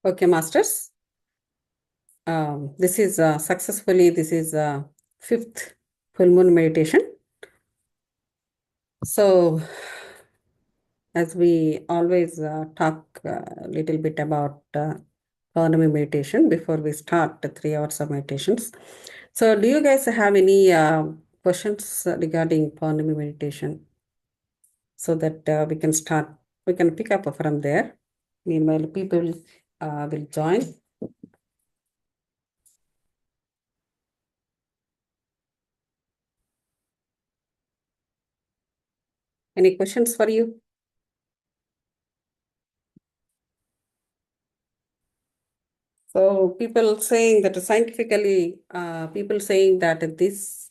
Okay, masters. This is successfully, this is fifth full moon meditation. So, as we always talk a little bit about Pournami meditation before we start the 3 hours of meditations. So, do you guys have any questions regarding Pournami meditation so that we can start, we can pick up from there. Meanwhile, people will join. Any questions for you? So people saying that scientifically, people saying that this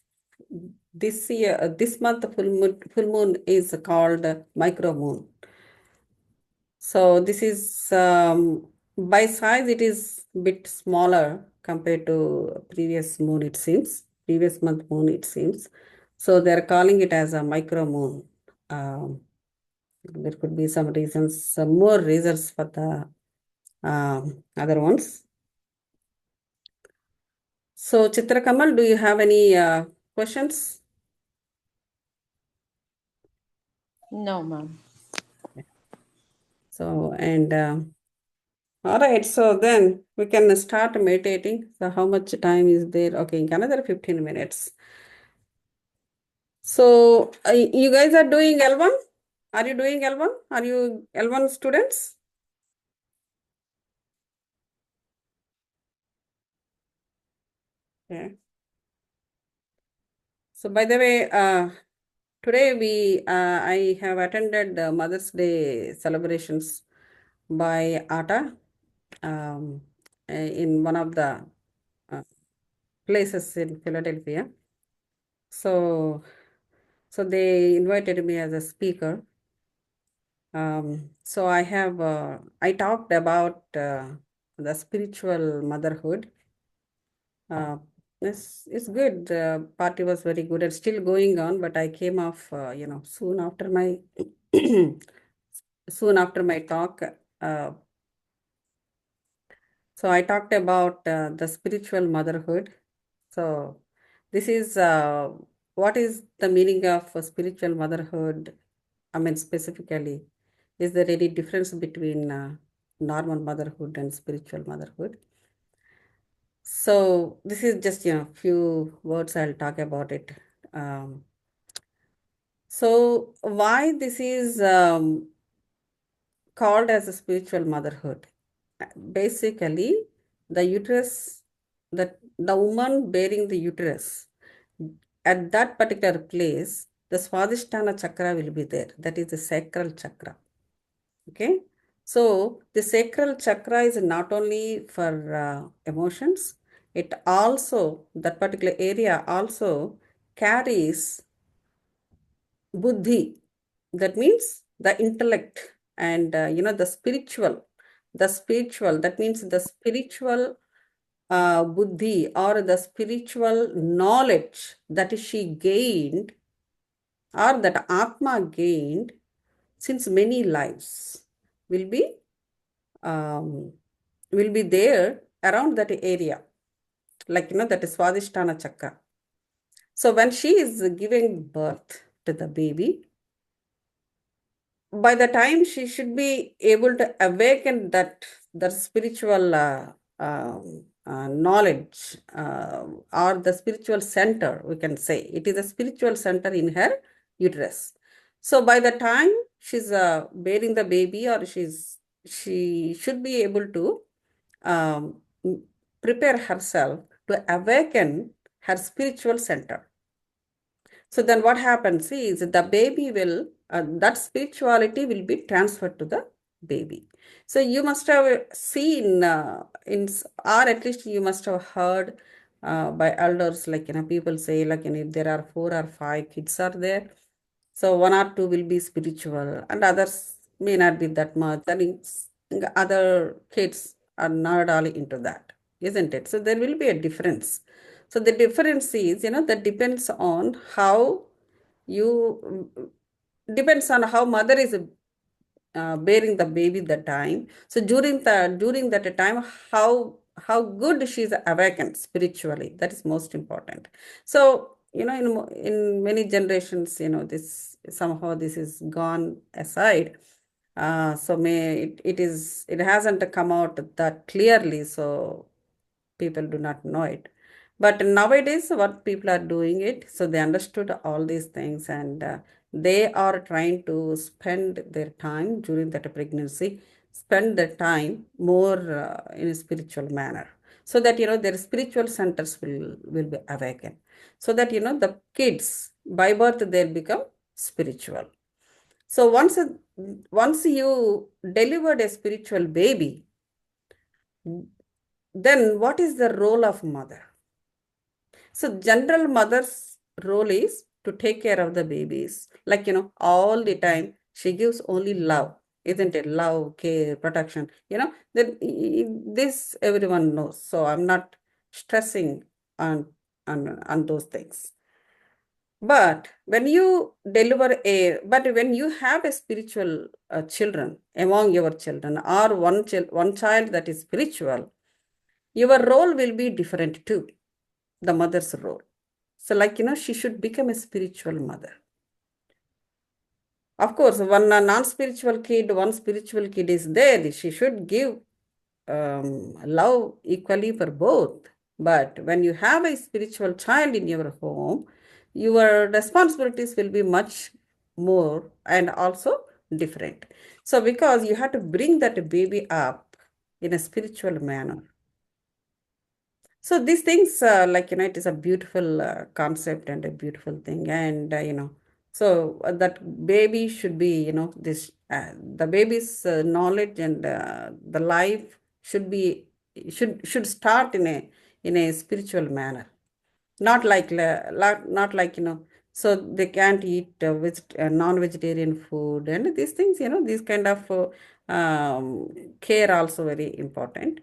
year, this month full moon is called micro moon. So this is by size it is bit smaller compared to previous moon. It seems previous month moon. It seems so they're calling it as a micro moon. Um, there could be some reasons, some more reasons for the other ones. So, Chitra Kamal, do you have any questions? No, ma'am. So, and all right, so then we can start meditating. So, how much time is there? Okay, another 15 minutes. So, you guys are doing L1? Are you doing L1? Are you L1 students? Yeah. So, by the way, today I have attended the Mother's Day celebrations by ATA in one of the uh, places in Philadelphia. So, so they invited me as a speaker. So I talked about the spiritual motherhood. Uh, it's good. The party was very good. It's still going on, but I came off, soon after my soon after my talk. Uh, so I talked about the spiritual motherhood. So this is what is the meaning of spiritual motherhood? I mean, specifically, is there any difference between normal motherhood and spiritual motherhood? So this is just few words I'll talk about it. Um, so why this is called as a spiritual motherhood? Basically, the uterus, the woman bearing the uterus, at that particular place, the Swadhisthana chakra will be there. That is the sacral chakra. Okay. So the sacral chakra is not only for emotions, it also, that particular area also carries buddhi. That means the intellect and, the spiritual, that means the spiritual buddhi or the spiritual knowledge that she gained or that Atma gained since many lives will be um, will be there around that area, like that is Swadhisthana chakra. So when she is giving birth to the baby, by the time she should be able to awaken that spiritual knowledge or the spiritual center, we can say it is a spiritual center in her uterus. So by the time she's bearing the baby, or she should be able to um, prepare herself to awaken her spiritual center. So then what happens is the baby will, that spirituality will be transferred to the baby. So you must have seen, or at least you must have heard by elders, like, people say, like, if there are 4 or 5 kids are there, so one or two will be spiritual and others may not be that much. And other kids are not all into that, isn't it? So there will be a difference. So the difference is, that depends on how you, depends on how mother is bearing the baby that time. So during that time, how good she's awakened spiritually, that is most important. So in many generations, this somehow this is gone aside. So it hasn't come out that clearly, so people do not know it. But nowadays, what people are doing it, so they understood all these things, and they are trying to spend their time during that pregnancy, spend their time more in a spiritual manner, so that their spiritual centers will be awakened, so that the kids by birth they become spiritual. So once you delivered a spiritual baby, then what is the role of mother? So general mother's role is to take care of the babies. Like, all the time she gives only love, isn't it? Love, care, protection, that this everyone knows. So I'm not stressing on on those things. But when you have a spiritual children among your children, or one child that is spiritual, your role will be different too, the mother's role. So, like, she should become a spiritual mother. Of course, one non-spiritual kid, one spiritual kid is there. She should give love equally for both. But when you have a spiritual child in your home, your responsibilities will be much more and also different. So, because you have to bring that baby up in a spiritual manner. So these things, like, it is a beautiful concept and a beautiful thing. And, that baby should be, the baby's knowledge and the life should be, should start in a spiritual manner. Not like, so they can't eat non-vegetarian food and these things, these kind of care also very important.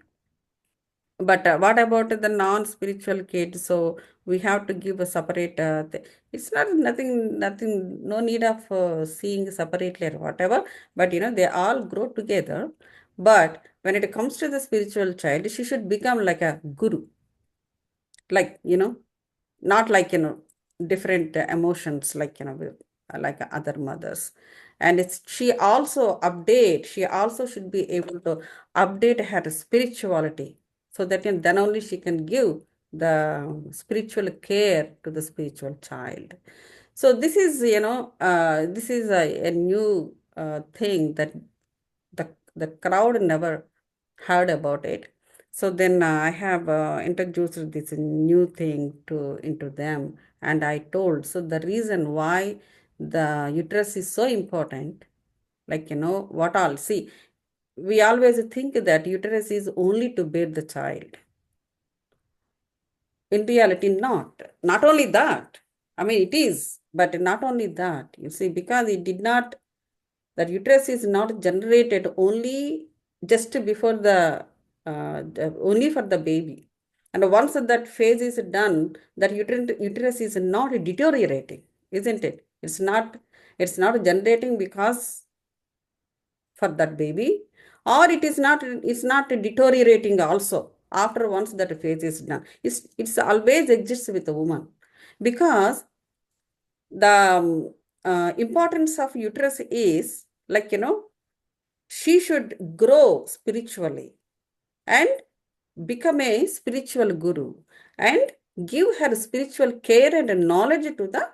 But what about the non-spiritual kids? So we have to give a separate. It's not nothing. No need of seeing separately or whatever. But they all grow together. But when it comes to the spiritual child, she should become like a guru, like not like different emotions, like like other mothers. And she also should be able to update her spirituality, so that then only she can give the spiritual care to the spiritual child. So this is a new thing that the crowd never heard about it. So then I have introduced this new thing to into them, and I told. So the reason why the uterus is so important, like what all. See, we always think that uterus is only to bear the child. In reality, not. Not only that. I mean, it is, but not only that. You see, because it did not, that uterus is not generated only just before only for the baby. And once that phase is done, that uterus is not deteriorating, isn't it? It's not generating because for that baby, or it's not deteriorating also after once that phase is done. It's always exists with the woman, because the importance of uterus is, like, she should grow spiritually and become a spiritual guru and give her spiritual care and knowledge to the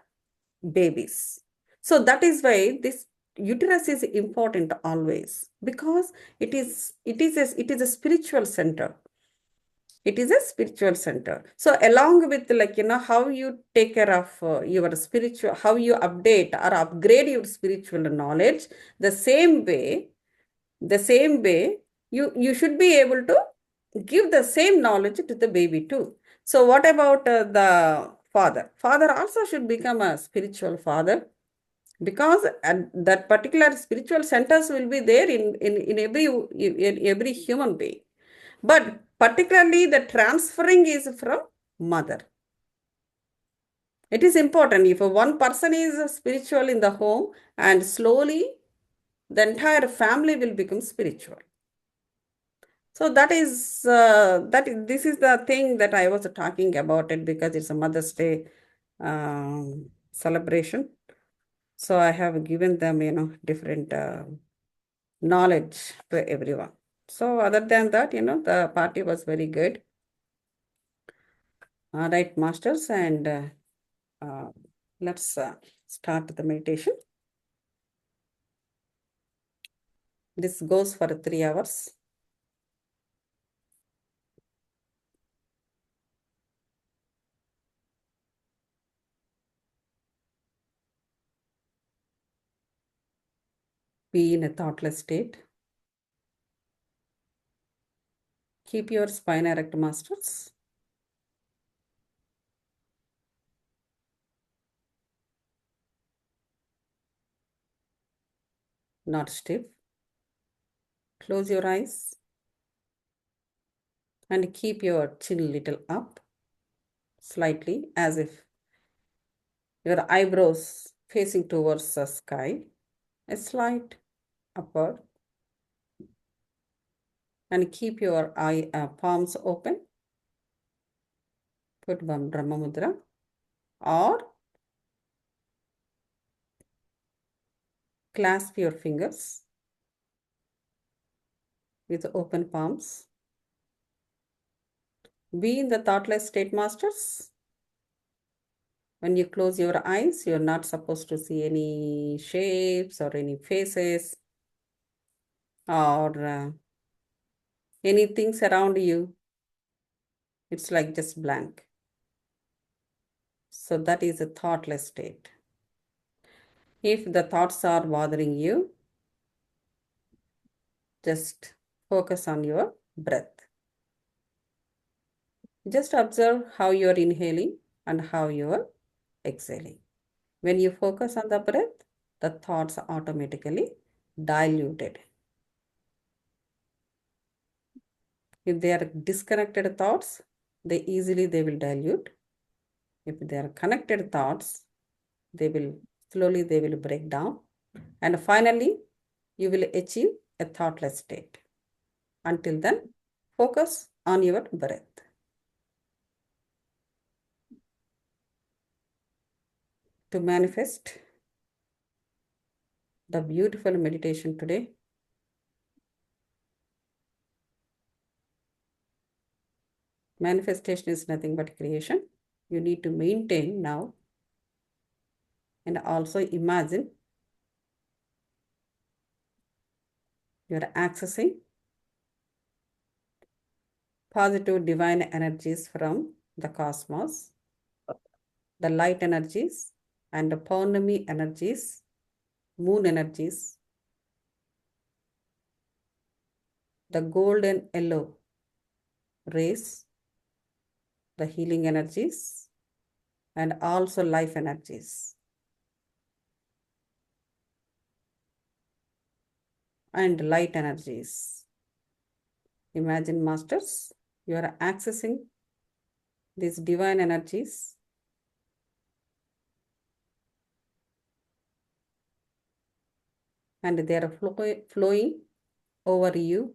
babies. So that is why this uterus is important always, because it is a spiritual center. It is a spiritual center. So along with, like, how you take care of your spiritual, how you update or upgrade your spiritual knowledge, the same way the same way you should be able to give the same knowledge to the baby too. So what about the father also should become a spiritual father, because that particular spiritual centers will be there in every human being, but particularly the transferring is from mother. It is important if one person is spiritual in the home, and slowly the entire family will become spiritual. So this is the thing that I was talking about it, because it's a Mother's Day celebration. So I have given them, different knowledge to everyone. So other than that, the party was very good. All right, masters, and uh, let's start the meditation. This goes for 3 hours. Be in a thoughtless state. Keep your spine erect, masters. Not stiff. Close your eyes and keep your chin little up, slightly, as if your eyebrows facing towards the sky, a slight upward, and keep your palms open. Put Brahma Mudra, or clasp your fingers with open palms. Be in the thoughtless state, masters. When you close your eyes, you're not supposed to see any shapes or any faces or anything around you. It's like just blank. So that is a thoughtless state. If the thoughts are bothering you, just focus on your breath. Just observe how you are inhaling and how you are exhaling. When you focus on the breath, the thoughts are automatically diluted. If they are disconnected thoughts, they will dilute. If they are connected thoughts, they will break down. And finally, you will achieve a thoughtless state. Until then, focus on your breath. To manifest the beautiful meditation today, manifestation is nothing but creation. You need to maintain now and also imagine you are accessing positive divine energies from the cosmos, the light energies, and the Pournami energies, moon energies, the golden yellow rays, the healing energies, and also life energies. And light energies. Imagine, masters, you are accessing these divine energies and they are flowing over you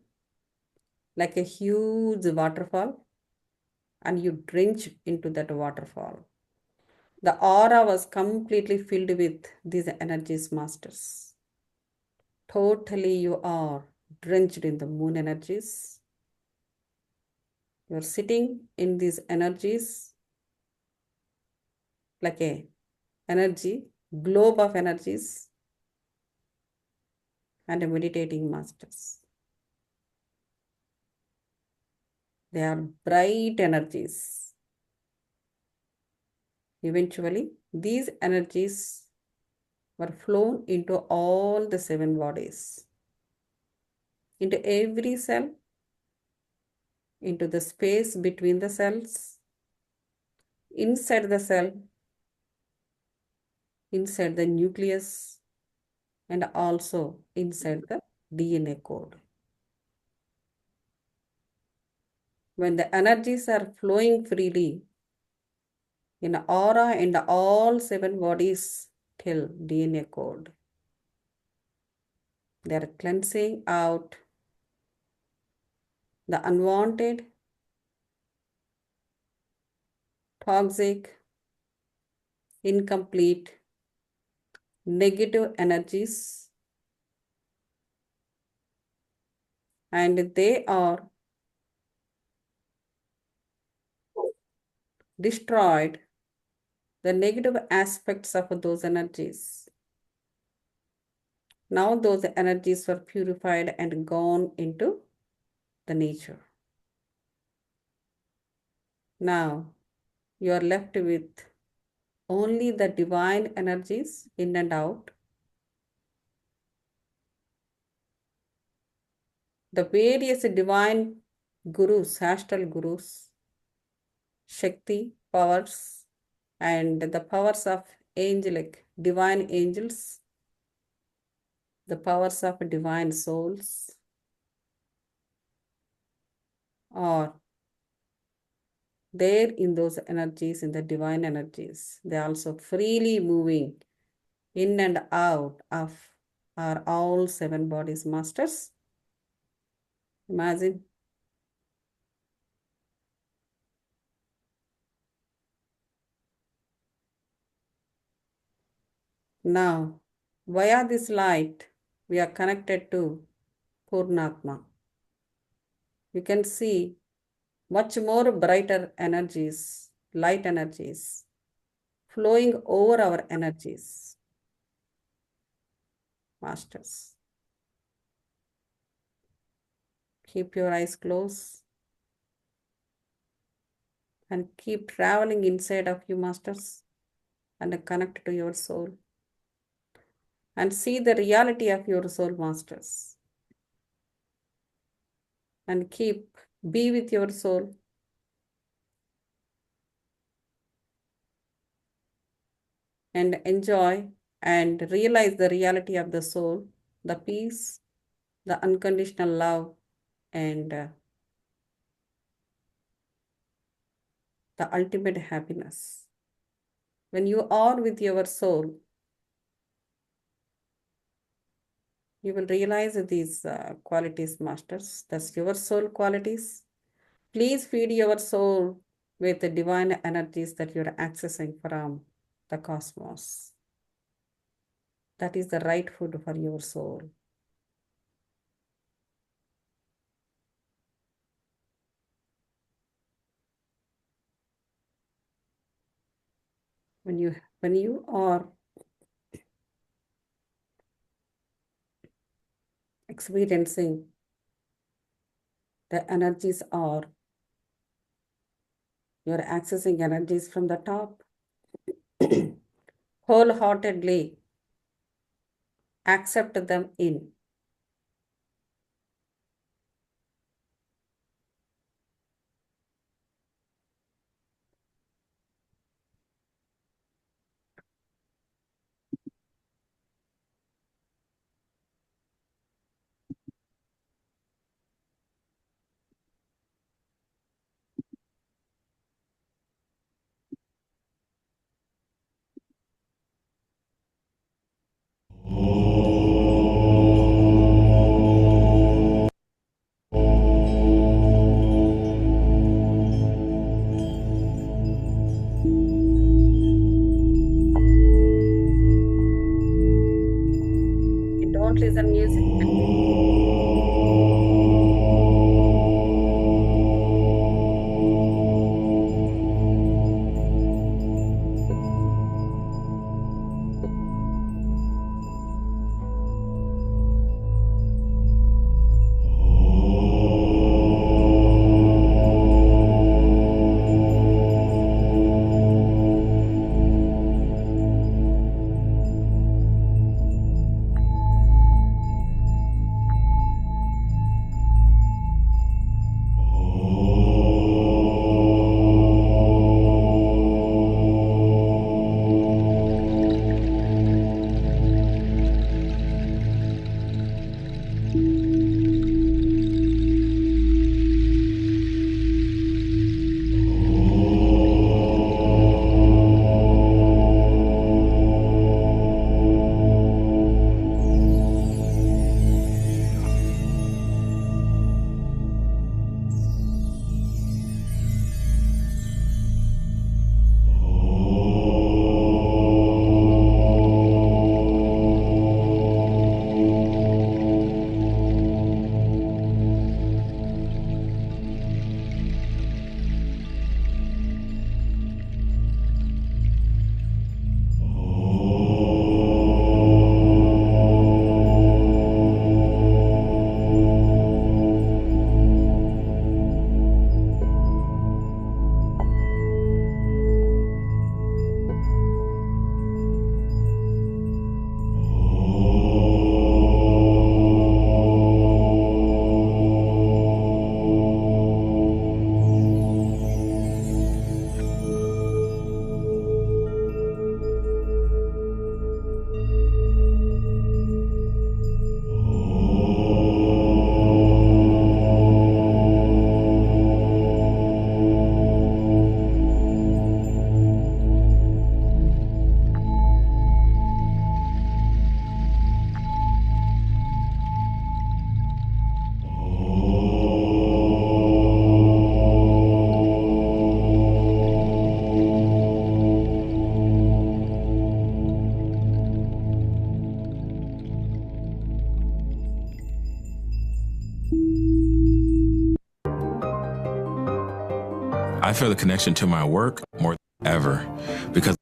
like a huge waterfall, and you drench into that waterfall. The aura was completely filled with these energies, masters. Totally, you are drenched in the moon energies. You're sitting in these energies like a energy, globe of energies, and a meditating, masters. They are bright energies. Eventually, these energies were flown into all the 7 bodies, into every cell, into the space between the cells, inside the cell, inside the nucleus, and also inside the DNA code. When the energies are flowing freely in aura and all 7 bodies till DNA code, They are cleansing out the unwanted, toxic, incomplete, negative energies, and they are destroyed the negative aspects of those energies. Now those energies were purified and gone into the nature. Now you are left with only the divine energies in and out. The various divine gurus, astral gurus, Shakti powers, and the powers of angelic, divine angels, the powers of divine souls, are there in those energies, in the divine energies. They are also freely moving in and out of our all seven bodies masters. Imagine. Now, via this light, we are connected to Purnatma. You can see much more brighter energies, light energies, flowing over our energies, masters. Keep your eyes closed and keep traveling inside of you, masters, and connect to your soul. And see the reality of your soul, masters. And be with your soul. And enjoy and realize the reality of the soul, the peace, the unconditional love, and the ultimate happiness. When you are with your soul, you will realize these qualities, masters. That's your soul qualities. Please feed your soul with the divine energies that you're accessing from the cosmos. That is the right food for your soul. When you are experiencing the energies, or you're accessing energies from the top, wholeheartedly accept them in. You don't listen music. I feel the connection to my work more than ever because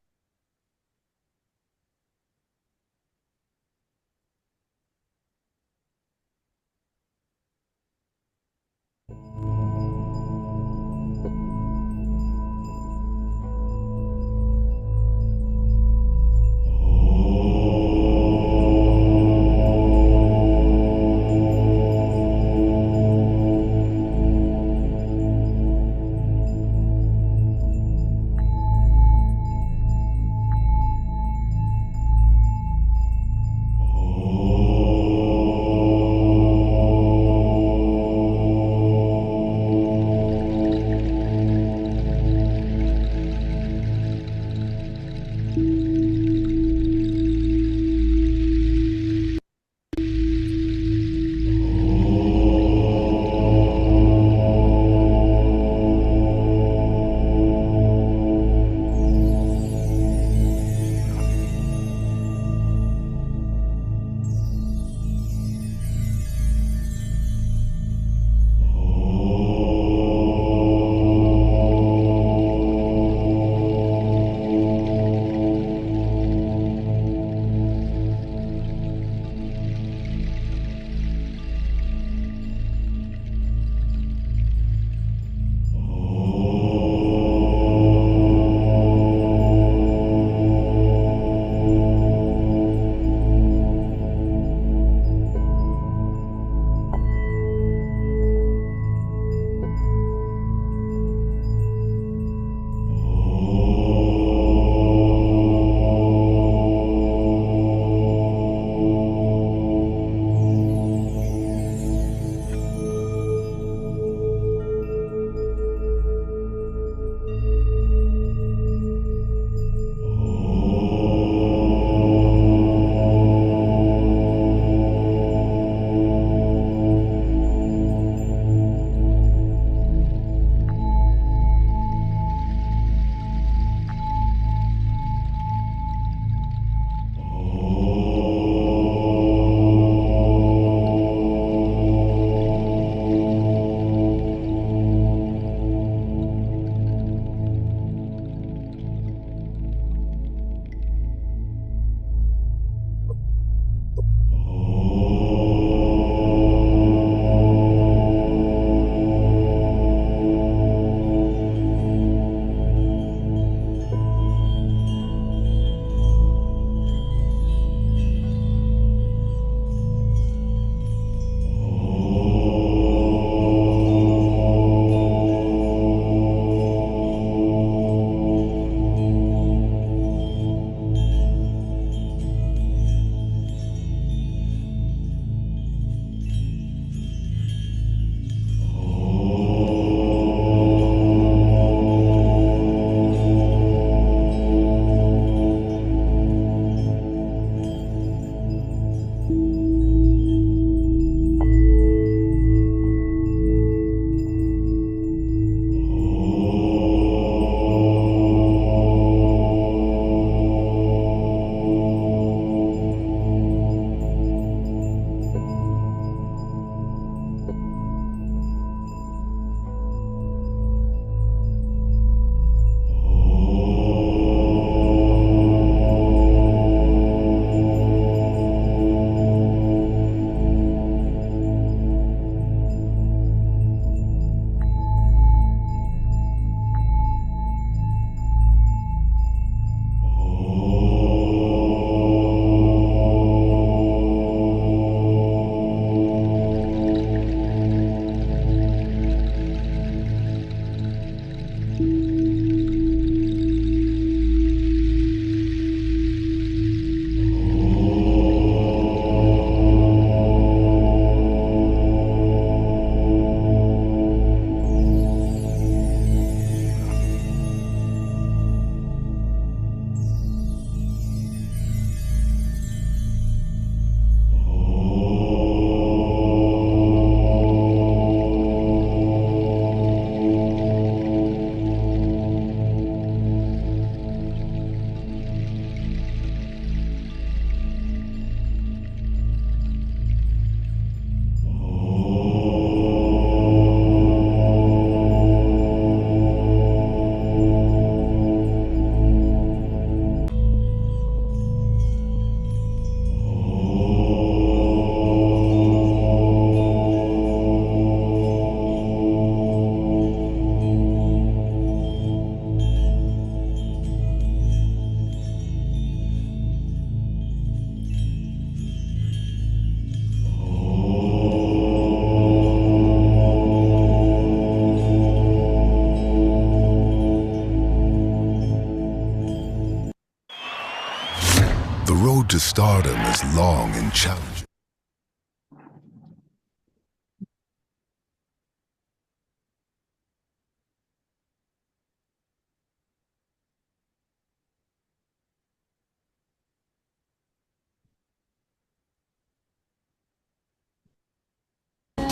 stardom is long and challenging.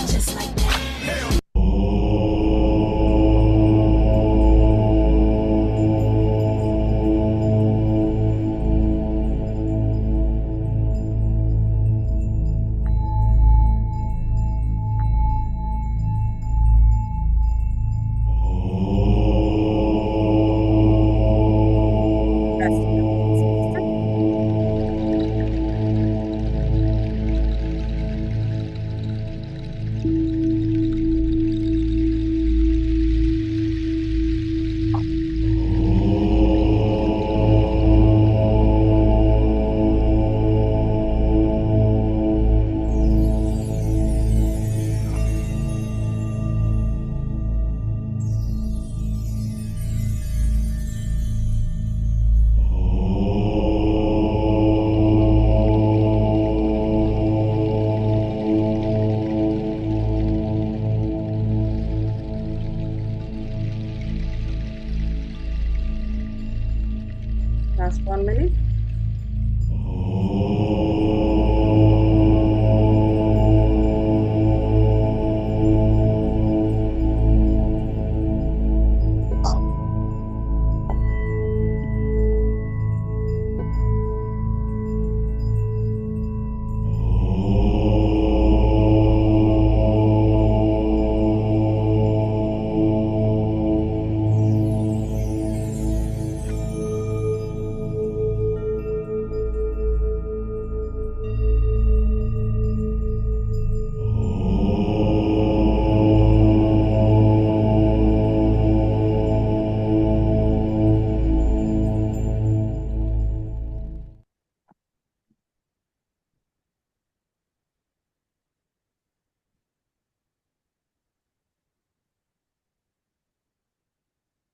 Just like that. Last 1 minute.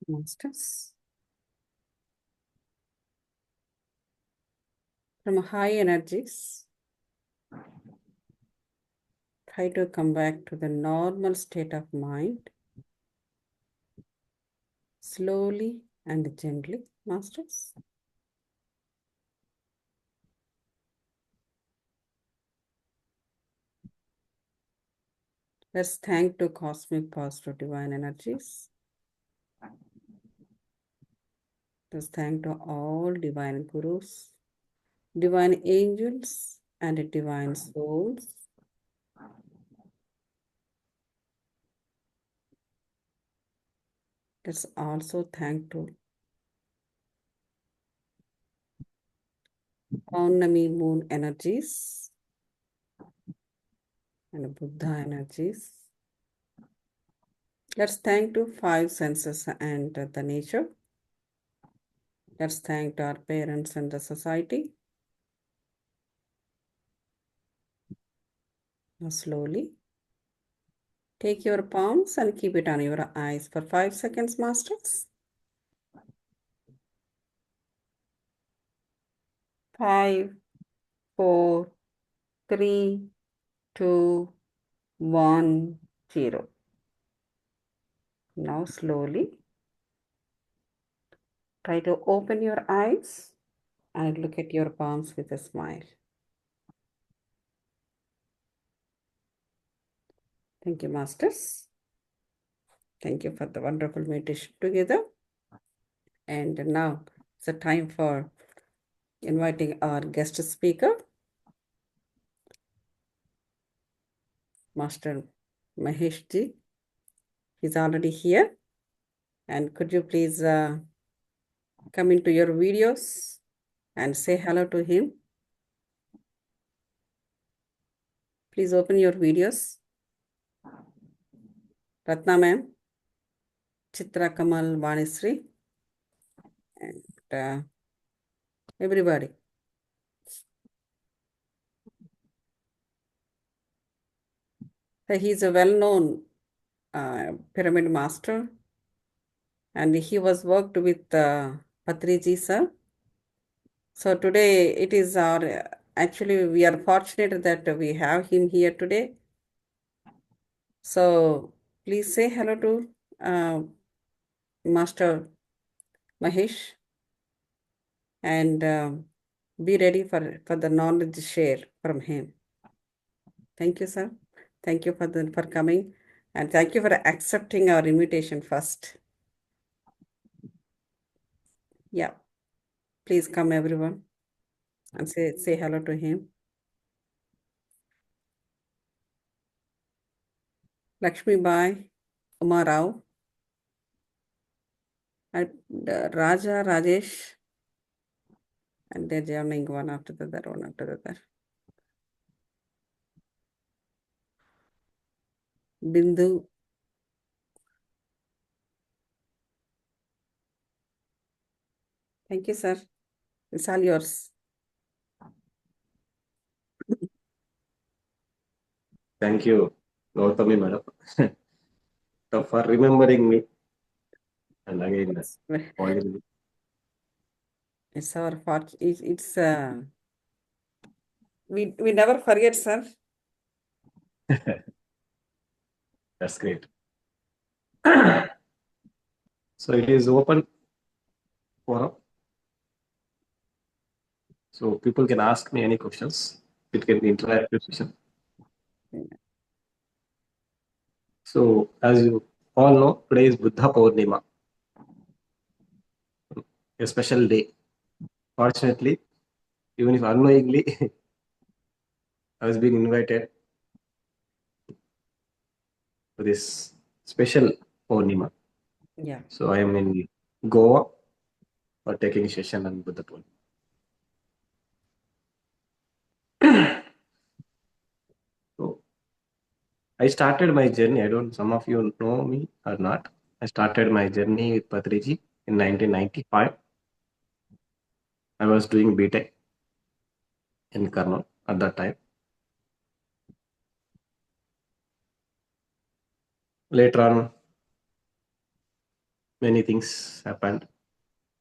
Masters. From high energies, try to come back to the normal state of mind, slowly and gently, Masters. Let's thank to cosmic positive divine energies. Let's thank to all divine gurus, divine angels, and divine souls. Let's also thank to Pournami moon energies and Buddha energies. Let's thank to five senses and the nature. Let's thank our parents and the society. Now slowly take your palms and keep it on your eyes for 5 seconds, Masters. 5, 4, 3, 2, 1, 0. Now slowly try to open your eyes and look at your palms with a smile. Thank you, Masters. Thank you for the wonderful meditation together. And now it's the time for inviting our guest speaker, Master Mahesh Ji. He's already here. And could you please come into your videos and say hello to him? Please open your videos. Ratna ma'am, Chitra Kamal Vanisri, and everybody. So he's a well-known pyramid master, and he was worked with Patriji sir. So today it is our, actually we are fortunate that we have him here today. So please say hello to Master Mahesh, and be ready for the knowledge share from him. Thank you, sir. Thank you for coming, and thank you for accepting our invitation first. Yeah, please come everyone and say hello to him. Lakshmi Bai, Uma Rao, and Raja Rajesh, and they're joining one after the other, one after the other. Bindu. Thank you, sir. It's all yours. Thank you, Gautami madam, for remembering me and again It's, calling me. it's our fortune. It's we never forget, sir. That's great. So it is open forum. So people can ask me any questions. It can be interactive session. So as you all know, today is Buddha Pournama, a special day. Fortunately, even if unknowingly, I was being invited to this special Pournima. Yeah. So I am in Goa for taking session on Buddha Pournama. So I started my journey. I don't. Some of you know me or not. I started my journey with Patriji in 1995. I was doing BTech in Karnal at that time. Later on, many things happened,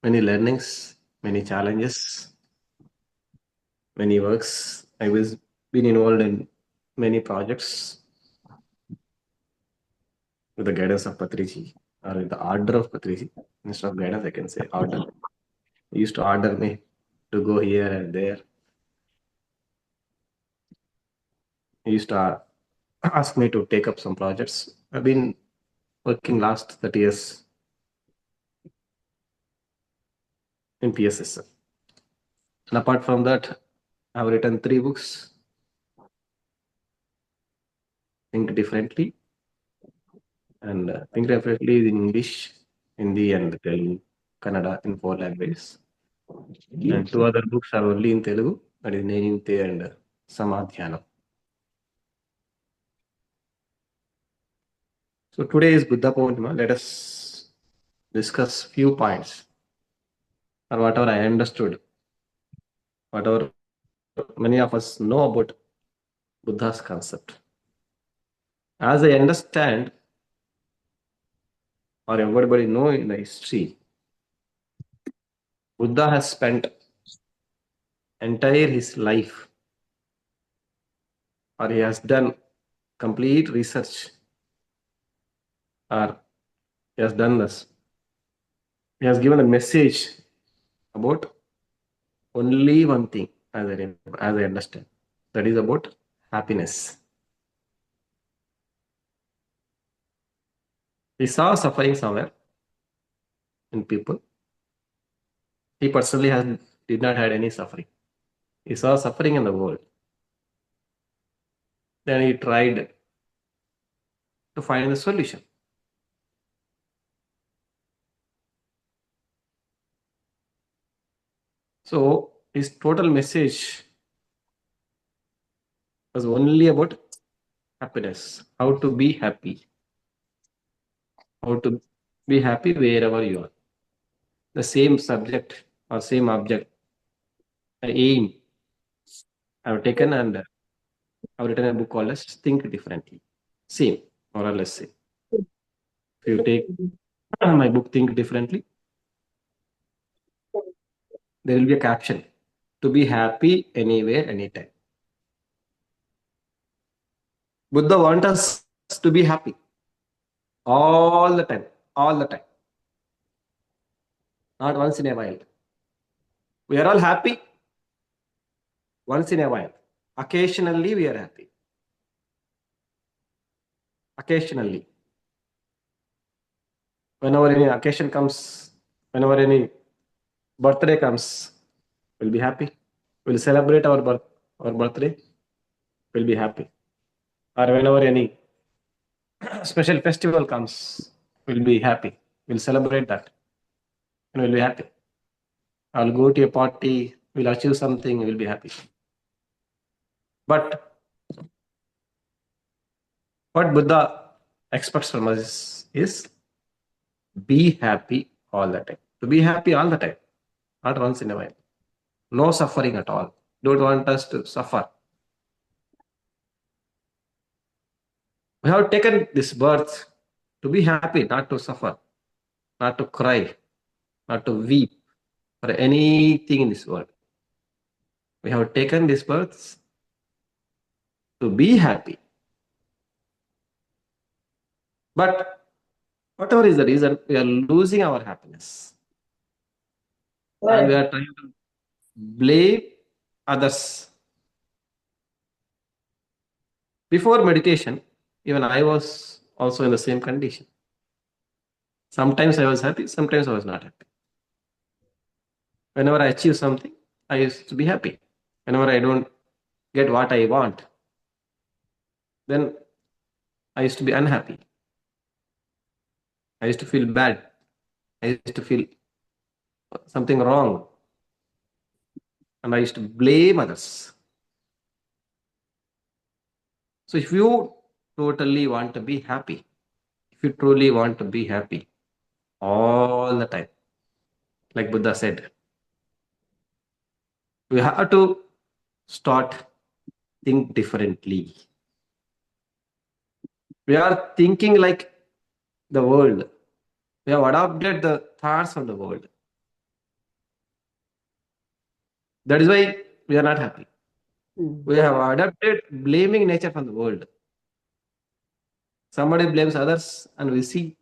many learnings, many challenges, many works. I was been involved in many projects with the guidance of Patriji or with the order of Patriji. Instead of guidance, I can say order. He used to order me to go here and there. He used to ask me to take up some projects. I've been working last 30 years in PSS. And apart from that, I've written 3 books, Think Differently. And Think Differently is in English, Hindi, and Telugu, Kannada in 4 languages. And 2 other books are only in Telugu, that is Neninte and Samadhyanam. So today is Buddha Pournama. Let us discuss few points or whatever I understood, whatever many of us know about Buddha's concept. As I understand, or everybody know in the history, Buddha has spent entire his life, or he has done complete research, or he has done this. He has given a message about only one thing, as I understand, that is about happiness. He saw suffering somewhere in people. He personally did not had any suffering. He saw suffering in the world. Then he tried to find a solution. So his total message was only about happiness, how to be happy, how to be happy wherever you are. The same subject or same object, the aim I've taken, and I've written a book called as Think Differently. Same, more or less same. If you take my book Think Differently, there will be a caption. to be happy anywhere, anytime. Buddha wants us to be happy all the time, all the time, not once in a while. We are all happy once in a while. Occasionally, we are happy. Occasionally. Whenever any occasion comes, whenever any birthday comes, we'll be happy. We'll celebrate our birthday. We'll be happy. Or whenever any special festival comes, we'll be happy. We'll celebrate that and we'll be happy. I'll go to a party, we'll achieve something, we'll be happy. But what Buddha expects from us is be happy all the time. To be happy all the time, not once in a while. No suffering at all. Don't want us to suffer. We have taken this birth to be happy, not to suffer, not to cry, not to weep for anything in this world. We have taken this birth to be happy. But whatever is the reason, we are losing our happiness. And we are trying to blame others. Before meditation, even I was also in the same condition. Sometimes I was happy, sometimes I was not happy. Whenever I achieve something, I used to be happy. Whenever I don't get what I want, then I used to be unhappy. I used to feel bad. I used to feel something wrong. And I used to blame others. So if you totally want to be happy, if you truly want to be happy all the time, like Buddha said, we have to start think differently. We are thinking like the world. We have adopted the thoughts of the world. That is why we are not happy. We have adopted blaming nature from the world. Somebody blames others and we see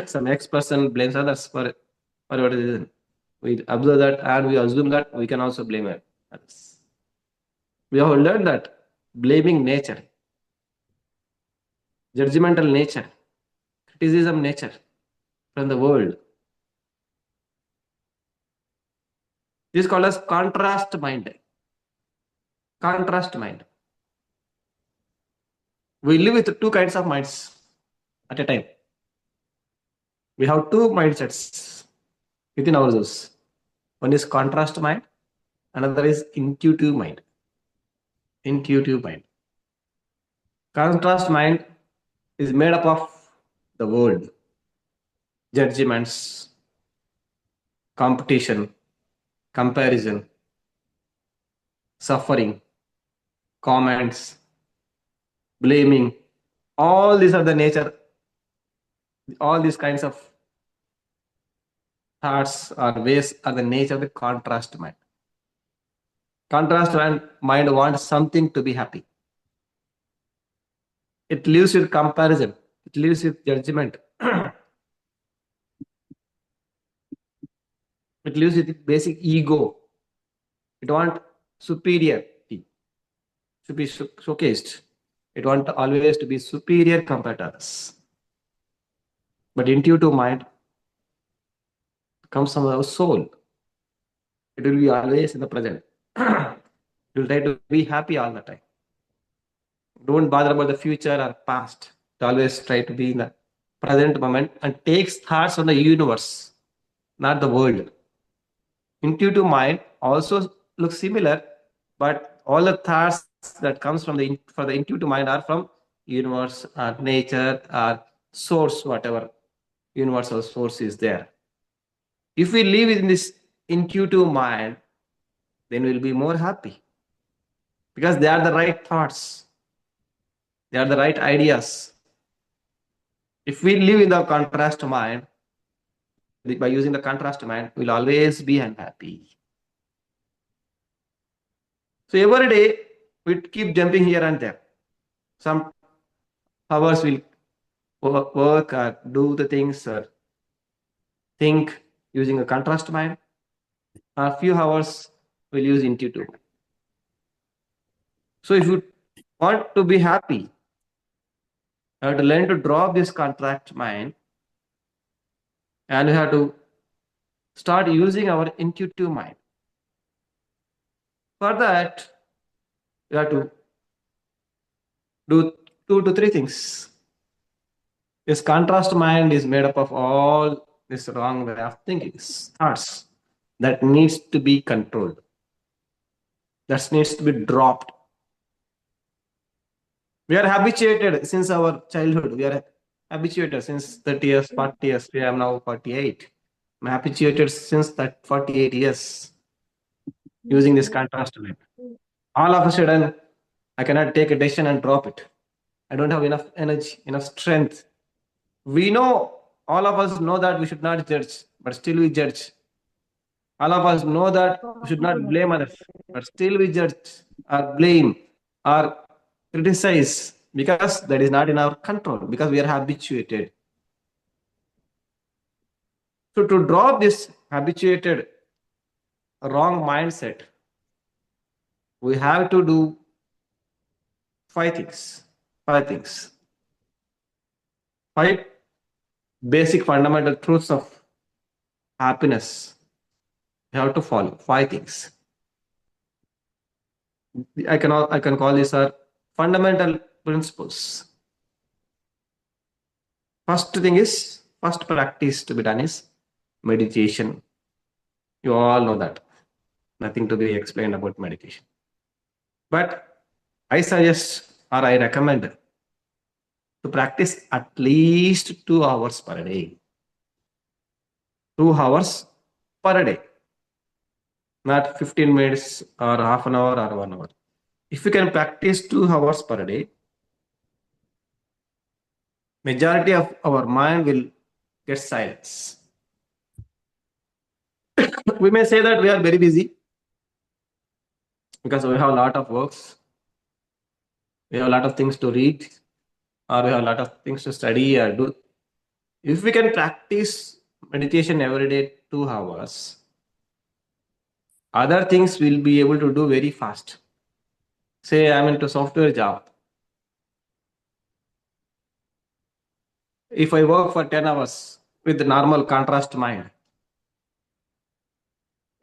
some ex-person blames others for whatever reason. We observe that and we assume that we can also blame others. We have learned that blaming nature, judgmental nature, criticism nature from the world. This is called as contrast mind. Contrast mind. We live with two kinds of minds at a time. We have two mindsets within ourselves. One is contrast mind, another is intuitive mind. Intuitive mind. Contrast mind is made up of the world, judgments, competition, comparison, suffering, comments, blaming. All these are the nature, all these kinds of thoughts or ways are the nature of the contrast mind. Contrast mind wants something to be happy. It lives with comparison. It lives with judgment. It lives with basic ego. It wants superiority to be showcased. It wants always to be superior compared to others. But intuitive mind comes from our soul. It will be always in the present. It will try to be happy all the time. Don't bother about the future or past. It always try to be in the present moment and takes thoughts from the universe, not the world. Intuitive mind also looks similar, but all the thoughts that comes from the intuitive mind are from universe or nature or source, whatever universal source is there. If we live in this intuitive mind, then we'll be more happy because they are the right thoughts. They are the right ideas. If we live in the contrast mind, by using the contrast mind, we'll always be unhappy. So every day we keep jumping here and there. Some hours will work or do the things or think using a contrast mind. A few hours will use intuitive. So if you want to be happy, you have to learn to drop this contract mind, and we have to start using our intuitive mind. For that, we have to do 2 to 3 things. This contrast mind is made up of all this wrong way of thinking, thoughts that needs to be controlled, that needs to be dropped. We are habituated since our childhood. We are habituated since 30 years, 40 years. We are now 48. I'm habituated since that 48 years using this contrast mind. All of a sudden, I cannot take a decision and drop it. I don't have enough energy, enough strength. We know, all of us know that we should not judge, but still we judge. All of us know that we should not blame others, but still we judge or blame or criticize because that is not in our control, because we are habituated. So, to drop this habituated wrong mindset, we have to do 5 things. 5 things. 5 basic fundamental truths of happiness. You have to follow 5 things. I can call these are fundamental principles. First practice to be done is meditation. You all know that. Nothing to be explained about meditation. But I suggest or I recommend to practice at least 2 hours per day. 2 hours per day. Not 15 minutes or half an hour or 1 hour. If you can practice 2 hours per day, majority of our mind will get silence. We may say that we are very busy because we have a lot of works, we have a lot of things to read, or we have a lot of things to study or do. If we can practice meditation every day 2 hours, other things will be able to do very fast. Say I'm into software job. If I work for 10 hours with the normal contrast mind,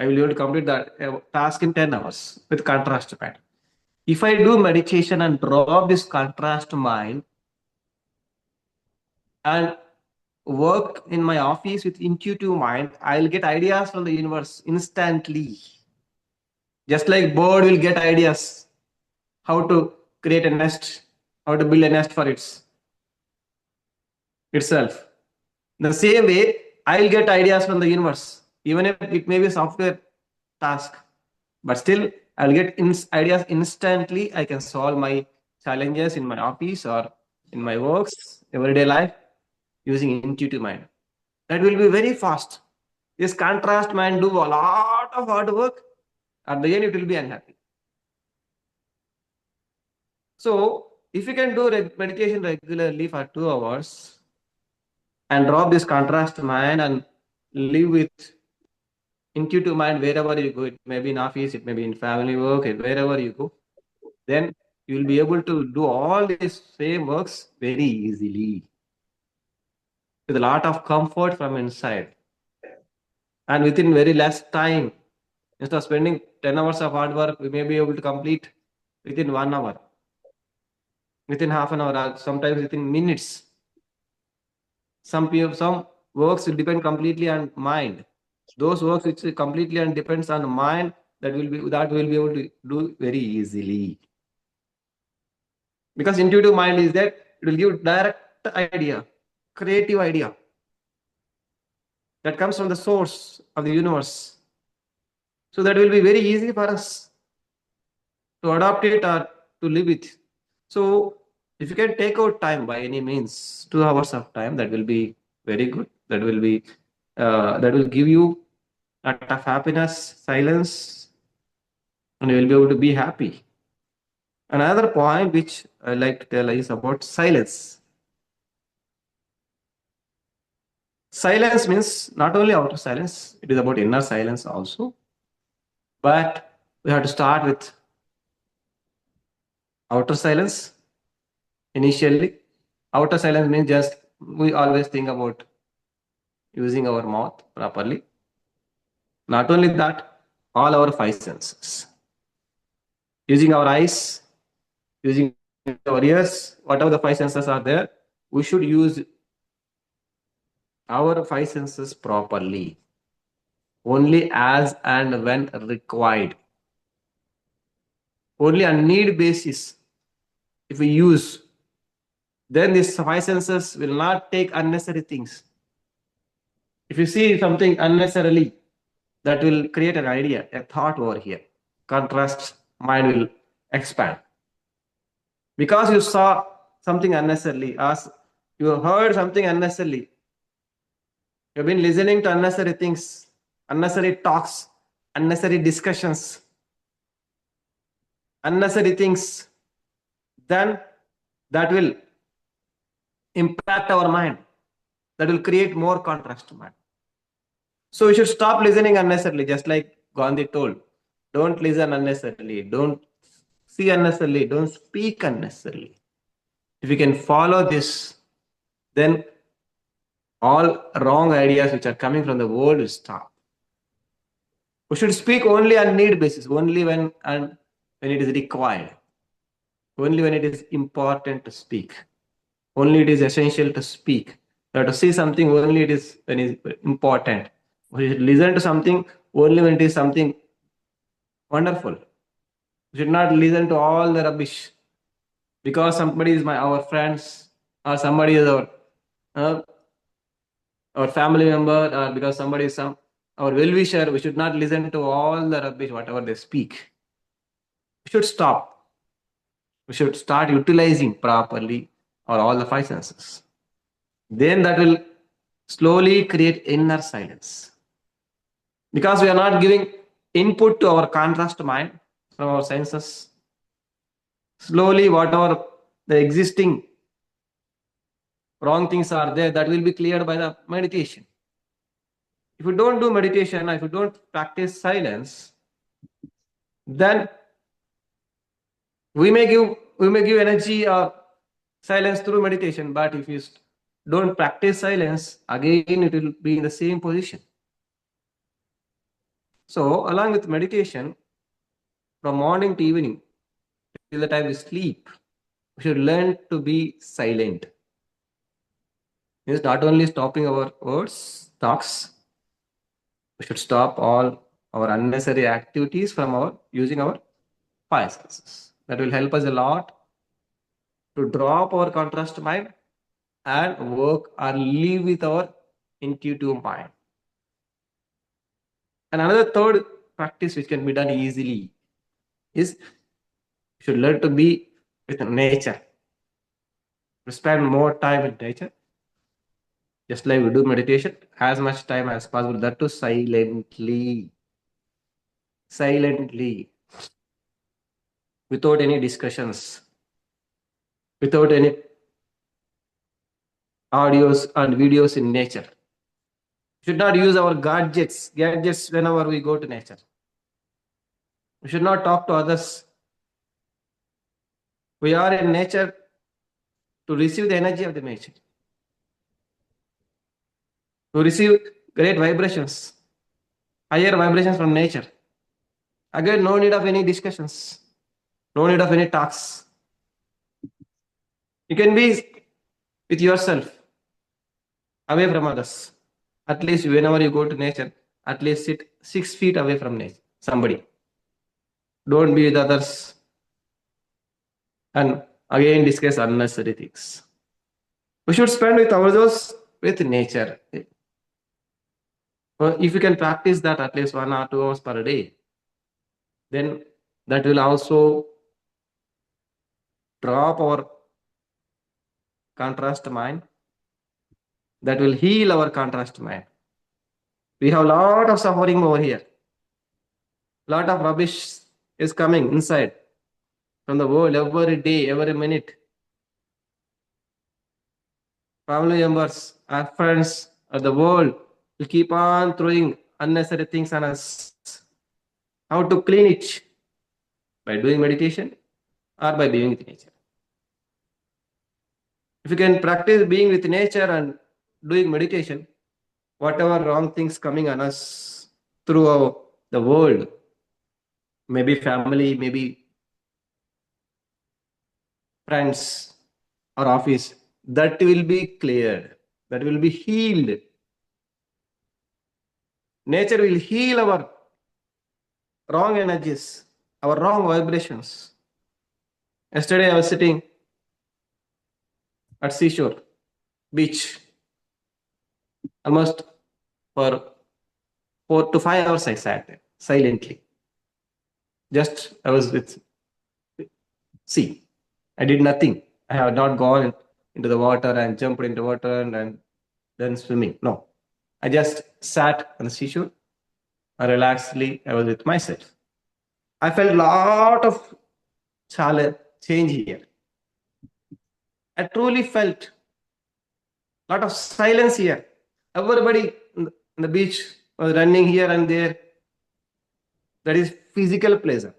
I will be able to complete that task in 10 hours with contrast mind. If I do meditation and drop this contrast mind and work in my office with intuitive mind, I'll get ideas from the universe instantly. Just like bird will get ideas how to create a nest, how to build a nest for itself. The same way, I'll get ideas from the universe, even if it may be a software task, but still I'll get ideas instantly. I can solve my challenges in my office or in my works, everyday life, using intuitive mind. That will be very fast. This contrast mind do a lot of hard work. At the end, it will be unhappy. So, if you can do meditation regularly for 2 hours and drop this contrast mind and live with intuitive mind wherever you go, it may be in office, it may be in family work, wherever you go, then you will be able to do all these same works very easily with a lot of comfort from inside and within very less time. Instead of spending 10 hours of hard work, we may be able to complete within 1 hour, within half an hour, or sometimes within minutes. Some works will depend completely on mind. Those works which completely and depends on mind, that will be able to do very easily. Because intuitive mind is that it will give direct idea, creative idea that comes from the source of the universe. So that will be very easy for us to adopt it or to live with. So if you can take out time by any means, 2 hours of time, that will be very good. That will give you a lot of happiness, silence, and you will be able to be happy. Another point which I like to tell is about silence. Silence means not only outer silence, it is about inner silence also. But we have to start with outer silence initially. Outer silence means just we always think about using our mouth properly. Not only that, all our five senses. Using our eyes, using our ears, whatever the five senses are there, we should use our five senses properly, only as and when required, only on need basis. If we use, then these five senses will not take unnecessary things. If you see something unnecessarily, that will create an idea, a thought over here. Contrast mind will expand. Because you saw something unnecessarily, as you heard something unnecessarily, you've been listening to unnecessary things, unnecessary talks, unnecessary discussions, unnecessary things, then that will impact our mind. That will create more contrast to mind. So we should stop listening unnecessarily, just like Gandhi told. Don't listen unnecessarily. Don't see unnecessarily. Don't speak unnecessarily. If you can follow this, then all wrong ideas which are coming from the world will stop. We should speak only on need basis, only when it is required, only when it is important to speak, only it is essential to speak. You have to see something only it is when it is important. We should listen to something only when it is something wonderful. We should not listen to all the rubbish because somebody is our friends or somebody is uh, our family member or because somebody is our well-wisher. We should not listen to all the rubbish whatever they speak. We should stop. We should start utilizing properly all the five senses. Then that will slowly create inner silence. Because we are not giving input to our contrast mind from our senses, slowly whatever the existing wrong things are there, that will be cleared by the meditation. If you don't do meditation, if you don't practice silence, then we may give energy or silence through meditation. But if you don't practice silence, again it will be in the same position. So along with meditation, from morning to evening till the time we sleep, we should learn to be silent. It's not only stopping our words, thoughts. We should stop all our unnecessary activities from using our five senses. That will help us a lot to drop our contrast mind and work or live with our intuitive mind. And another third practice which can be done easily is you should learn to be with nature. To spend more time with nature. Just like we do meditation, as much time as possible, that too silently. Silently. Without any discussions. Without any audios and videos in nature. We should not use our gadgets whenever we go to nature. We should not talk to others. We are in nature to receive the energy of the nature. To receive great vibrations, higher vibrations from nature. Again, no need of any discussions, no need of any talks. You can be with yourself, away from others. At least whenever you go to nature, at least sit 6 feet away from nature, somebody. Don't be with others and again discuss unnecessary things. We should spend with ourselves with nature. If you can practice that at least 1 or 2 hours per day, then that will also drop our contrast mind. That will heal our contrast mind. We have a lot of suffering over here, lot of rubbish is coming inside from the world every day, every minute. Family members, our friends, or the world will keep on throwing unnecessary things on us. How to clean it? By doing meditation or by being with nature. If you can practice being with nature and doing meditation, whatever wrong things coming on us through the world, maybe family, maybe friends or office, that will be cleared, that will be healed. Nature will heal our wrong energies, our wrong vibrations. Yesterday I was sitting at seashore, beach, almost for 4 to 5 hours I sat there silently. Just I was with sea. I did nothing. I have not gone into the water and jumped into water and then swimming. No. I just sat on the seashore and relaxedly I was with myself. I felt lot of change here. I truly felt lot of silence here. Everybody in the beach was running here and there. That is physical pleasure.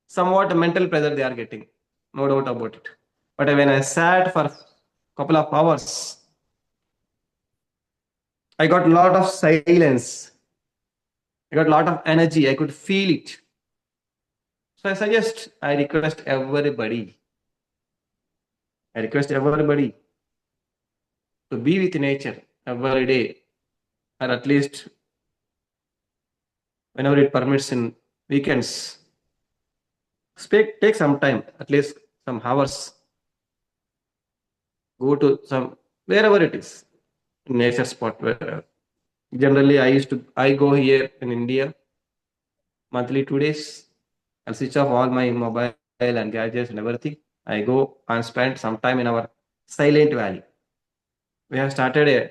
Somewhat mental pleasure they are getting. No doubt about it. But when I sat for a couple of hours, I got a lot of silence. I got a lot of energy. I could feel it. So I request everybody to be with nature every day, or at least whenever it permits in weekends. Take some time, at least some hours. Go to some wherever it is, nature spot. Wherever. Generally, I go here in India monthly 2 days. I'll switch off all my mobile and gadgets and everything. I go and spend some time in our silent valley. We have started a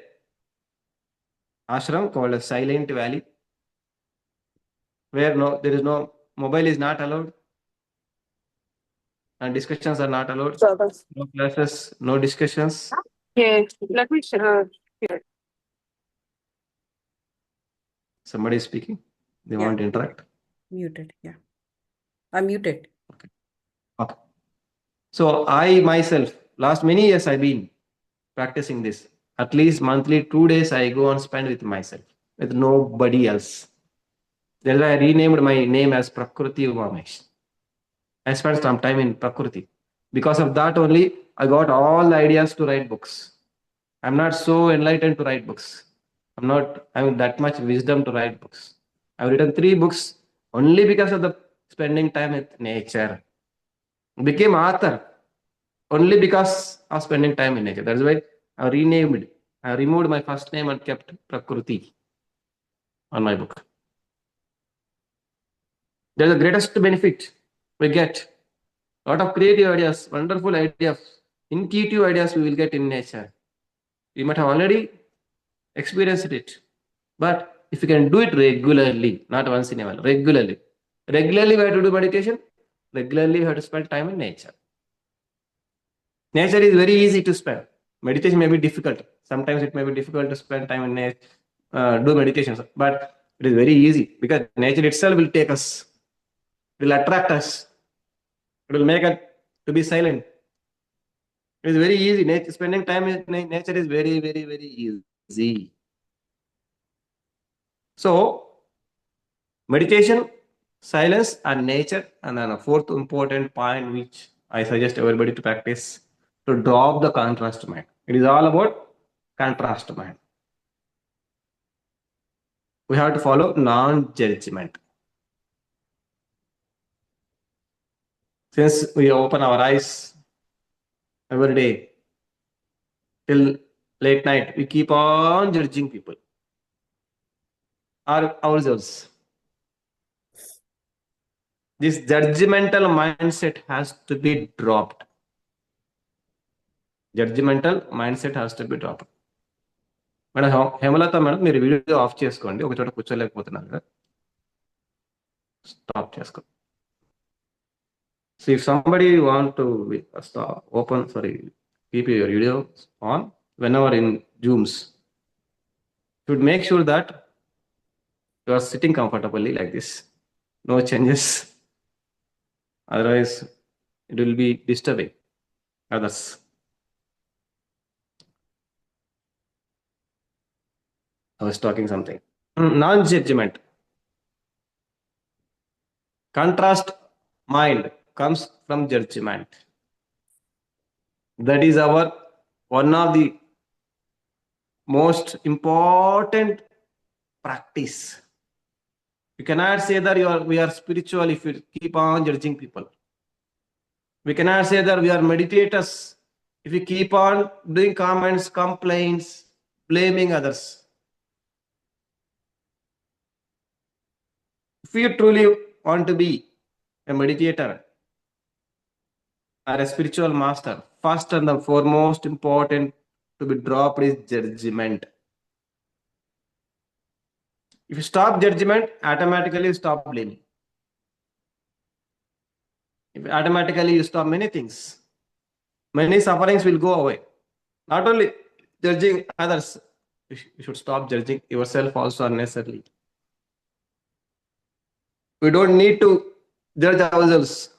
ashram called a silent valley, where there is no mobile is not allowed and discussions are not allowed. No classes, no discussions. Okay, let me share. Somebody is speaking. They Yeah. want to interact. Muted. Yeah. I'm muted. Okay. So I myself, last many years I've been practicing this. At least monthly 2 days I go and spend with myself, with nobody else. That's why I renamed my name as Prakriti Umamesh. I spent some time in Prakriti. Because of that only, I got all the ideas to write books. I'm not so enlightened to write books. I'm not having that much wisdom to write books. I've written 3 books only because of the spending time with nature. Became author only because of spending time in nature. That's why I renamed. I removed my first name and kept Prakriti on my book. There's the greatest benefit we get. A lot of creative ideas, wonderful ideas, intuitive ideas we will get in nature. You might have already experienced it. But if you can do it regularly, not once in a while, regularly. Regularly we have to do meditation. Regularly we have to spend time in nature. Nature is very easy to spend. Meditation may be difficult. Sometimes it may be difficult to spend time in nature, do meditations. But it is very easy because nature itself will take us. It will attract us. It will make us to be silent. It is very easy. Spending time in nature is very, very, very easy. So, meditation, silence, and nature. And then a fourth important point which I suggest everybody to practice, to drop the contrast mind. It is all about contrast mind. We have to follow non-judgment. Since we open our eyes every day till late night, we keep on judging people or ourselves. This judgmental mindset has to be dropped. Judgmental mindset has to be dropped. Madam Hemalatha madam మీరు video of చేసుకోండి, ఒక చోట కూర్చోలేకపోతున్నారు కదా, stop చేసుకో. So if somebody want to keep your video on whenever in Zooms, should make sure that you are sitting comfortably like this, no changes. Otherwise, it will be disturbing others. I was talking something. Non-judgment. Contrast mind comes from judgment. That is our one of the most important practice. You cannot say that we are spiritual if you keep on judging people. We cannot say that we are meditators if we keep on doing comments, complaints, blaming others. If you truly want to be a meditator or a spiritual master, first and the foremost important to be dropped is judgment. If you stop judgment, automatically you stop blaming. If automatically you stop many things, many sufferings will go away. Not only judging others, you should stop judging yourself also unnecessarily. We don't need to judge ourselves.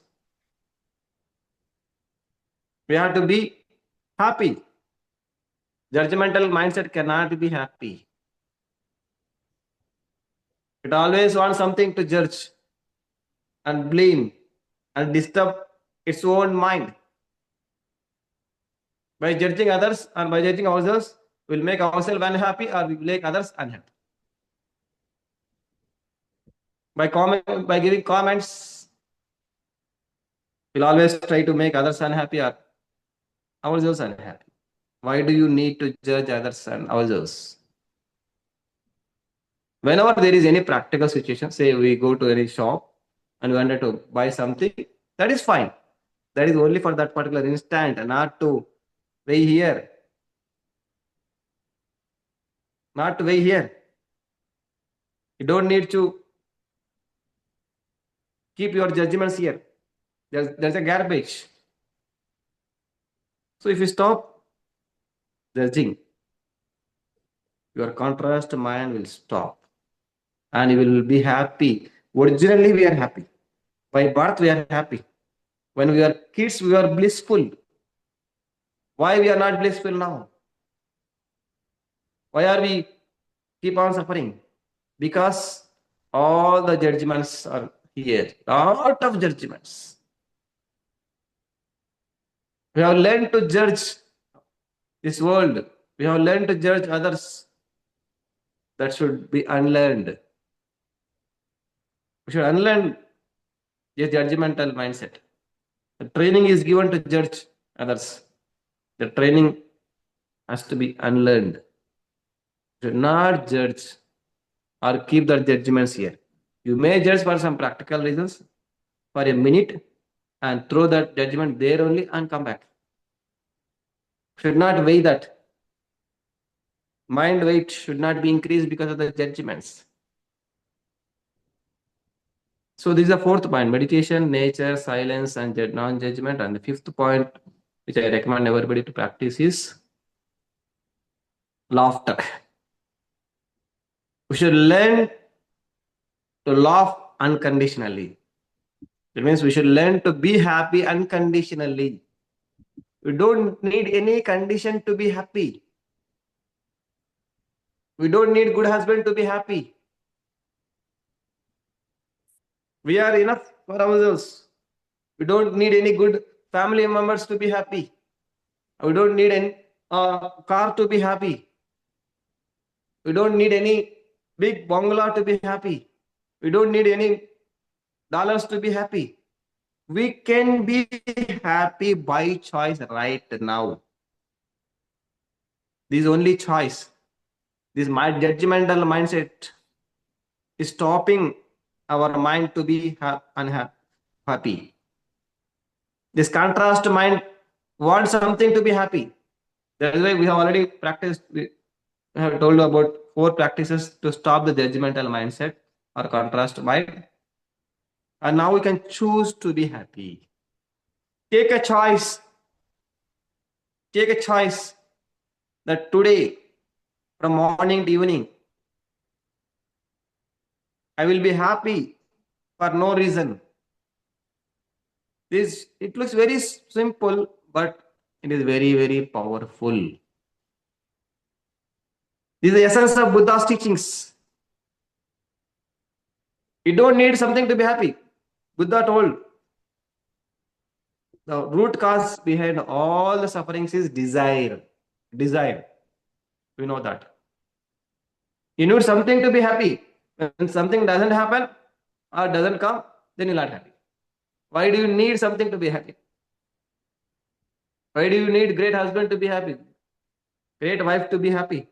We have to be happy. Judgmental mindset cannot be happy. It always wants something to judge and blame and disturb its own mind. By judging others and by judging ourselves, we'll make ourselves unhappy or we will make others unhappy. By giving comments, we'll always try to make others unhappy or ourselves unhappy. Why do you need to judge others and ourselves? Whenever there is any practical situation, say we go to any shop and we wanted to buy something, that is fine. That is only for that particular instant and not to weigh here. Not to weigh here. You don't need to keep your judgments here. There's a garbage. So if you stop judging, your contrast mind will stop and you will be happy. Originally, we are happy. By birth, we are happy. When we are kids, we are blissful. Why we are not blissful now? Why are we keep on suffering? Because all the judgments are here. Lot of judgments. We have learned to judge this world. We have learned to judge others. That should be unlearned. We should unlearn this judgmental mindset. The training is given to judge others. The training has to be unlearned. You should not judge or keep the judgments here. You may judge for some practical reasons for a minute and throw that judgment there only and come back. Should not weigh that. Mind weight should not be increased because of the judgments. So this is the fourth point: meditation, nature, silence, and non-judgment. And the fifth point, which I recommend everybody to practice, is laughter. We should learn to laugh unconditionally. It means we should learn to be happy unconditionally. We don't need any condition to be happy. We don't need good husband to be happy. We are enough for ourselves. We don't need any good family members to be happy. We don't need any car to be happy. We don't need any big bungalow to be happy. We don't need any dollars to be happy. We can be happy by choice right now. This is only choice. This judgmental mindset is stopping our mind to be unhappy. This contrast mind wants something to be happy. That is why we have already practiced. We have told you about 4 practices to stop the judgmental mindset or contrast mind. And now we can choose to be happy. Take a choice. Take a choice that today, from morning to evening, I will be happy for no reason. This it looks very simple, but it is very, very powerful. This is the essence of Buddha's teachings. You don't need something to be happy. Buddha told the root cause behind all the sufferings is desire. Desire. We know that. You need something to be happy. When something doesn't happen or doesn't come, then you're not happy. Why do you need something to be happy? Why do you need great husband to be happy? Great wife to be happy?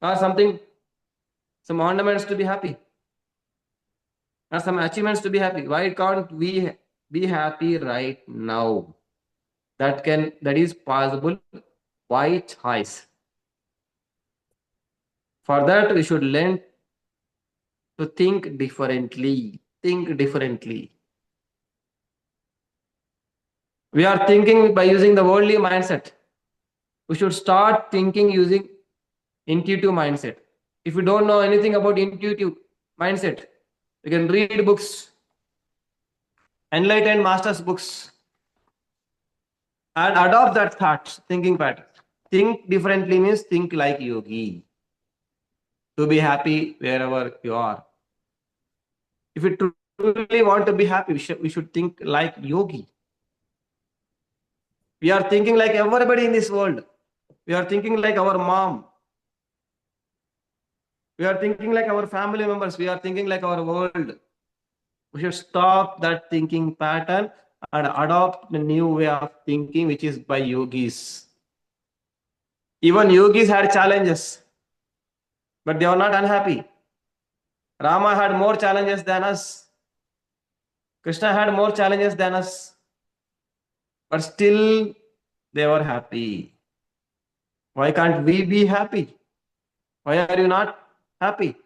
Or something, some ornaments to be happy? Or some achievements to be happy? Why can't we be happy right now? That is possible by choice. For that, we should learn to think differently. Think differently. We are thinking by using the worldly mindset. We should start thinking using intuitive mindset. If you don't know anything about intuitive mindset, you can read books, enlightened masters books, and adopt that thought, thinking pattern. Think differently means think like yogi. To be happy wherever you are. If you truly want to be happy, we should think like yogi. We are thinking like everybody in this world. We are thinking like our mom. We are thinking like our family members. We are thinking like our world. We should stop that thinking pattern and adopt the new way of thinking, which is by yogis. Even yogis had challenges, but they were not unhappy. Rama had more challenges than us. Krishna had more challenges than us, but still they were happy. Why can't we be happy? Why are you not happy?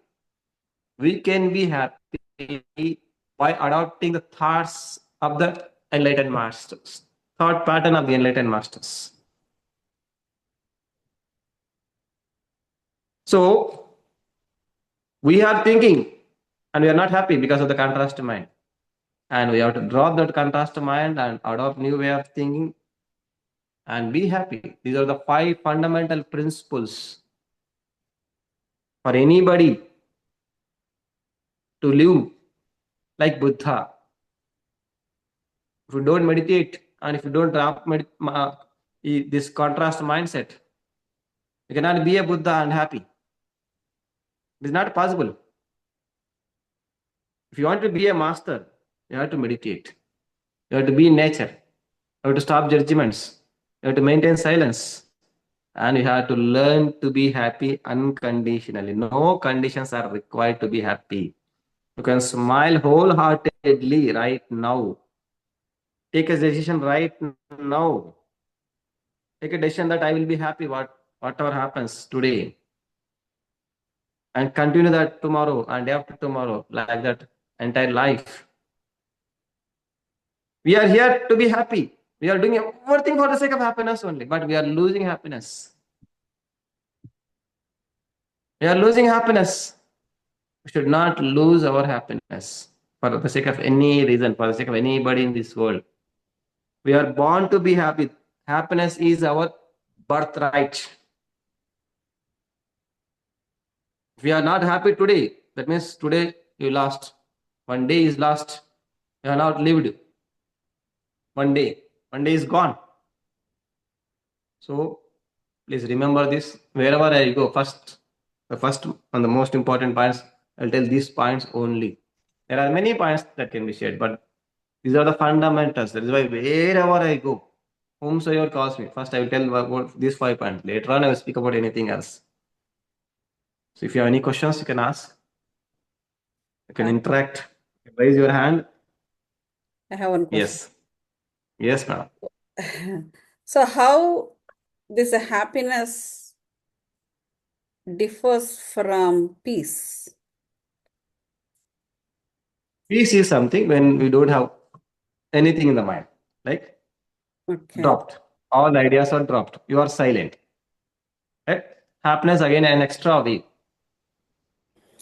We can be happy by adopting the thoughts of the enlightened masters, thought pattern of the enlightened masters. So we are thinking and we are not happy because of the contrast mind. And we have to drop that contrast mind and adopt new way of thinking and be happy. These are the 5 fundamental principles for anybody to live like Buddha. If you don't meditate and if you don't drop this contrast mindset, you cannot be a Buddha and happy. It is not possible. If you want to be a master, you have to meditate. You have to be in nature. You have to stop judgments. You have to maintain silence. And you have to learn to be happy unconditionally. No conditions are required to be happy. You can smile wholeheartedly right now. Take a decision right now. Take a decision that I will be happy whatever happens today. And continue that tomorrow and after tomorrow, like that entire life. We are here to be happy. We are doing everything for the sake of happiness only, but we are losing happiness. We are losing happiness. We should not lose our happiness for the sake of any reason, for the sake of anybody in this world. We are born to be happy. Happiness is our birthright. If we are not happy today, that means today you lost. One day is lost. You have not lived. One day is gone. So please remember this. Wherever I go, the first and the most important points, I'll tell these points only. There are many points that can be shared, but these are the fundamentals. That is why wherever I go, whomsoever calls me, first I will tell about these 5 points. Later on, I will speak about anything else. So if you have any questions, you can ask. You can interact. You can raise your hand. I have one question. Yes. Yes, madam. So how this happiness differs from peace? Peace is something when we don't have anything in the mind. Like Okay. dropped. All the ideas are dropped. You are silent. Right? Happiness again an extra way.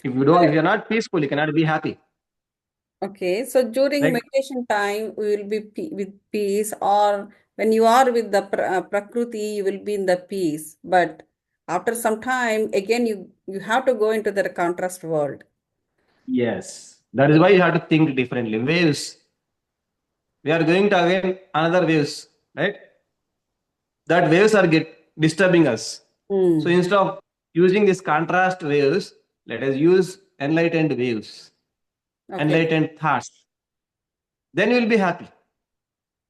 If you're not peaceful, you cannot be happy. Okay. So during Like meditation time, we will be with peace, or when you are with the Prakriti, you will be in the peace. But after some time, again, you have to go into the contrast world. yes. That is why you have to think differently. Waves. We are going to again another waves, right? That waves are get disturbing us. So Hmm. instead of using these contrast waves, let us use enlightened waves, Okay. enlightened thoughts. Then you will be happy.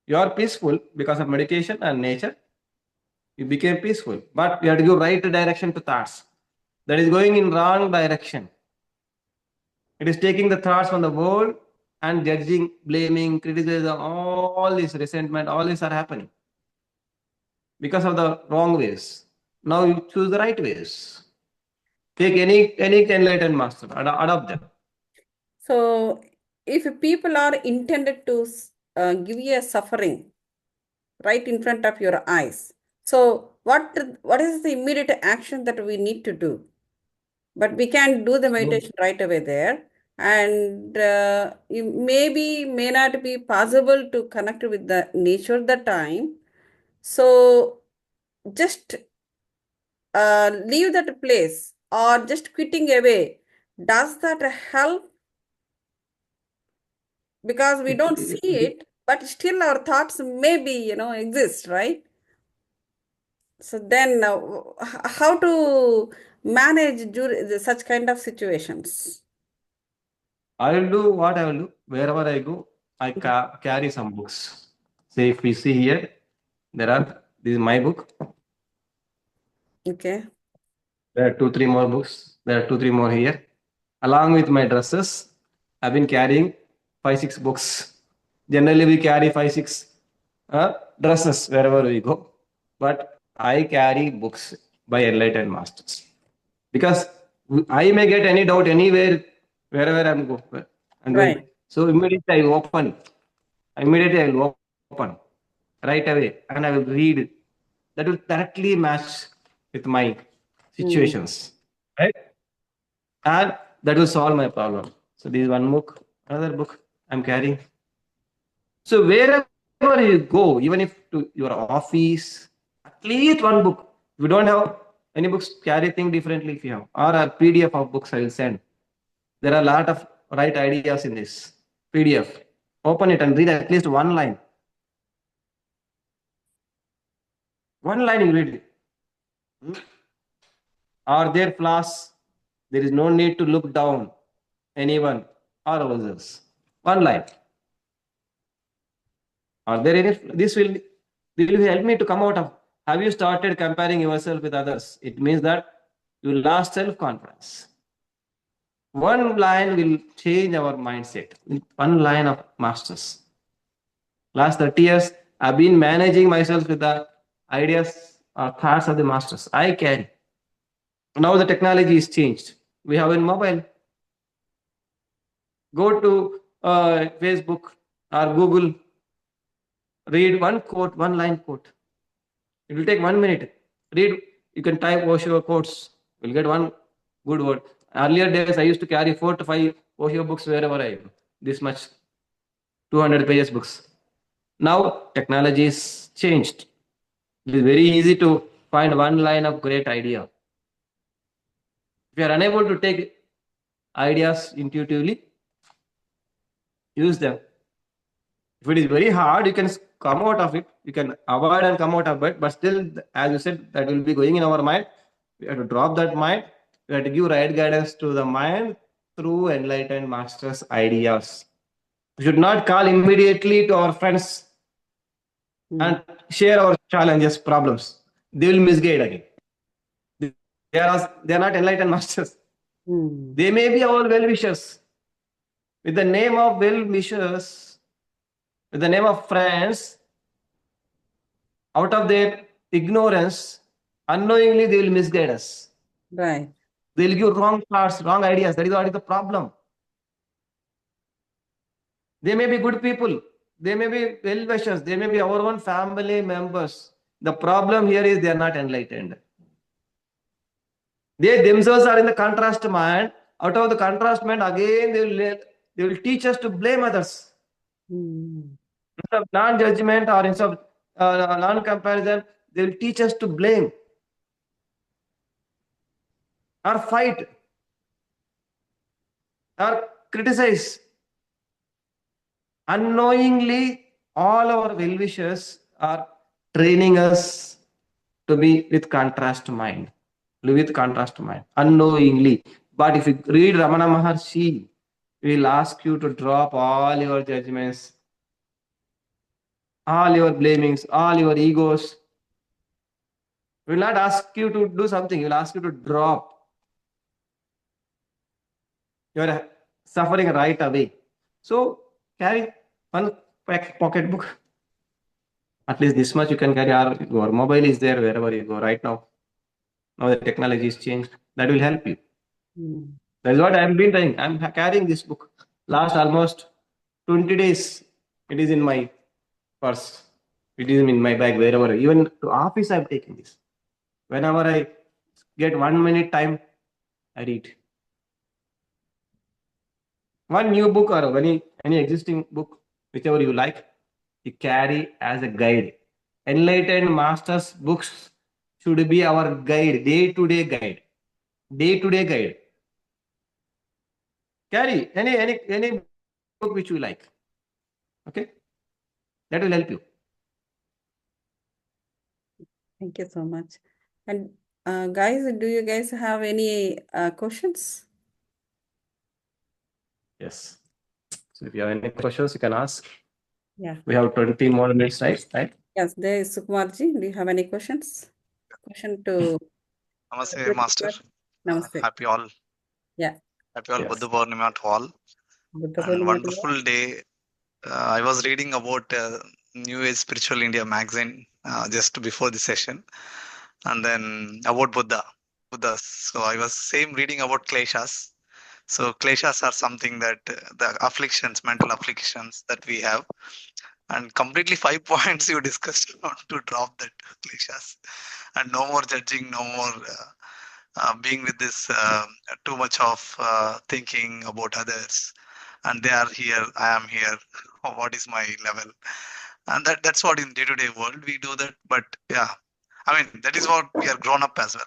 You are peaceful because of meditation and nature. You became peaceful, but you have to give right direction to thoughts. That is going in wrong direction. It is taking the thoughts from the world and judging, blaming, criticizing, all this resentment, all these are happening because of the wrong ways. Now you choose the right ways. Take any enlightened master, adopt them. So if people are intended to give you a suffering right in front of your eyes, so what is the immediate action that we need to do? But we can do the meditation right away there, and you maybe may not be possible to connect with the nature at the time. So just leave that place or just quitting away. Does that help? Because we don't see it, but still our thoughts maybe, exist, right? So then how to manage during such kind of situations? I will do what I will do. Wherever I go, I carry some books. Say if we see here, this is my book. Okay. There are two, three more books. There are two, three more here. Along with my dresses, I've been carrying 5, 6 books. Generally, we carry 5, 6 dresses wherever we go. But I carry books by enlightened masters because I may get any doubt anywhere, wherever I'm going. Right. So immediately I open. Immediately I will open right away and I will read. That will directly match with my Hmm. situations, right? And that will solve my problem. So this is one book, another book I'm carrying. So wherever you go, even if to your office, at least one book. If you don't have any books, carry thing differently if you have. Or a PDF of books I will send. There are a lot of right ideas in this PDF. Open it and read at least one line. One line you read. Are there flaws? There is no need to look down anyone or others. One line. Are there any? This will help me to come out of. Have you started comparing yourself with others? It means that you lost self-confidence. One line will change our mindset. One line of masters. Last 30 years, I've been managing myself with the ideas or thoughts of the masters. I carry. Now the technology is changed. We have a mobile. Go to Facebook or Google. Read one quote, one line quote. It will take 1 minute. Read. You can type Osho quotes. You'll get one good word. Earlier days, I used to carry 4 to 5 Osho books wherever I go. This much, 200 pages books. Now technology is changed. It is very easy to find one line of great idea. If you are unable to take ideas intuitively, use them. If it is very hard, you can come out of it. You can avoid and come out of it. But still, as you said, that will be going in our mind. We have to drop that mind. We have to give right guidance to the mind through enlightened masters' ideas. We should not call immediately to our friends Hmm. and share our challenges, problems. They will misguide again. They are not enlightened masters. Hmm. They may be our well wishers. With the name of well wishers, with the name of friends, out of their ignorance, unknowingly they will misguide us. Right. They will give wrong thoughts, wrong ideas. That is what is the problem. They may be good people. They may be well-wishers. They may be our own family members. The problem here is they are not enlightened. They themselves are in the contrast mind. Out of the contrast mind, again they will teach us to blame others. Instead of non-judgment or instead of non-comparison, they will teach us to blame or fight or criticize. Unknowingly, all our well-wishers are training us to be with contrast mind, live with contrast mind, unknowingly. But if you read Ramana Maharshi, we will ask you to drop all your judgments, all your blamings, all your egos. We will not ask you to do something, we will ask you to drop your suffering right away. So carry one pocket book. At least this much you can carry. Your mobile is there wherever you go right now. Now the technology is changed. That will help you. That is what I have been doing. I am carrying this book. Last almost 20 days, it is in my purse. It is in my bag wherever. Even to office, I am taking this. Whenever I get 1 minute time, I read. One new book or any existing book, whichever you like, you carry as a guide. Enlightened masters books should be our guide, day-to-day guide. Day-to-day guide. Carry any book which you like. Okay, that will help you. Thank you so much. And guys, do you guys have any questions? Yes. So if you have any questions, you can ask. Yeah. We have 20 more minutes, right? Yes, there is Sukumarji. Do you have any questions? Question to Namaste, Master. Namaste. Happy all. Yeah. Happy all Yes. Buddha Pournami to all. Buddha And Pournami to wonderful day. I was reading about New Age Spiritual India magazine just before the session. And then about Buddhas. So I was same reading about kleshas. So kleshas are something that the afflictions, mental afflictions that we have. And completely 5 points you discussed on to drop that kleshas. And no more judging, no more being with this too much of thinking about others, and they are here, I am here. What is my level? And that's what in day-to-day world we do that. But yeah, I mean that is what we are grown up as well.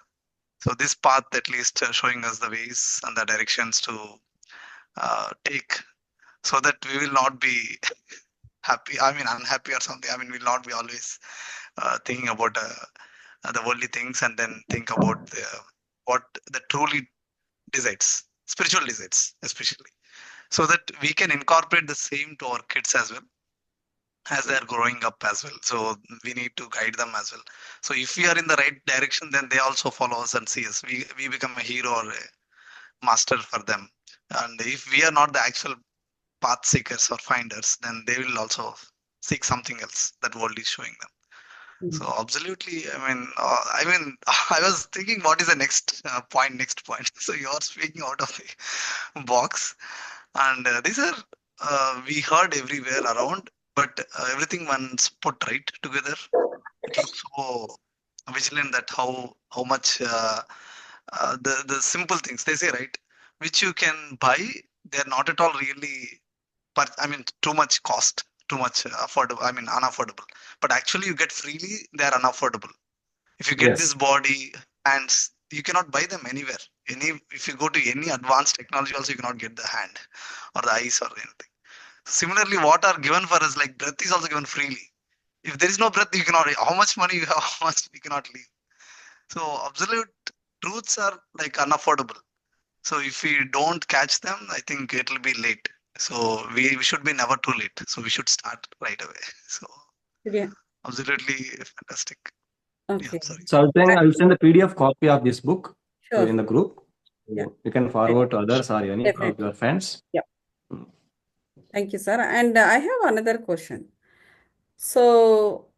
So this path at least showing us the ways and the directions to take, so that we will not be happy, I mean unhappy or something. I mean we'll not be always thinking about the worldly things, and then think about what the truly decides, spiritual decides especially, so that we can incorporate the same to our kids as well as they are growing up as well. So we need to guide them as well. So if we are in the right direction, then they also follow us and see us. We become a hero or a master for them. And if we are not the actual path seekers or finders, then they will also seek something else that world is showing them. So absolutely, I mean, I was thinking, what is the next point? Next point. So you are speaking out of the box, and these are we heard everywhere around, but everything once put right together, it looks so vigilant that how much the simple things they say, right, which you can buy, they're not at all really, but I mean too much cost, too much affordable. I mean unaffordable. But actually, you get freely. They are unaffordable. If you get this Yes. body, and you cannot buy them anywhere. If you go to any advanced technology, also you cannot get the hand or the eyes or anything. Similarly, what are given for us, like breath, is also given freely. If there is no breath, you cannot. How much money you have, how much you cannot live. So absolute truths are like unaffordable. So if we don't catch them, I think it will be late. So we should be never too late. So we should start right away. So Yeah. absolutely fantastic. Yeah, Okay. sorry. So I will send the PDF copy of this book Sure. in the group. Yeah. You can forward to others or any of Definitely. your friends. Yeah. Thank you, sir. And I have another question. So,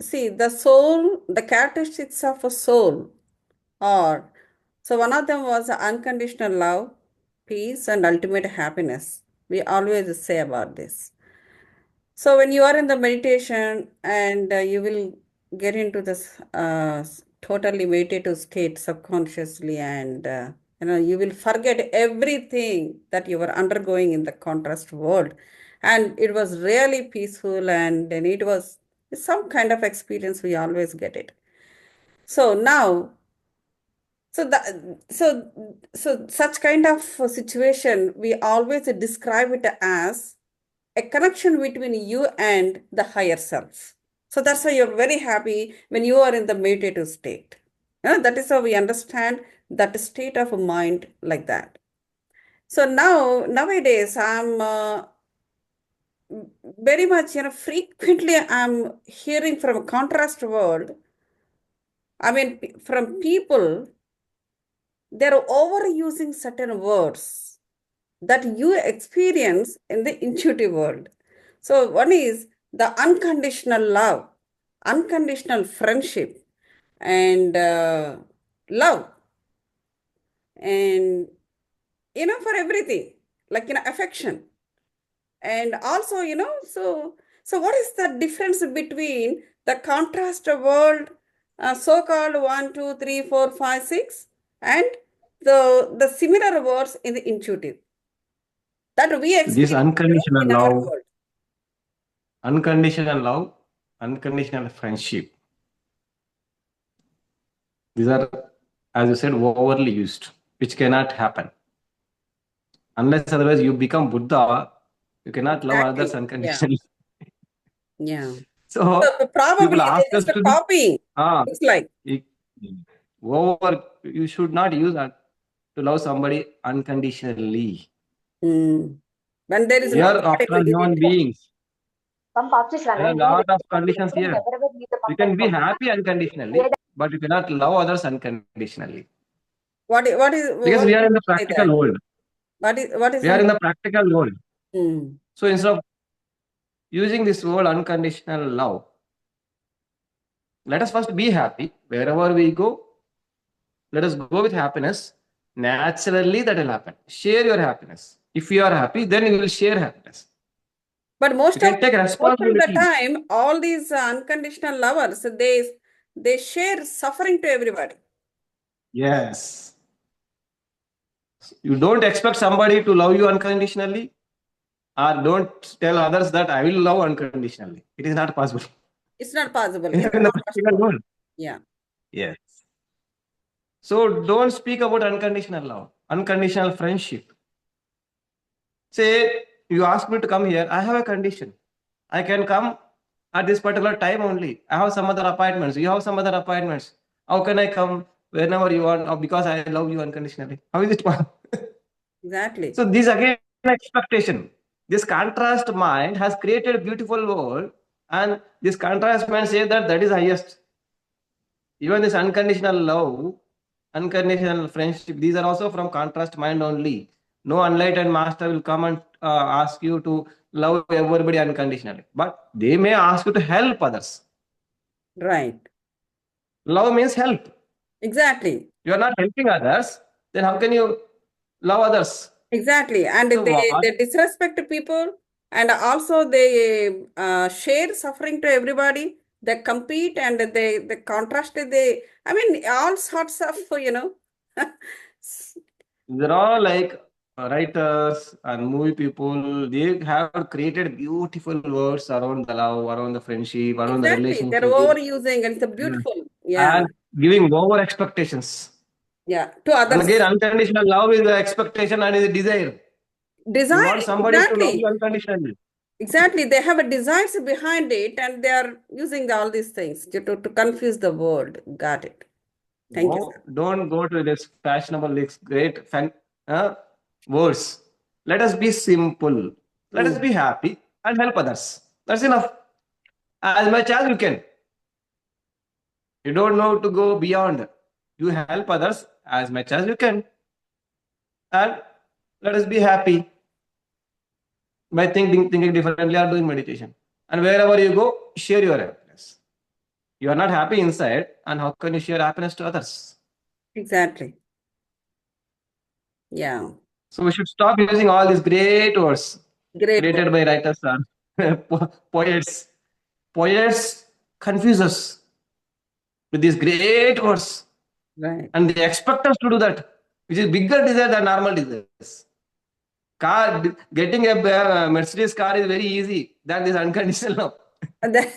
see, the soul, the characteristics of a soul are, so one of them was unconditional love, peace, and ultimate happiness. We always say about this. So when you are in the meditation and you will get into this totally meditative state subconsciously, and you will forget everything that you were undergoing in the contrast world, and it was really peaceful, and then it was some kind of experience. We always get it. So now, so that so such kind of situation, we always describe it as a connection between you and the higher self. So that's why you're very happy when you are in the meditative state. That is how we understand that state of mind like that. So nowadays, I'm very much, frequently I'm hearing from a contrast world. I mean, from people, they're overusing certain words that you experience in the intuitive world. So, one is the unconditional love, unconditional friendship, and love, and for everything, like affection, and also so what is the difference between the contrast world, so-called 1, 2, 3, 4, 5, 6, and the similar words in the intuitive that we This experience, in our world. unconditional love, unconditional friendship. These are, as you said, overly used, which cannot happen. Unless otherwise you become Buddha, you cannot love others Exactly. unconditionally. Yeah. So So probably people ask they us just to do, copying. It's like, you should not use that to love somebody unconditionally. when there is We no are, thought after all, human beings. There are a lot of conditions here. You can be happy unconditionally, but you cannot love others unconditionally. What Because we are in the by that? practical world. What is We are in the practical world. Hmm. So instead of using this word unconditional love, let us first be happy. Wherever we go, let us go with happiness. Naturally, that will happen. Share your happiness. If you are happy, then you will share happiness. But You most can of take the responsibility. time, all these unconditional lovers, they share suffering to everybody. Yes. You don't expect somebody to love you unconditionally, or don't tell others that I will love unconditionally. It is not possible. It's not possible We in are the in the contrast practical world. world. Yeah. Yes. So don't speak about unconditional love, unconditional friendship. Say you ask me to come here, I have a condition. I can come at this particular time only. I have some other appointments. You have some other appointments. How can I come whenever you want? Or because I love you unconditionally. How is it possible? Exactly. So this again expectation. This contrast mind has created a beautiful world, and this contrast mind says that that is highest. Even this unconditional love, unconditional friendship, these are also from contrast mind only. No enlightened master will come and ask you to love everybody unconditionally, but they may ask you to help others. Right. Love means help. Exactly. You are not helping others, then how can you love others? Exactly. And So what? they disrespect people, and also they share suffering to everybody. They compete, and they contrast. I mean, all sorts of, They're all like writers and movie people. They have created beautiful words around the love, around the friendship, around the Exactly. They're relationship, overusing, and it's a yeah, beautiful. Yeah. and giving over expectations. Yeah. To And again, others. unconditional love is the expectation and is a desire. You Desire, want somebody to love you exactly. unconditionally. Exactly. They have a desires behind it, and they are using all these things to confuse the world. Got it. Thank you, No, sir. don't go to this fashionable, this great uh, words. Let us be simple. Let us Mm. be happy and help others. That's enough. As much as you can. You don't know to go beyond. You help others as much as you can. And let us be happy by thinking differently or doing meditation. And wherever you go, share your happiness. You are not happy inside, and how can you share happiness to others? Exactly. Yeah. So we should stop using all these great words Great created work. by writers. poets. Poets confuse us with these great words, Right. and they expect us to do that, which is bigger desire than normal desires. Getting a Mercedes car is very easy than this unconditional love. And then-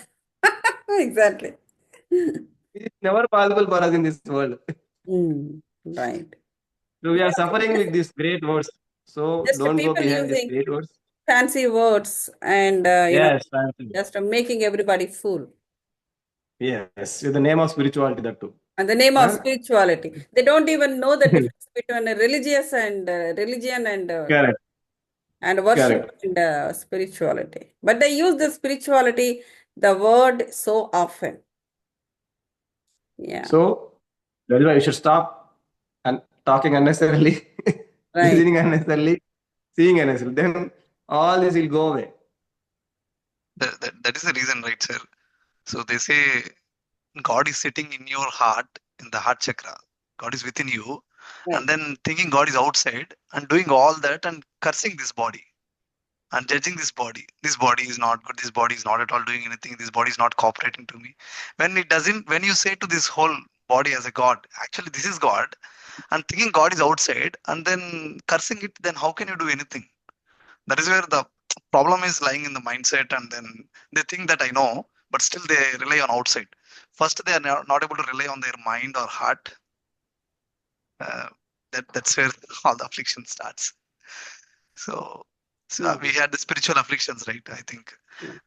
exactly. It is never possible for us in this world. Right. So we are suffering with these great words. So Just the don't go people behind these using great words. fancy words and Yes, fancy. just making everybody fool. Yes, with the name of spirituality, that too. And the name of Huh? spirituality. They don't even know the difference between a religious and religion Correct, and worship correct. and spirituality. But they use the spirituality, the word so often. Yeah, So that is why we should stop and talking unnecessarily, right. listening unnecessarily, seeing unnecessarily. Then all this will go away. That is the reason, right, sir? So they say God is sitting in your heart, in the heart chakra. God is within you, Right. and then thinking God is outside and doing all that and cursing this body and judging this body. This body is not good. This body is not at all doing anything. This body is not cooperating to me. When it doesn't, when you say to this whole body as a God, actually this is God, and thinking God is outside and then cursing it, then how can you do anything? That is where the problem is lying in the mindset, and then they think that I know, but still they rely on outside. First, they are not able to rely on their mind or heart. That's where all the affliction starts. So we had the spiritual afflictions, right? I think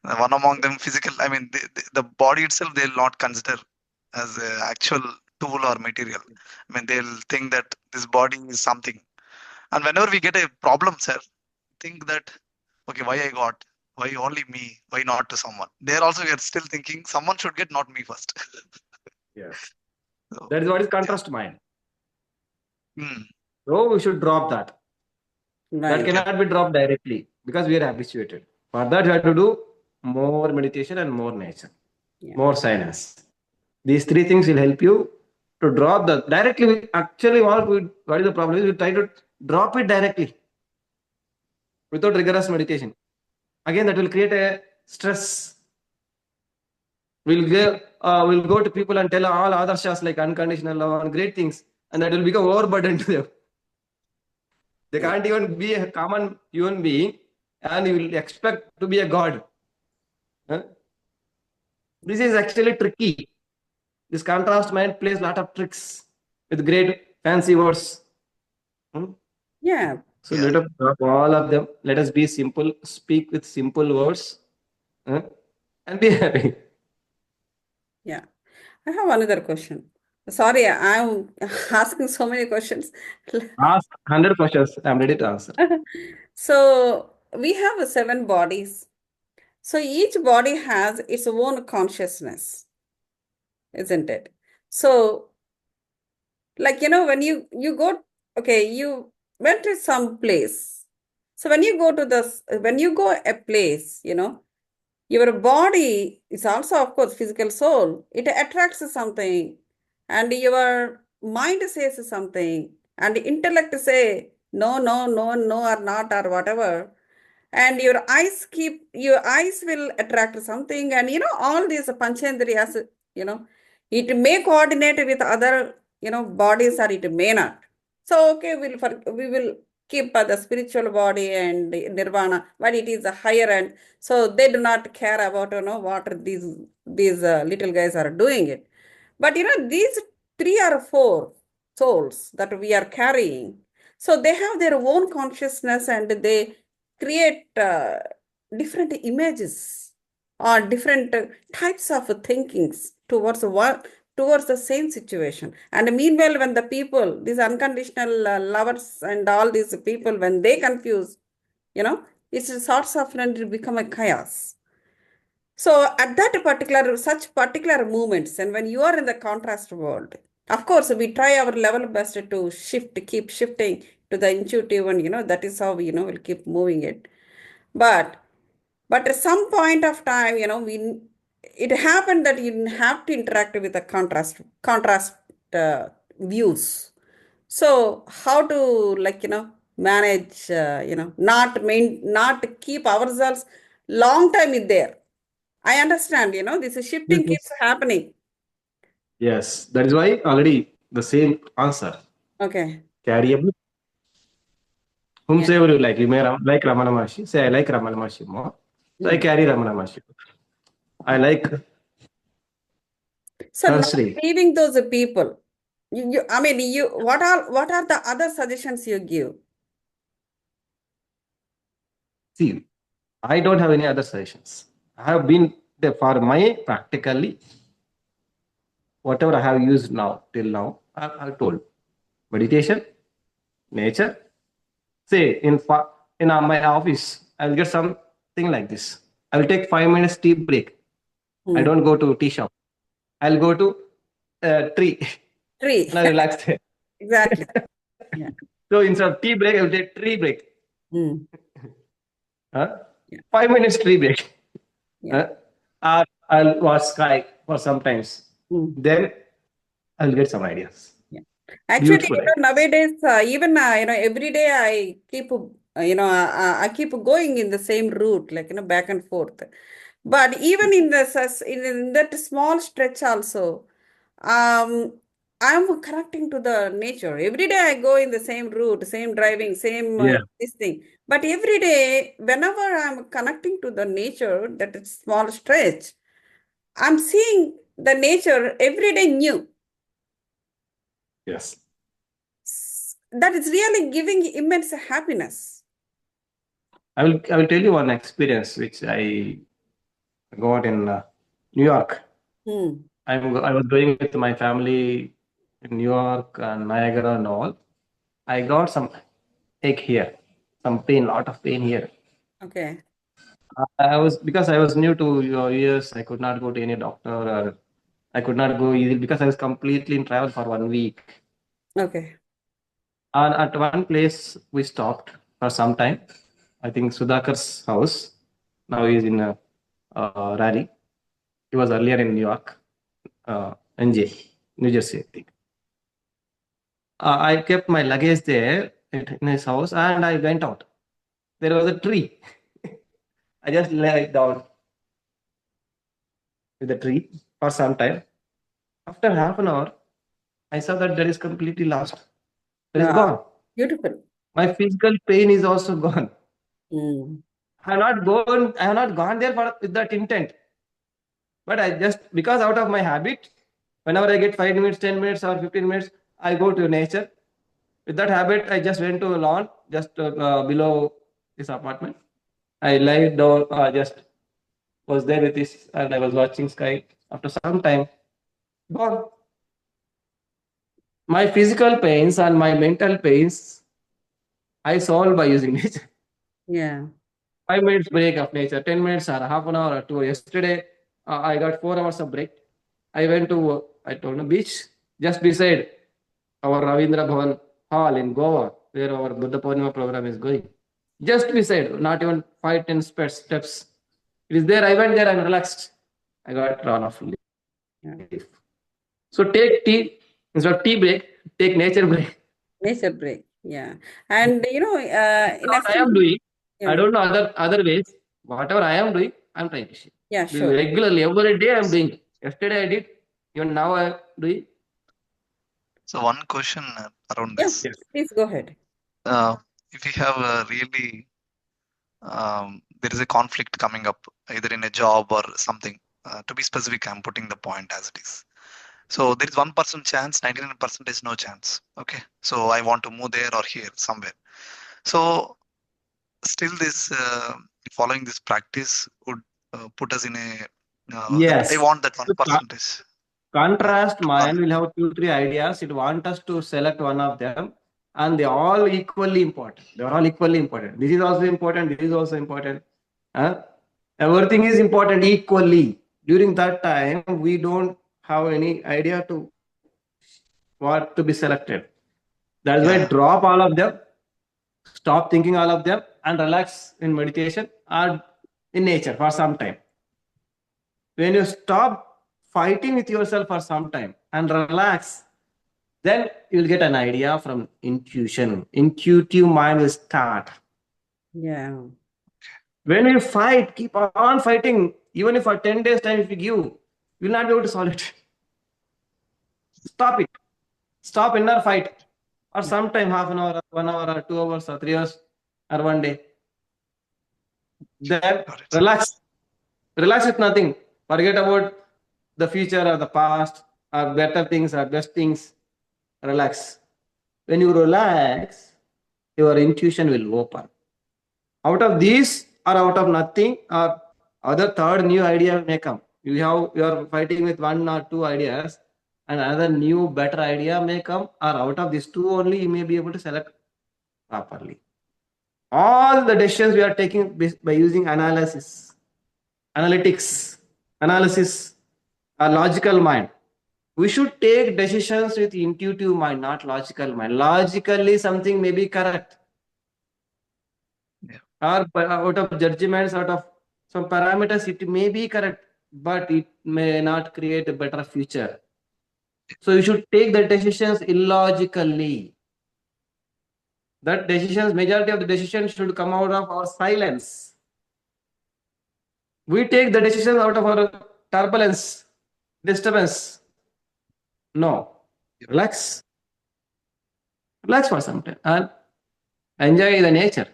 one among them physical. I mean, the body itself they'll not consider as an actual tool or material. I mean, they'll think that this body is something. And whenever we get a problem, sir, think that okay, why I got, why only me, why not to someone? There also we are still thinking someone should get, not me first. Yes. So, That is what is contrast mind. hmm, So we should drop that. That Right. cannot be dropped directly because we are habituated. For that, you have to do more meditation and more nature, Yeah. more silence. These three things will help you to drop the directly. Actually, what is the problem is we try to drop it directly without rigorous meditation. Again, that will create a stress. We'll go to people and tell all other shots like unconditional love and great things, and that will become overburden to them. They can't even be a common human being, and you will expect to be a god. Huh? This is actually tricky. This contrast mind plays a lot of tricks with great fancy words. Hmm? Yeah. So yeah. let us drop all of them. Let us be simple, speak with simple words, and be happy. Yeah. I have another question. Sorry, I'm asking so many questions. Ask 100 questions. I'm ready to answer. So we have 7 bodies. So each body has its own consciousness, isn't it? So, like, when you go, okay, you went to some place. So when you go a place, your body is also, of course, physical soul. It attracts something, and your mind says something, and intellect say no, no, no, no, or not, or whatever. And your eyes will attract something, and all these panchendriyas, it may coordinate with other, bodies, or it may not. So, okay, we will keep the spiritual body and nirvana, but it is a higher end. So they do not care about what these little guys are doing it. But these 3 or 4 souls that we are carrying, so they have their own consciousness, and they create different images or different types of thinkings towards the same situation. And meanwhile, when the people, these unconditional lovers and all these people, when they confuse, it's a sorts of and it become a chaos. So at such particular moments, and when you are in the contrast world, of course, we try our level best to keep shifting to the intuitive, and that is how we'll keep moving it. But at some point of time, it happened that you have to interact with the contrast views. So how to, like, manage, not keep ourselves long time is there. I understand, this is shifting Yes. keeps happening. Yes, that is why already the same answer. Okay. Carry a book. Yeah. Whomsoever you like. You may like Ramana Maharshi. Say, I like Ramana Maharshi more. So I carry Ramana Maharshi. I like So her not Sri. leaving those people. I mean, what are the other suggestions you give? See, I don't have any other suggestions. I have been there for my practically whatever I have used now till now. I've told meditation, nature. Say in my office, I'll get something like this. I'll take 5 minutes tea break. I don't go to tea shop. I'll go to tree. Tree. And I relax there. Exactly. Yeah. So instead of tea break, I will take tree break. Mm. Huh? Yeah. 5 minutes tree break. Yeah. Or I'll watch sky for sometimes. Then I'll get some ideas. Yeah. Actually, Beautiful ideas. nowadays, even every day I keep I keep going in the same route, like back and forth. But even in in that small stretch also, um, I'm connecting to the nature. Every day I go in the same route, same driving, same Yeah. this thing. But every day, whenever I'm connecting to the nature, that is small stretch, I'm seeing the nature every day new. Yes. That is really giving immense happiness. I will tell you one experience which I got in New York. I was going with my family in New York and Niagara and all. I got some ache here, some pain, lot of pain here. Okay. Because I was new to your US, I could not go to any doctor or I could not go easily because I was completely in travel for 1 week. Okay. And at one place we stopped for some time. I think Sudhakar's house. Now he's in Raleigh. He was earlier in New York, NJ, New Jersey, I think. I kept my luggage there in his house and I went out. There was a tree. I just lay down with the tree for some time. After half an hour, I saw that is completely lost. That is Wow. gone. Beautiful. My physical pain is also gone. Mm. I have not gone there with that intent. But I just because out of my habit, whenever I get 5 minutes, 10 minutes, or 15 minutes, I go to nature. With that habit, I just went to a lawn just below this apartment. I lay down, just was there with this, and I was watching sky. After some time, gone. My physical pains and my mental pains, I solved by using nature. Yeah. 5 minutes break of nature, 10 minutes or half an hour or two. Yesterday, I got 4 hours of break. I went to, I told the beach just beside our Ravindra Bhavan Hall in Goa, where our Buddha Pournami program is going. Just beside, not even 5-10 steps. It is there. I went there and relaxed. I got run off relief. Yeah. So take tea instead of tea break, take nature break. Nature break. Yeah. And in What I essence, am doing, I yeah. don't know other ways. Whatever I am doing, I'm trying to share. Yeah, sure. Regularly, every day I'm doing it. Yesterday I did, even now I'm doing. So one question around Yes, this. Yes. please go ahead. If you have really there is a conflict coming up either in a job or something. To be specific, I'm putting the point as it is. So there is 1% chance, 99% is no chance. Okay. So I want to move there or here somewhere. So still this following this practice would put us in a that I Yes. want that So 1%. contrast To come. mind will have 2-3 ideas. It want us to select one of them, and they all equally important. They are all equally important. This is also important. This is also important. Everything is important equally. During that time, we don't have any idea to what to be selected. That's why Yeah. drop all of them, stop thinking all of them, and relax in meditation or in nature for some time. When you stop fighting with yourself for some time and relax, then you'll get an idea from intuition. Intuitive mind will start. Yeah. When we fight, keep on fighting. Even if for 10 days time, if you give, you will not be able to solve it. Stop it. Stop inner fight. Or sometime half an hour, or 1 hour, or 2 hours, or 3 hours, or one day. Then Got it. relax. Relax with nothing. Forget about the future or the past or better things or best things. Relax. When you relax, your intuition will open. Out of these or out of nothing or other third new idea may come. You are fighting with one or two ideas, and another new better idea may come, or out of these two only you may be able to select properly. All the decisions we are taking by using analysis, analytics, analysis, a logical mind. We should take decisions with intuitive mind, not logical mind. Logically, something may be correct, Yeah. or out of judgments, out of some parameters, it may be correct, but it may not create a better future. So you should take the decisions illogically. That decisions, majority of the decisions should come out of our silence. We take the decisions out of our turbulence, disturbance. No, relax. Relax for some time and enjoy the nature.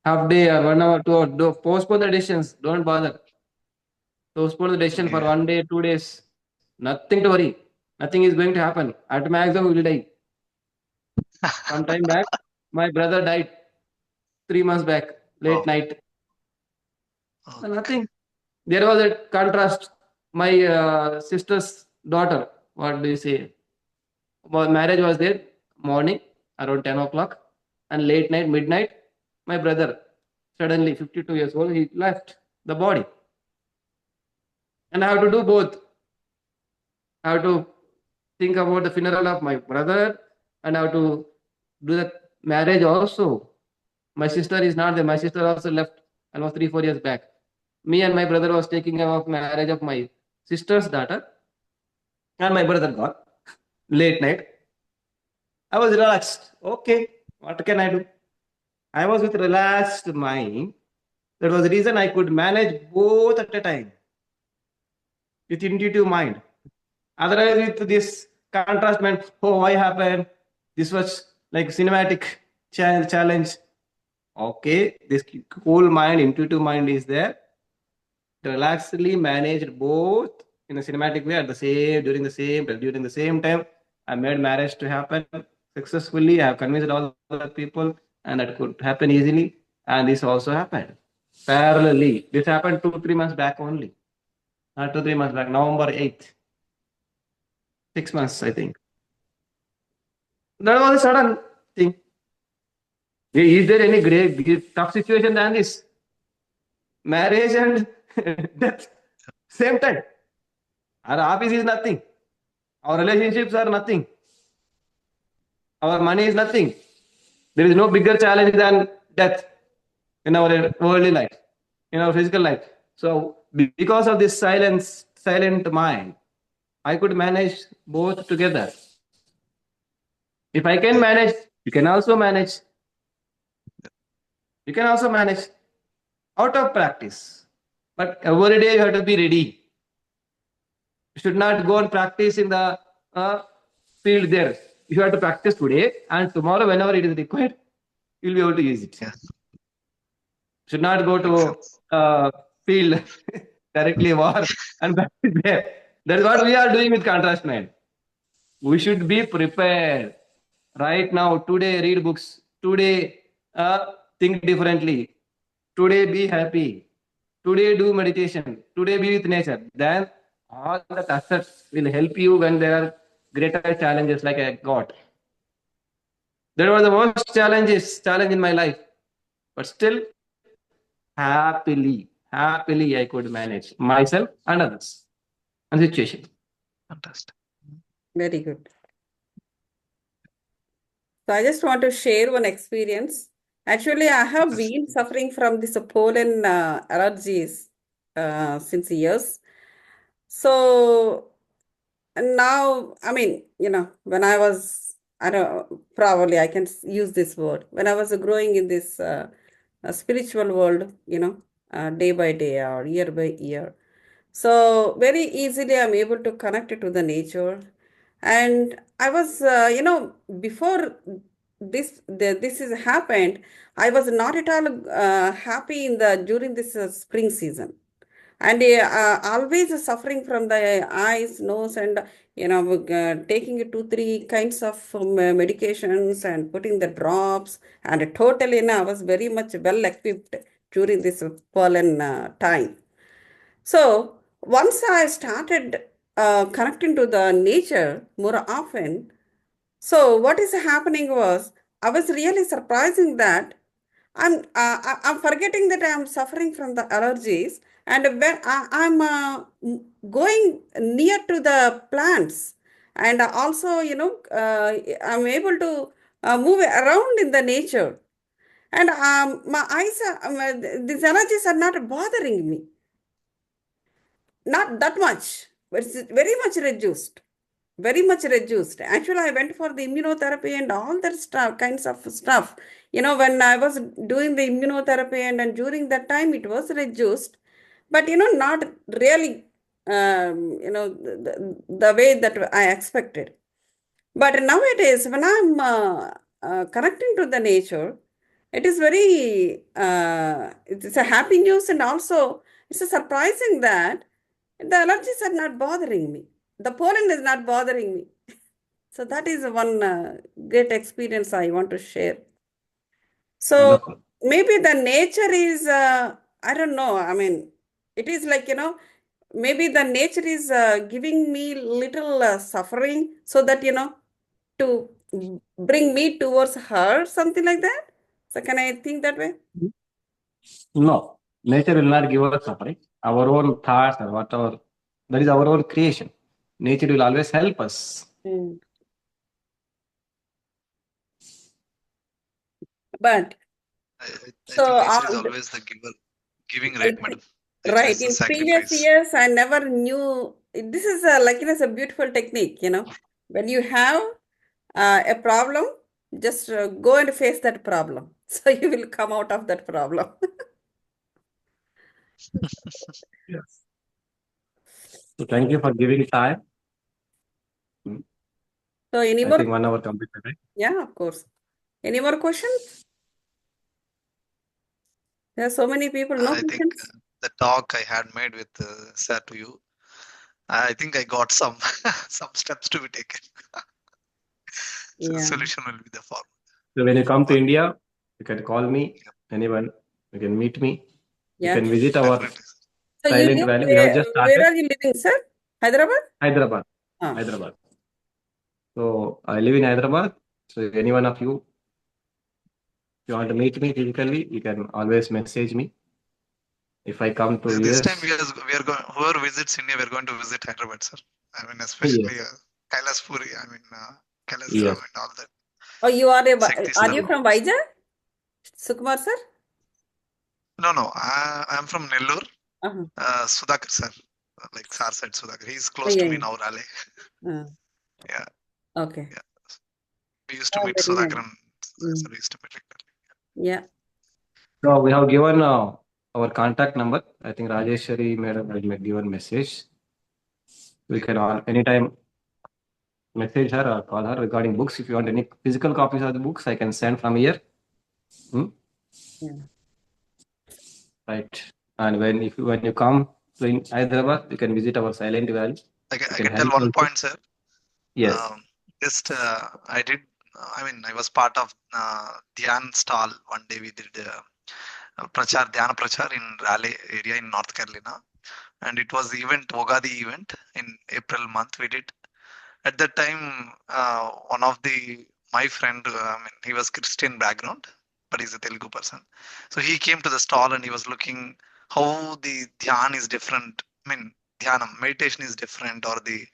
Half day or 1 hour, 2 hours. Postpone the decisions. Don't bother. Postpone the decision for Yeah. 1 day, 2 days. Nothing to worry. Nothing is going to happen. At maximum, we will die. Some time back, my brother died 3 months back, late Oh, night. okay. Nothing. There was a contrast. My sister's daughter, what do you say? Marriage was there morning around 10 o'clock, and late night, midnight, my brother, suddenly 52 years old, he left the body. And I have to do both. I have to think about the funeral of my brother, and I have to do the marriage also. My sister is not there. My sister also left almost 3-4 years back. Me and my brother was taking care of marriage of my sister's daughter, and my brother gone late night. I was relaxed. Okay, what can I do? I was with relaxed mind. That was the reason I could manage both at a time with intuitive mind. Otherwise, with this contrast mind, oh, why happened? This was like cinematic challenge. Okay, this cool mind, intuitive mind is there. Relaxedly managed both in a cinematic way at the same during the same time. I made marriage to happen successfully. I have convinced all the people, and that could happen easily. And this also happened parallelly. This happened 2-3 months back only. Not 2-3 months back. November 8th. 6 months, I think. That was a sudden thing. Is there any great tough situation than this? Marriage and death, same time. Our office is nothing. Our relationships are nothing. Our money is nothing. There is no bigger challenge than death in our worldly life, in our physical life. So, because of this silent mind, I could manage both together. If I can manage, you can also manage. You can also manage out of practice. But every day you have to be ready. You should not go and practice in the field there. You have to practice today, and tomorrow, whenever it is required, you'll be able to use it. Yeah. Should not go Makes to sense. field directly war and practice there. That's what we are doing with contrast mind. We should be prepared right now. Today, read books. Today, think differently. Today, be happy. Today, do meditation. Today, be with nature. Then, all the assets will help you when there are greater challenges like I got. There was the worst challenge in my life, but still, happily, I could manage myself and others and situation. Fantastic. Very good. So I just want to share one experience. Actually, I have Yes. been suffering from this pollen allergies since years. So now, I mean, when I was, I don't, probably I can use this word. When I was growing in this spiritual world, day by day or year by year. So very easily I'm able to connect it to the nature. And I was, before this is happened, I was not at all happy during this spring season, and always suffering from the eyes, nose, and taking 2 3 kinds of medications and putting the drops, and totally, I was very much well equipped during this pollen time. So once I started connecting to the nature more often, so what is happening was I was really surprising that I'm forgetting that I'm suffering from the allergies, and when I'm going near to the plants, and also I'm able to move around in the nature, and my eyes these allergies are not bothering me, not that much, but it's very much reduced. Very much reduced. Actually, I went for the immunotherapy and all that stuff, kinds of stuff. When I was doing the immunotherapy, and during that time it was reduced, but not really, the way that I expected. But nowadays, when I'm connecting to the nature, it is very, it's a happy news, and also it's a surprising that the allergies are not bothering me. The pollen is not bothering me. So that is one great experience I want to share. So Wonderful. maybe the nature is, I don't know. I mean, it is like, maybe the nature is giving me little suffering so that, to bring me towards her, something like that. So can I think that way? No, nature will not give us suffering. Our own thoughts or whatever, that is our own creation. Nature will always help us. Mm. But I so think nature is always the giving right, madam. Nature right, is the in previous sacrifice. years, I never knew this is like it's a beautiful technique, when you have a problem, just go and face that problem. So you will come out of that problem. Yes. So thank you for giving time. Mm, So any I more? think 1 hour completed, right? Yeah, of course. Any more questions? There are so many people, no I think questions. the talk I had made with sir to you, I think I got some some steps to be taken. So the Yeah, solution will be the form. So when you come to One, India, you can call me, anyone, you can meet me. You yeah. can visit our definitely. So you Silent live Valley. We have just where started are you living, sir? Hyderabad? Hyderabad. Ah, Hyderabad. So I live in Hyderabad. So any one of you, if you want to meet me physically, you can always message me. If I come to This time US, we are going. Whoever visits India, we are going to visit Hyderabad, sir. I mean, especially yes, Kailas Puri. I mean, Kailasram yes, and all that. oh, Shakti are Sthal. you from Vizag, Sukumar, sir? No, no. I'm from Nellore. Uh-huh. Sudhakar, sir. Like Sir said, Sudhakar. He's Oh, close to yeah, me yeah. now, Raleigh. Ah, Yeah, okay. yeah. We used to Oh, meet very Sudhakar nice. and Mm. sir used to meet regularly. Yeah, so we have given our contact number. I think Rajeshwari madam has given message. We can all anytime message her or call her regarding books. If you want any physical copies of the books, I can send from here. Hmm? yeah. Right. And when you come to Hyderabad, you can visit our Silent Valley. We I can can tell help one also. point, sir. Yes. Just I did. I mean, I was part of Dhyan stall. One day we did Prachar Dhyana Prachar in Raleigh area in North Carolina, and it was the event Ogadi event in April month. We did at that time. One of the my friend, I mean, he was Christian background, but he's a Telugu person. So he came to the stall and he was looking how the dhyan is different. I mean, dhyanam meditation is different, or the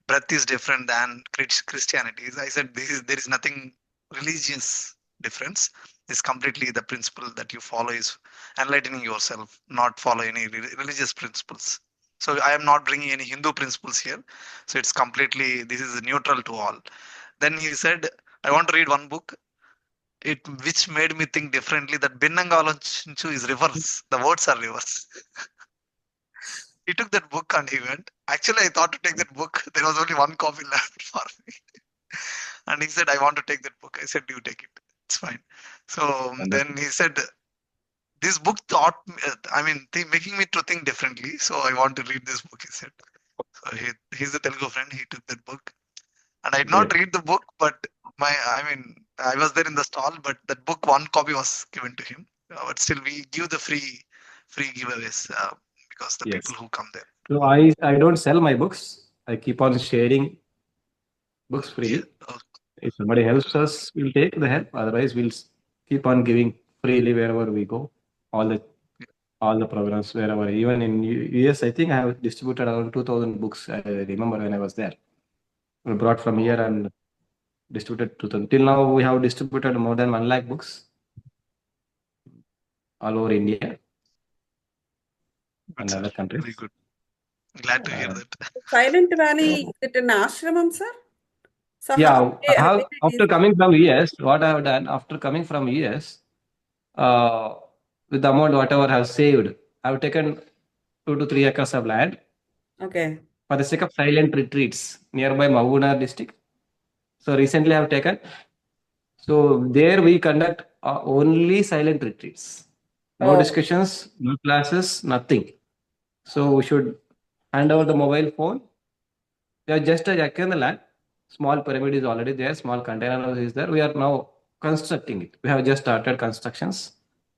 breath is different than Christianity. I said there is nothing religious difference. It's completely the principle that you follow is enlightening yourself, not follow any religious principles. So I am not bringing any Hindu principles here. So it's completely this is neutral to all. Then he said, I want to read one book. which made me think differently that Binnanga Alochinchu is reverse. The words are reverse. He took that book and he went. Actually, I thought to take that book. There was only one copy left for me. And he said, I want to take that book. I said, you take it. It's fine. So then he said, this book taught me, making me to think differently. So I want to read this book, he said. So he's a Telugu friend. He took that book. And I did not read the book, but I was there in the stall, but that book, one copy was given to him. But still, we give the free giveaways because the Yes. people who come there. So I don't sell my books. I keep on sharing books freely. Yeah. If somebody helps us, we'll take the help. Otherwise, we'll keep on giving freely wherever we go. All the programs wherever. Even in US, I think I have distributed around 2,000 books. I remember when I was there. We brought from here and distributed 2,000. Till now, we have distributed more than 1 lakh books all over India and Sir. other countries. Very good. Glad to hear that. Silent Valley, is it an ashramam, sir? So Yeah, how it after is? coming from US, what I have done after coming from US, with the amount whatever I have saved, I have taken 2 to 3 acres of land Okay. for the sake of silent retreats nearby Mahuna district. So recently I have taken. So there we conduct only silent retreats. No Oh, discussions, no classes, nothing. So we should hand over the mobile phone. We are just checking the land. Small pyramid is already there. Small container is there. We are now constructing it. We have just started constructions.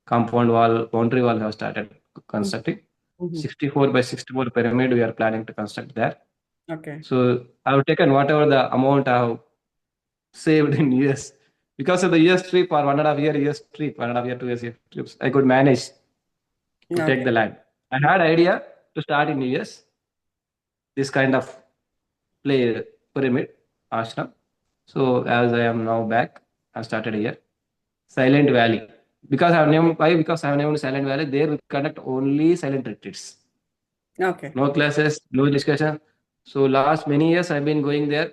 Compound wall, boundary wall have started constructing. 64 by 64 pyramid we are planning to construct there. okay. So I have taken whatever the amount I have saved in US. Because of the US trip or 1.5 year US trip, 1.5 year, 2 years trips, I could manage to take the land. I had idea to start in US, this kind of play pyramid ashram. So as I am now back, I started here. Silent Valley. Because I have named why? Because I have named Silent Valley. There we conduct only silent retreats. Okay. No classes, no discussion. So last many years I've been going there.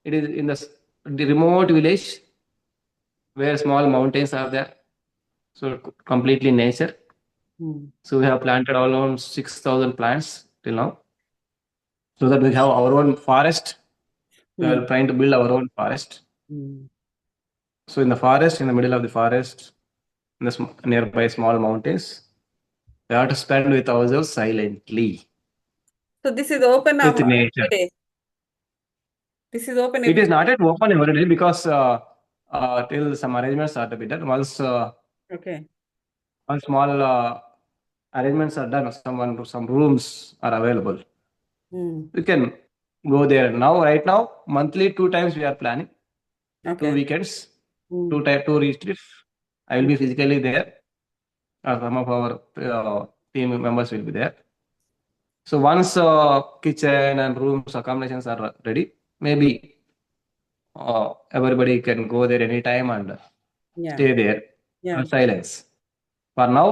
It is in the remote village where small mountains are there. So completely nature. So we have planted around 6,000 plants till now. So that we have our own forest. We are trying to build our own forest. So in the forest, in the middle of the forest, in the nearby small mountains, we have to spend with ourselves silently So this is open with every nature. day. This is open It every is not yet open every day because till some arrangements are to be done. Once Okay. once small arrangements are done, some rooms are available. We can go there now. Right now, monthly 2 times we are planning. 2 weekends, 2 retreats. I will be physically there. Some of our team members will be there. So once kitchen and rooms accommodations are ready, maybe everybody can go there anytime and stay there in silence. For now,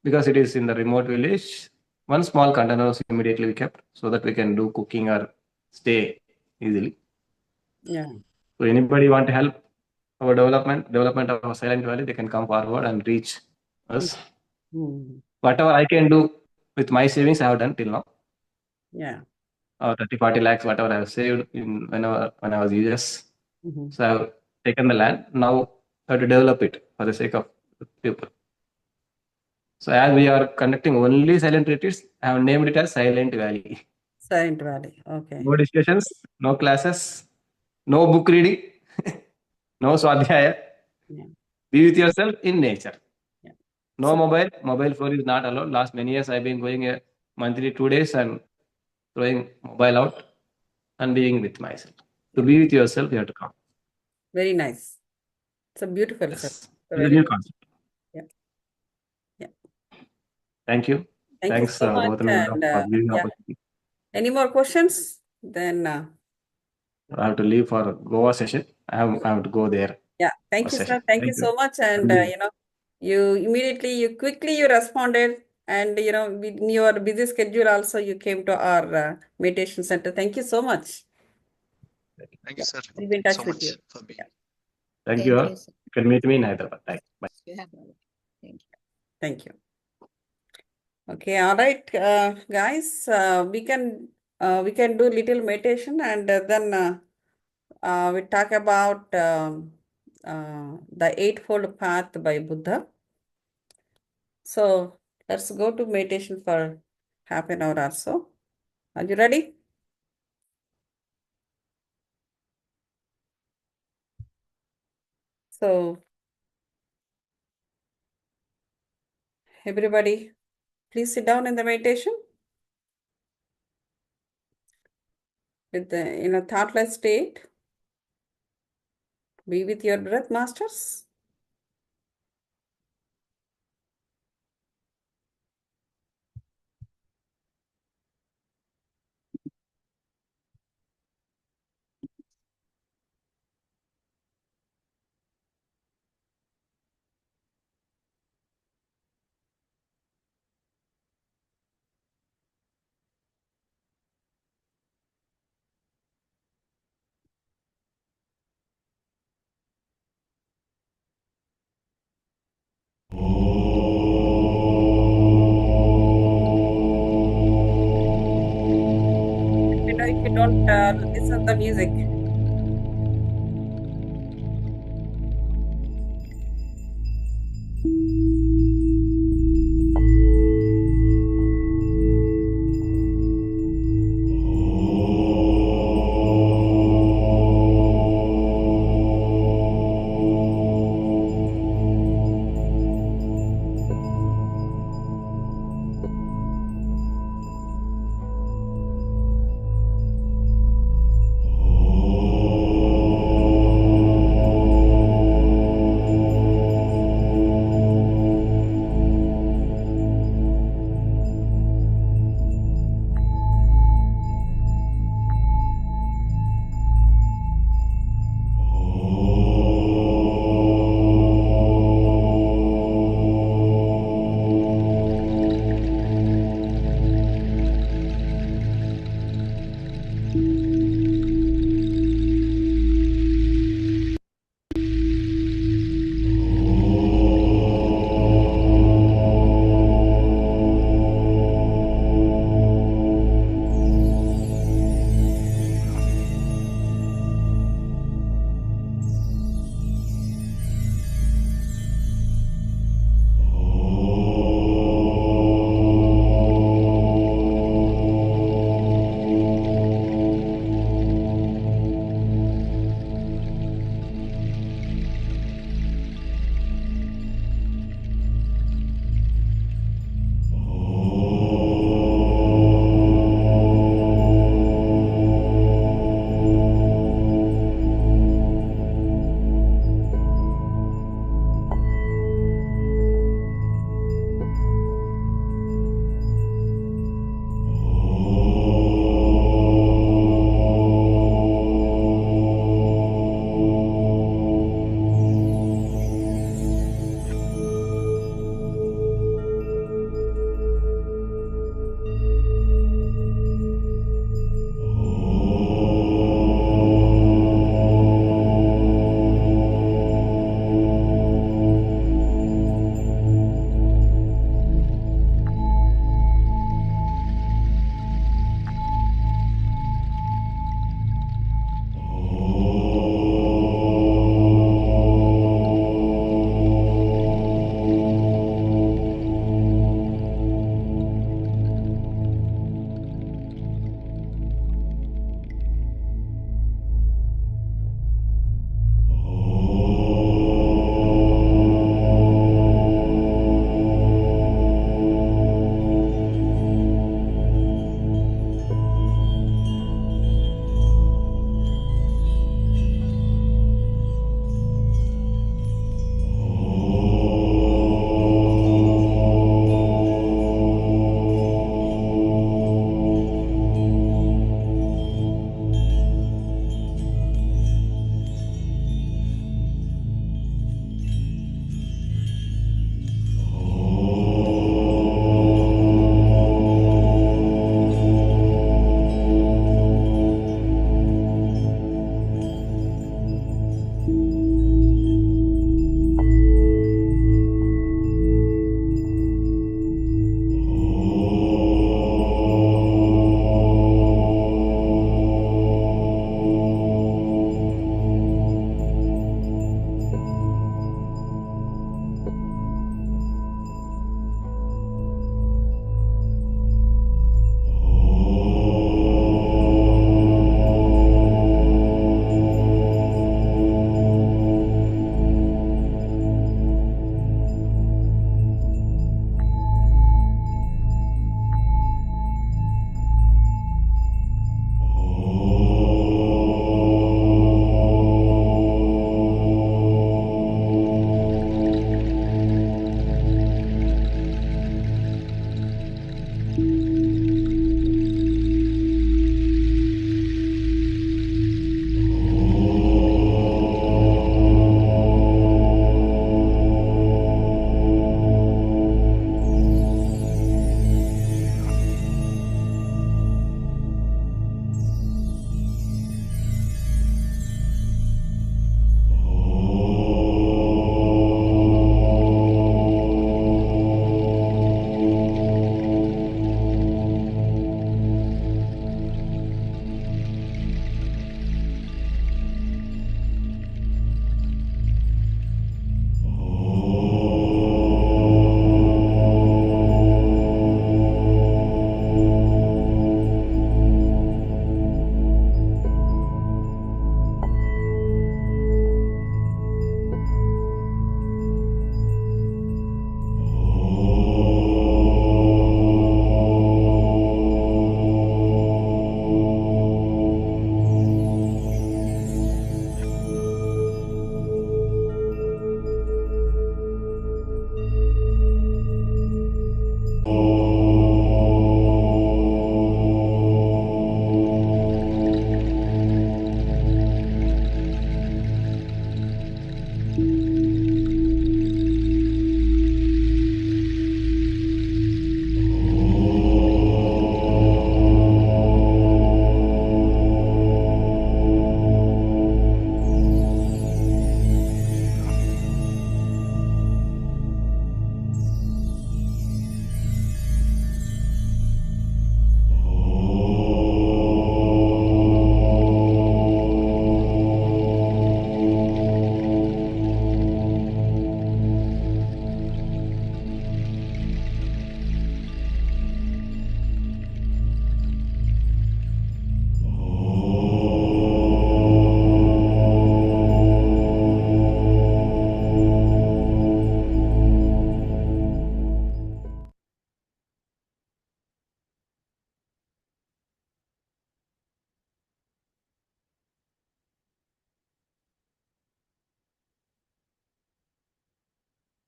because it is in the remote village, one small container was immediately we kept so that we can do cooking or stay easily. Yeah. So anybody want to help our development of our Silent Valley, they can come forward and reach us. Whatever I can do with my savings, I have done till now. Yeah. 30-40 lakhs, whatever I have saved when I was US. So I have taken the land. Now I have to develop it for the sake of people. So as we are conducting only silent retreats, I have named it as Silent Valley. Silent Valley. Okay. No discussions, no classes, no book reading, no swadhyaya. Be with yourself in nature. No mobile. Mobile phone is not allowed. Last many years I've been going a monthly 2 days and throwing mobile out and being with myself. To be with yourself, you have to come. Very nice. It's a beautiful, sir. Yes. It's a new concept. Yeah. Yeah. Thank you. Thank Thanks, you so much. Gautam and for giving the opportunity. Any more questions? Then I have to leave for Goa session. I have to go there. yeah. Thank you, session. sir. Thank you so much. And you quickly responded, and in your busy schedule also you came to our meditation center. Thank you so much. Thank you, sir. We'll be in touch So with much you. for being. Yeah. Thank you all. You can meet me in Hyderabad. Thanks. Bye. Yeah, brother. Thank you. Thank you. Okay, all right, guys, we can do little meditation, and then we talk about the Eightfold Path by Buddha. So let's go to meditation for half an hour or so. Are you ready? So everybody, please sit down in the meditation in a thoughtless state. Be with your breath, masters. If you don't listen to the music.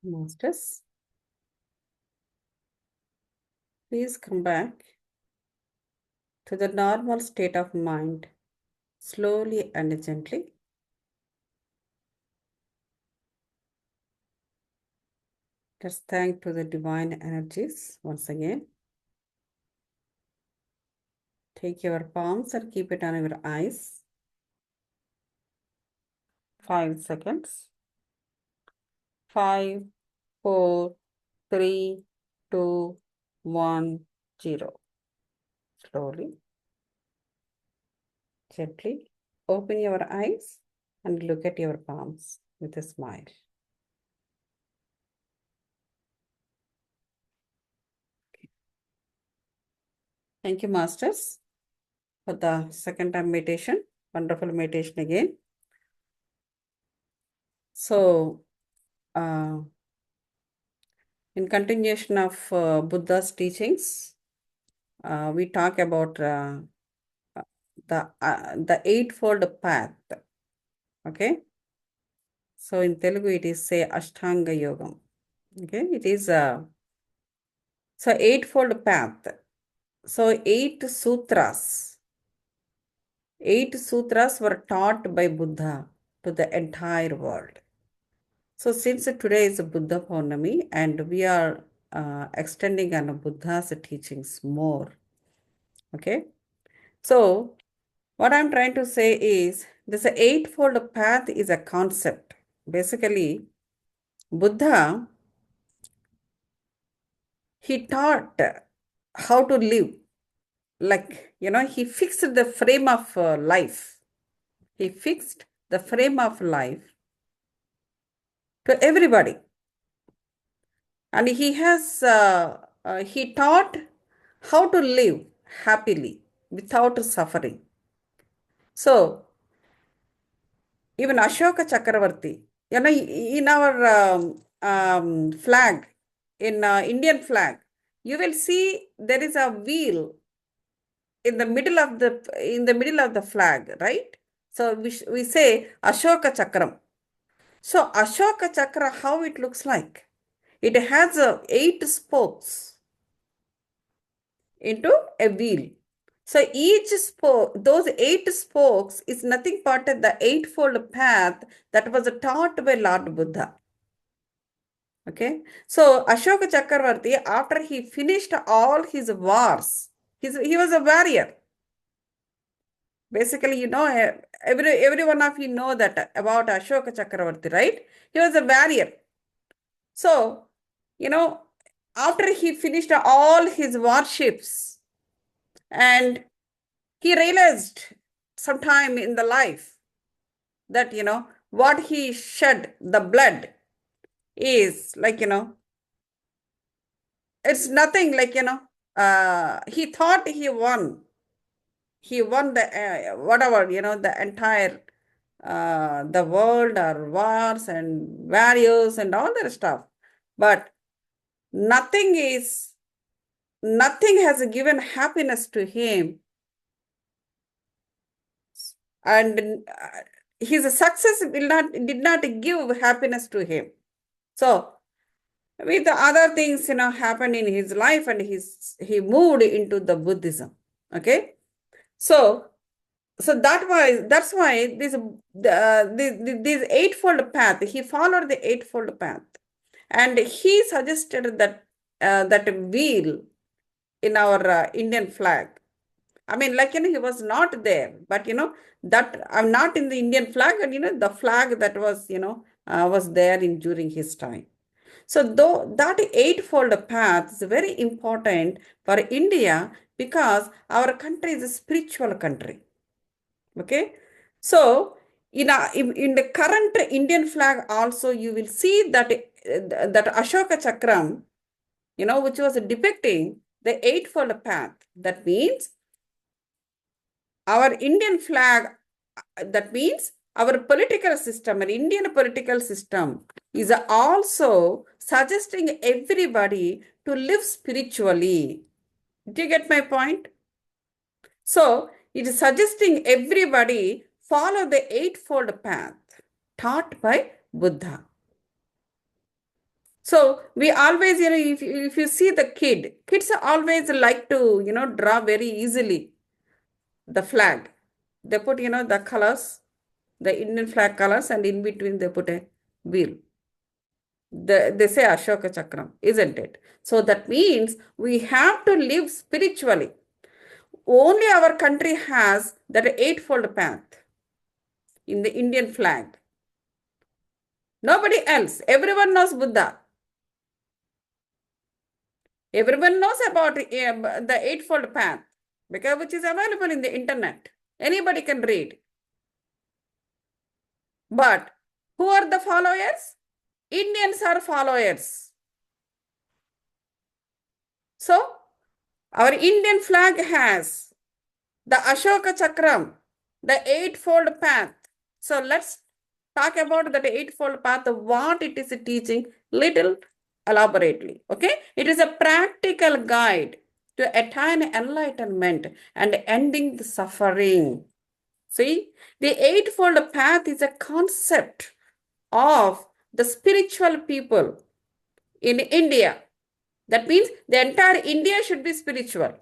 Masters, please come back to the normal state of mind, slowly and gently. Let's thank to the divine energies once again. Take your palms and keep it on your eyes. 5 seconds. 5, 4, 3, 2, 1, 0. Slowly, gently open your eyes and look at your palms with a smile. Thank you, Masters, for the second time meditation. Wonderful meditation again. So, in continuation of Buddha's teachings, we talk about the eightfold path. Okay. So in Telugu, it is say Ashtanga Yogam. Okay. It is so eightfold path. So 8 sutras. 8 sutras were taught by Buddha to the entire world. So since today is Buddha Pournami and we are extending on Buddha's teachings more. Okay. So what I'm trying to say is this eightfold path is a concept. Basically, Buddha, he taught how to live. Like, he fixed the frame of life. He fixed the frame of life to everybody. And he taught how to live happily without suffering. So, even Ashoka Chakravarti, in our flag, in Indian flag, you will see there is a wheel in the middle of the flag, right? So we say Ashoka Chakram. So Ashoka Chakra, how it looks like? It has 8 spokes into a wheel. So each spoke, those 8 spokes is nothing but the eightfold path that was taught by Lord Buddha. Okay. So Ashoka Chakravarti, after he finished all his wars, he was a warrior. Basically, every one of you know that about Ashoka Chakravarti, right? He was a warrior. So, after he finished all his warships and he realized sometime in the life that, what he shed, the blood, is like, it's nothing like, he thought he won. He won the, whatever, the entire, the world or wars and warriors and all that stuff. But nothing has given happiness to him. And his success did not give happiness to him. So with the other things, happened in his life and he moved into the Buddhism. Okay. So that's why this eightfold path, he followed the eightfold path. And he suggested that wheel in our Indian flag. I mean, like, he was not there, but, that I'm not in the Indian flag, and, the flag that was, was there during his time. So though that eightfold path is very important for India because our country is a spiritual country. Okay. So in the current Indian flag also, you will see that Ashoka Chakram, which was depicting the eightfold path. That means our Indian flag, that means our political system, our Indian political system is also suggesting everybody to live spiritually. Do you get my point? So it is suggesting everybody follow the eightfold path taught by Buddha. So we always, if you see the kids always like to, draw very easily the flag. They put, the colors, the Indian flag colors, and in between they put a wheel. They say Ashoka Chakram, isn't it? So that means we have to live spiritually. Only our country has that eightfold path in the Indian flag. Nobody else. Everyone knows Buddha. Everyone knows about the eightfold path because which is available in the internet. Anybody can read. But who are the followers? Indians are followers. So our Indian flag has the Ashoka Chakram, the eightfold path. So let's talk about that eightfold path, what it is teaching little elaborately. Okay, it is a practical guide to attain enlightenment and ending the suffering. See, the eightfold path is a concept of the spiritual people in India. That means the entire India should be spiritual.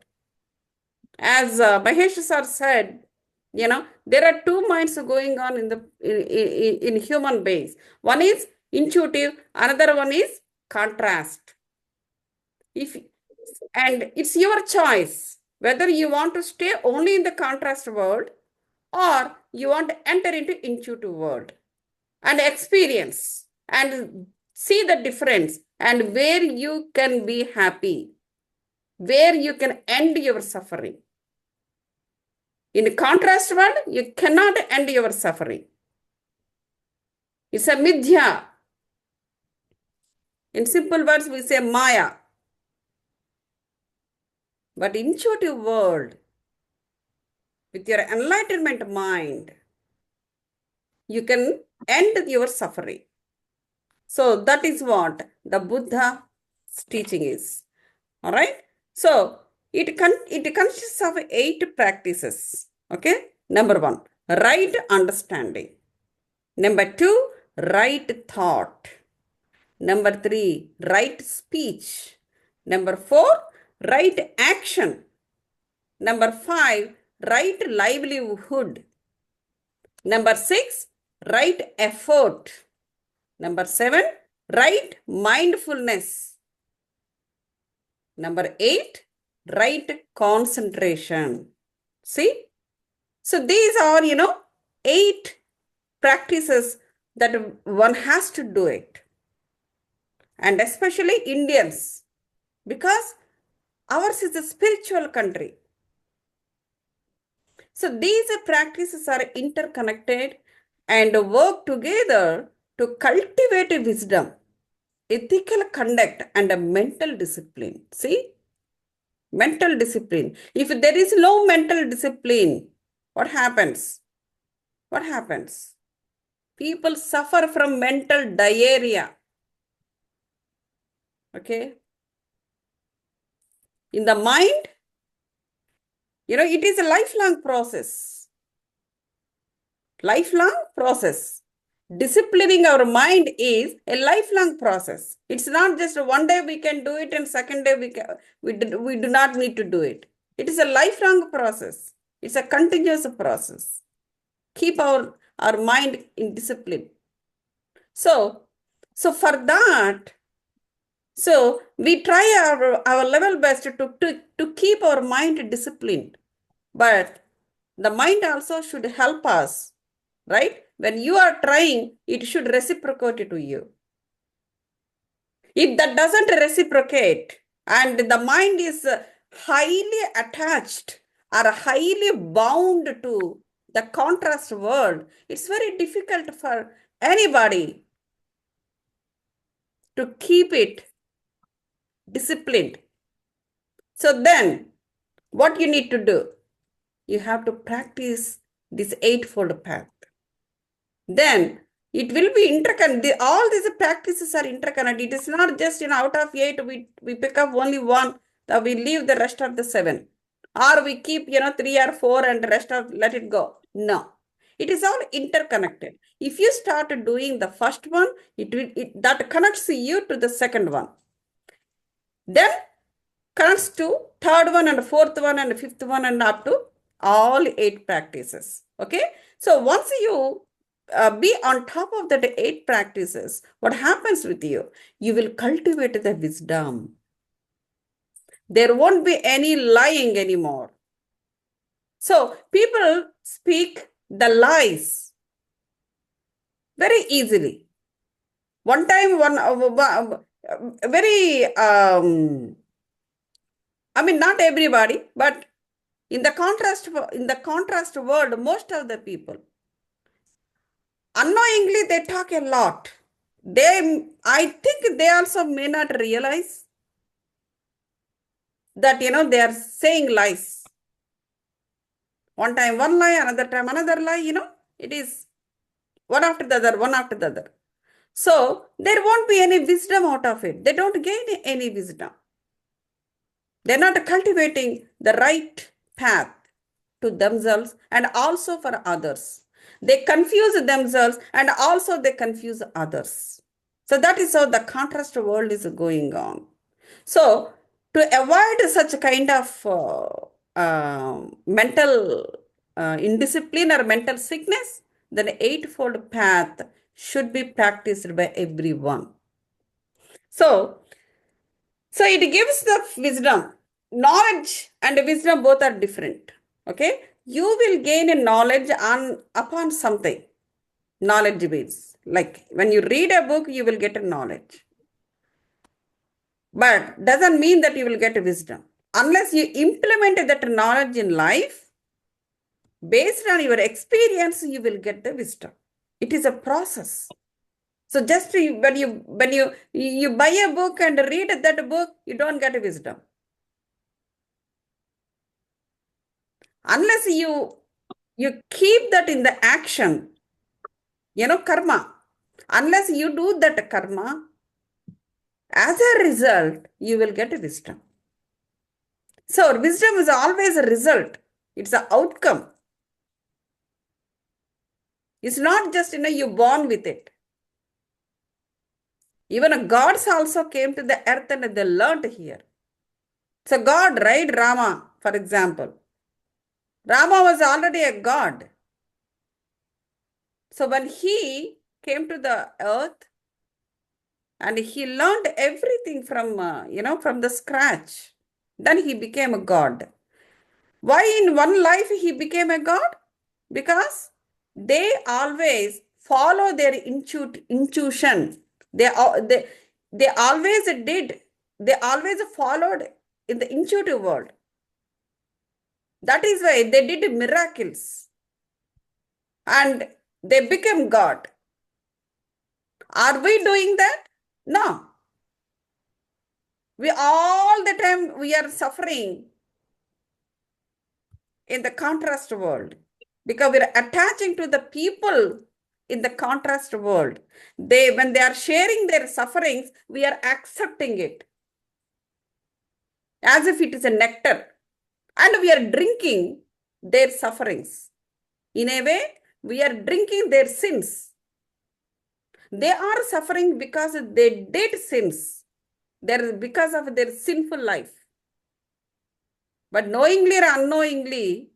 As Mahesh sir said, there are two minds going on in human beings. One is intuitive, another one is contrast. And it's your choice whether you want to stay only in the contrast world or you want to enter into intuitive world and experience and see the difference and where you can be happy, where you can end your suffering. In the contrast world, you cannot end your suffering. It's a midya. In simple words, we say maya. But intuitive world, with your enlightenment mind, you can end your suffering. So that is what the Buddha's teaching is. All right. So it consists of 8 practices. Okay. Number 1, right understanding. Number 2, right thought. Number 3, right speech. Number 4, right action. Number 5, right livelihood. Number 6, right effort. Number 7, right mindfulness. Number 8, right concentration. See? So these are, 8 practices that one has to do it. And especially Indians, because ours is a spiritual country. So these practices are interconnected and work together to cultivate wisdom, ethical conduct, and a mental discipline. See? Mental discipline. If there is no mental discipline, what happens? What happens? People suffer from mental diarrhea. Okay? In the mind, it is a lifelong process. Lifelong process. Disciplining our mind is a lifelong process. It's not just one day we can do it and second day we do not need to do it. It is a lifelong process. It's a continuous process. Keep our mind in discipline. So for that, so we try our level best to keep our mind disciplined. But the mind also should help us, right? When you are trying, it should reciprocate to you. If that doesn't reciprocate and the mind is highly attached or highly bound to the contrast world, it's very difficult for anybody to keep it disciplined. So then, what you need to do? You have to practice this eightfold path. Then it will be interconnected. All these practices are interconnected. It is not just out of 8 we pick up only one, that we leave the rest of the 7, or we keep 3 or 4 and the rest of let it go. No, It is all interconnected. If you start doing the first one, that connects you to the second one. Then connects to third one and fourth one and fifth one and up to all 8 practices. Okay. So once you be on top of that 8 practices, what happens with you? You will cultivate the wisdom. There won't be any lying anymore. So people speak the lies very easily. One time, not everybody, but in the contrast world, most of the people, unknowingly they talk a lot. I think they also may not realize that, they are saying lies. One time one lie, another time another lie, it is one after the other, one after the other. So there won't be any wisdom out of it. They don't gain any wisdom. They're not cultivating the right path to themselves and also for others. They confuse themselves and also they confuse others. So that is how the contrast world is going on. So to avoid such kind of mental indiscipline or mental sickness, then eightfold path should be practiced by everyone. So it gives the wisdom. Knowledge and wisdom both are different. Okay, you will gain a knowledge upon something. Knowledge base, like when you read a book, you will get a knowledge, but doesn't mean that you will get wisdom unless you implement that knowledge in life. Based on your experience, you will get the wisdom. It is a process. So just when you buy a book and read that book, you don't get wisdom. Unless you keep that in the action, karma. Unless you do that karma, as a result, you will get wisdom. So wisdom is always a result. It's an outcome. It's not just, you born with it. Even gods also came to the earth and they learned here. So God, right? Rama, for example. Rama was already a god. So when he came to the earth and he learned everything from, from the scratch, then he became a god. Why in one life he became a god? Because they always follow their intuition. They always did. They always followed in the intuitive world. That is why they did miracles. And they became God. Are we doing that? No. We all the time we are suffering in the contrast world because we are attaching to the people in the contrast world. When they are sharing their sufferings, we are accepting it as if it is a nectar, and we are drinking their sufferings. In a way, we are drinking their sins. They are suffering because they did sins. Because of their sinful life. But knowingly or unknowingly,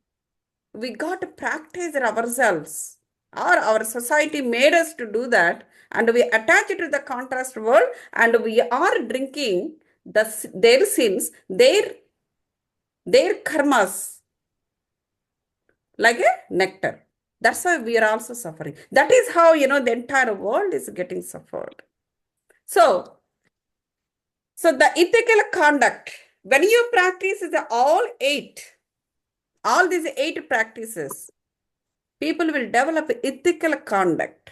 we got to practice ourselves, or our society made us to do that, and we attach it to the contrast world, and we are drinking their sins, their karmas, like a nectar. That's why we are also suffering. That is how, the entire world is getting suffered. So the ethical conduct, when you practice all these 8 practices, people will develop ethical conduct.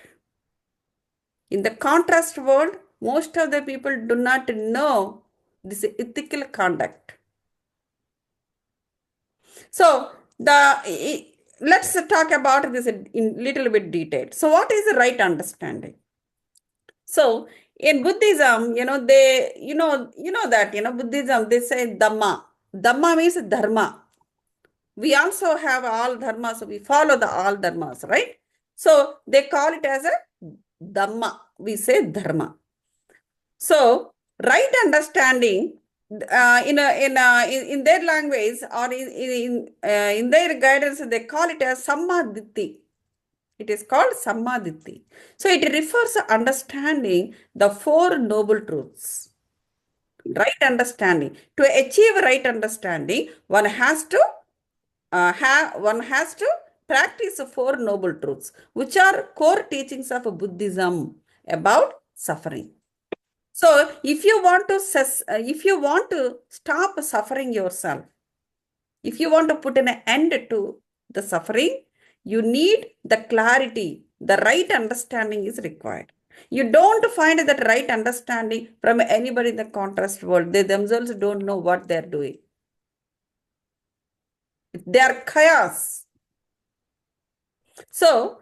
In the contrast world, most of the people do not know this ethical conduct. So let's talk about this in little bit detail. So what is the right understanding? So in Buddhism, they, that, Buddhism, they say Dhamma. Dhamma means dharma. We also have all dharmas, so we follow all dharmas, right? So they call it as a Dhamma. We say Dharma. So right understanding in their language or in their guidance, they call it as Sammaditi. It is called Sammaditi. So it refers to understanding the four noble truths. Right understanding. To achieve right understanding, one has to practice four noble truths, which are core teachings of Buddhism about suffering. So, if you want to stop suffering yourself, if you want to put an end to the suffering, you need the clarity. The right understanding is required. You don't find that right understanding from anybody in the contrast world. They themselves don't know what they're doing. They are chaos. So,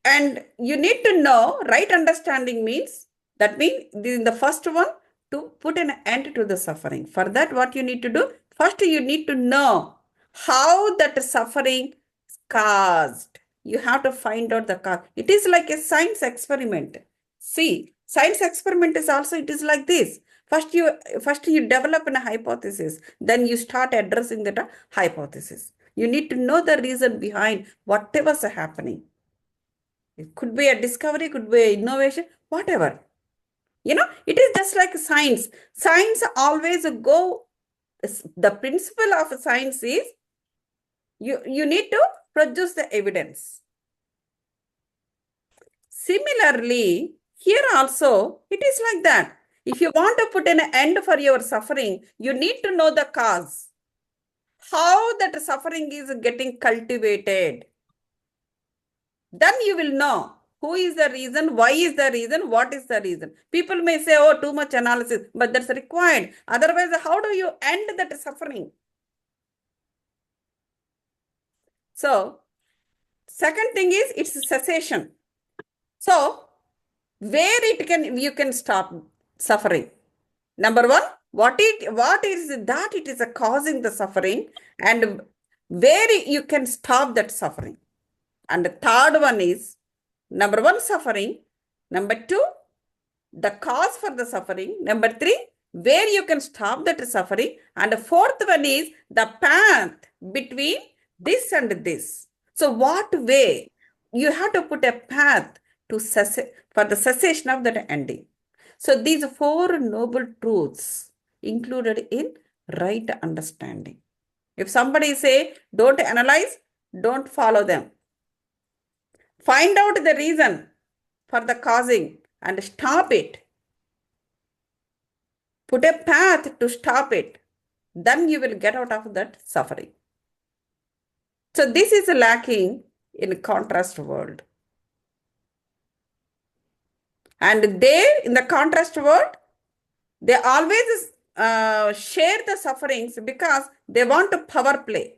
and you need to know right understanding means, that means in the first one, to put an end to the suffering. For that, what you need to do? First, you need to know how that suffering is caused. You have to find out the cause. It is like a science experiment. See, science experiment is also, it is like this. First you develop a hypothesis, then you start addressing that hypothesis. You need to know the reason behind whatever's happening. It could be a discovery, could be an innovation, whatever. It is just like science. Science always the principle of science is you need to produce the evidence. Similarly, here also, it is like that. If you want to put an end for your suffering, you need to know the cause. How that suffering is getting cultivated. Then you will know who is the reason, why is the reason, what is the reason. People may say, oh, too much analysis, but that's required. Otherwise, how do you end that suffering? So, second thing is it's cessation. So, where you can stop suffering. Number one, what is that it is causing the suffering, and where you can stop that suffering. And the third one is, number one, suffering. Number two, the cause for the suffering. Number three, where you can stop that suffering. And the fourth one is the path between this and this. So what way? You have to put a path for the cessation of that ending. So these four noble truths included in right understanding. If somebody say, don't analyze, don't follow them. Find out the reason for the causing and stop it. Put a path to stop it. Then you will get out of that suffering. So this is lacking in contrast world. And there, in the contrast world, they always share the sufferings because they want to power play.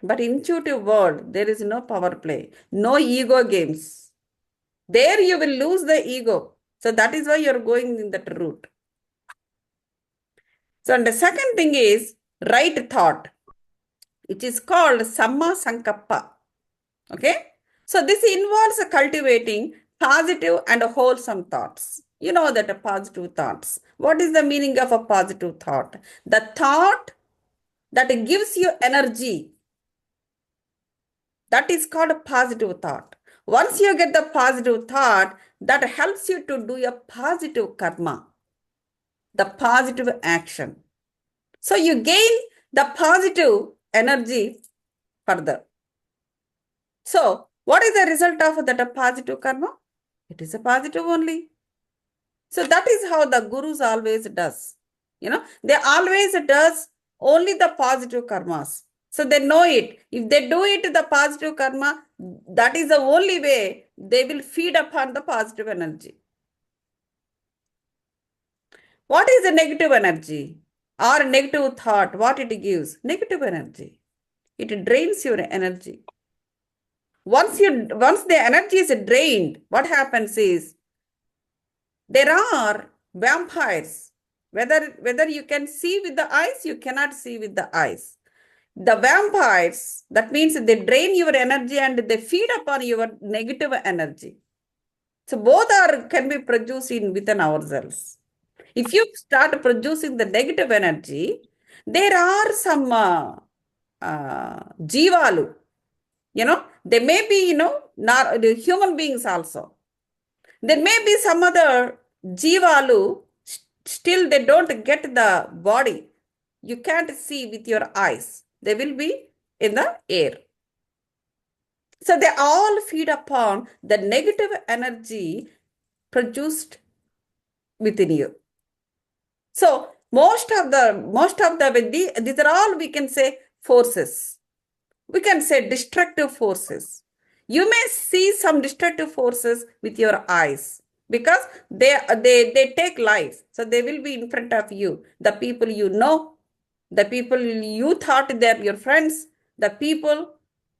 But intuitive world, there is no power play, no ego games. There you will lose the ego. So that is why you're going in that route. So and the second thing is right thought. It is called Samma Sankappa. Okay. So this involves cultivating positive and wholesome thoughts. You know that positive thoughts. What is the meaning of a positive thought? The thought that gives you energy. That is called a positive thought. Once you get the positive thought, that helps you to do a positive karma, the positive action. So you gain the positive energy further. So what is the result of that positive karma? It is a positive only. So that is how the gurus always does. They always does only the positive karmas. So they know it. If they do it, the positive karma, that is the only way they will feed upon the positive energy. What is the negative energy or negative thought? What it gives? Negative energy. It drains your energy. Once the energy is drained, what happens is there are vampires. Whether you can see with the eyes, you cannot see with the eyes. The vampires, that means they drain your energy and they feed upon your negative energy. So both can be produced within ourselves. If you start producing the negative energy, there are some jivalu, they may be, not, the human beings also. There may be some other jivalu, still they don't get the body. You can't see with your eyes. They will be in the air. So they all feed upon the negative energy produced within you. So most of the these are all, we can say, forces. We can say destructive forces. You may see some destructive forces with your eyes because they take life. So they will be in front of you. The people you know, the people you thought they're your friends, the people,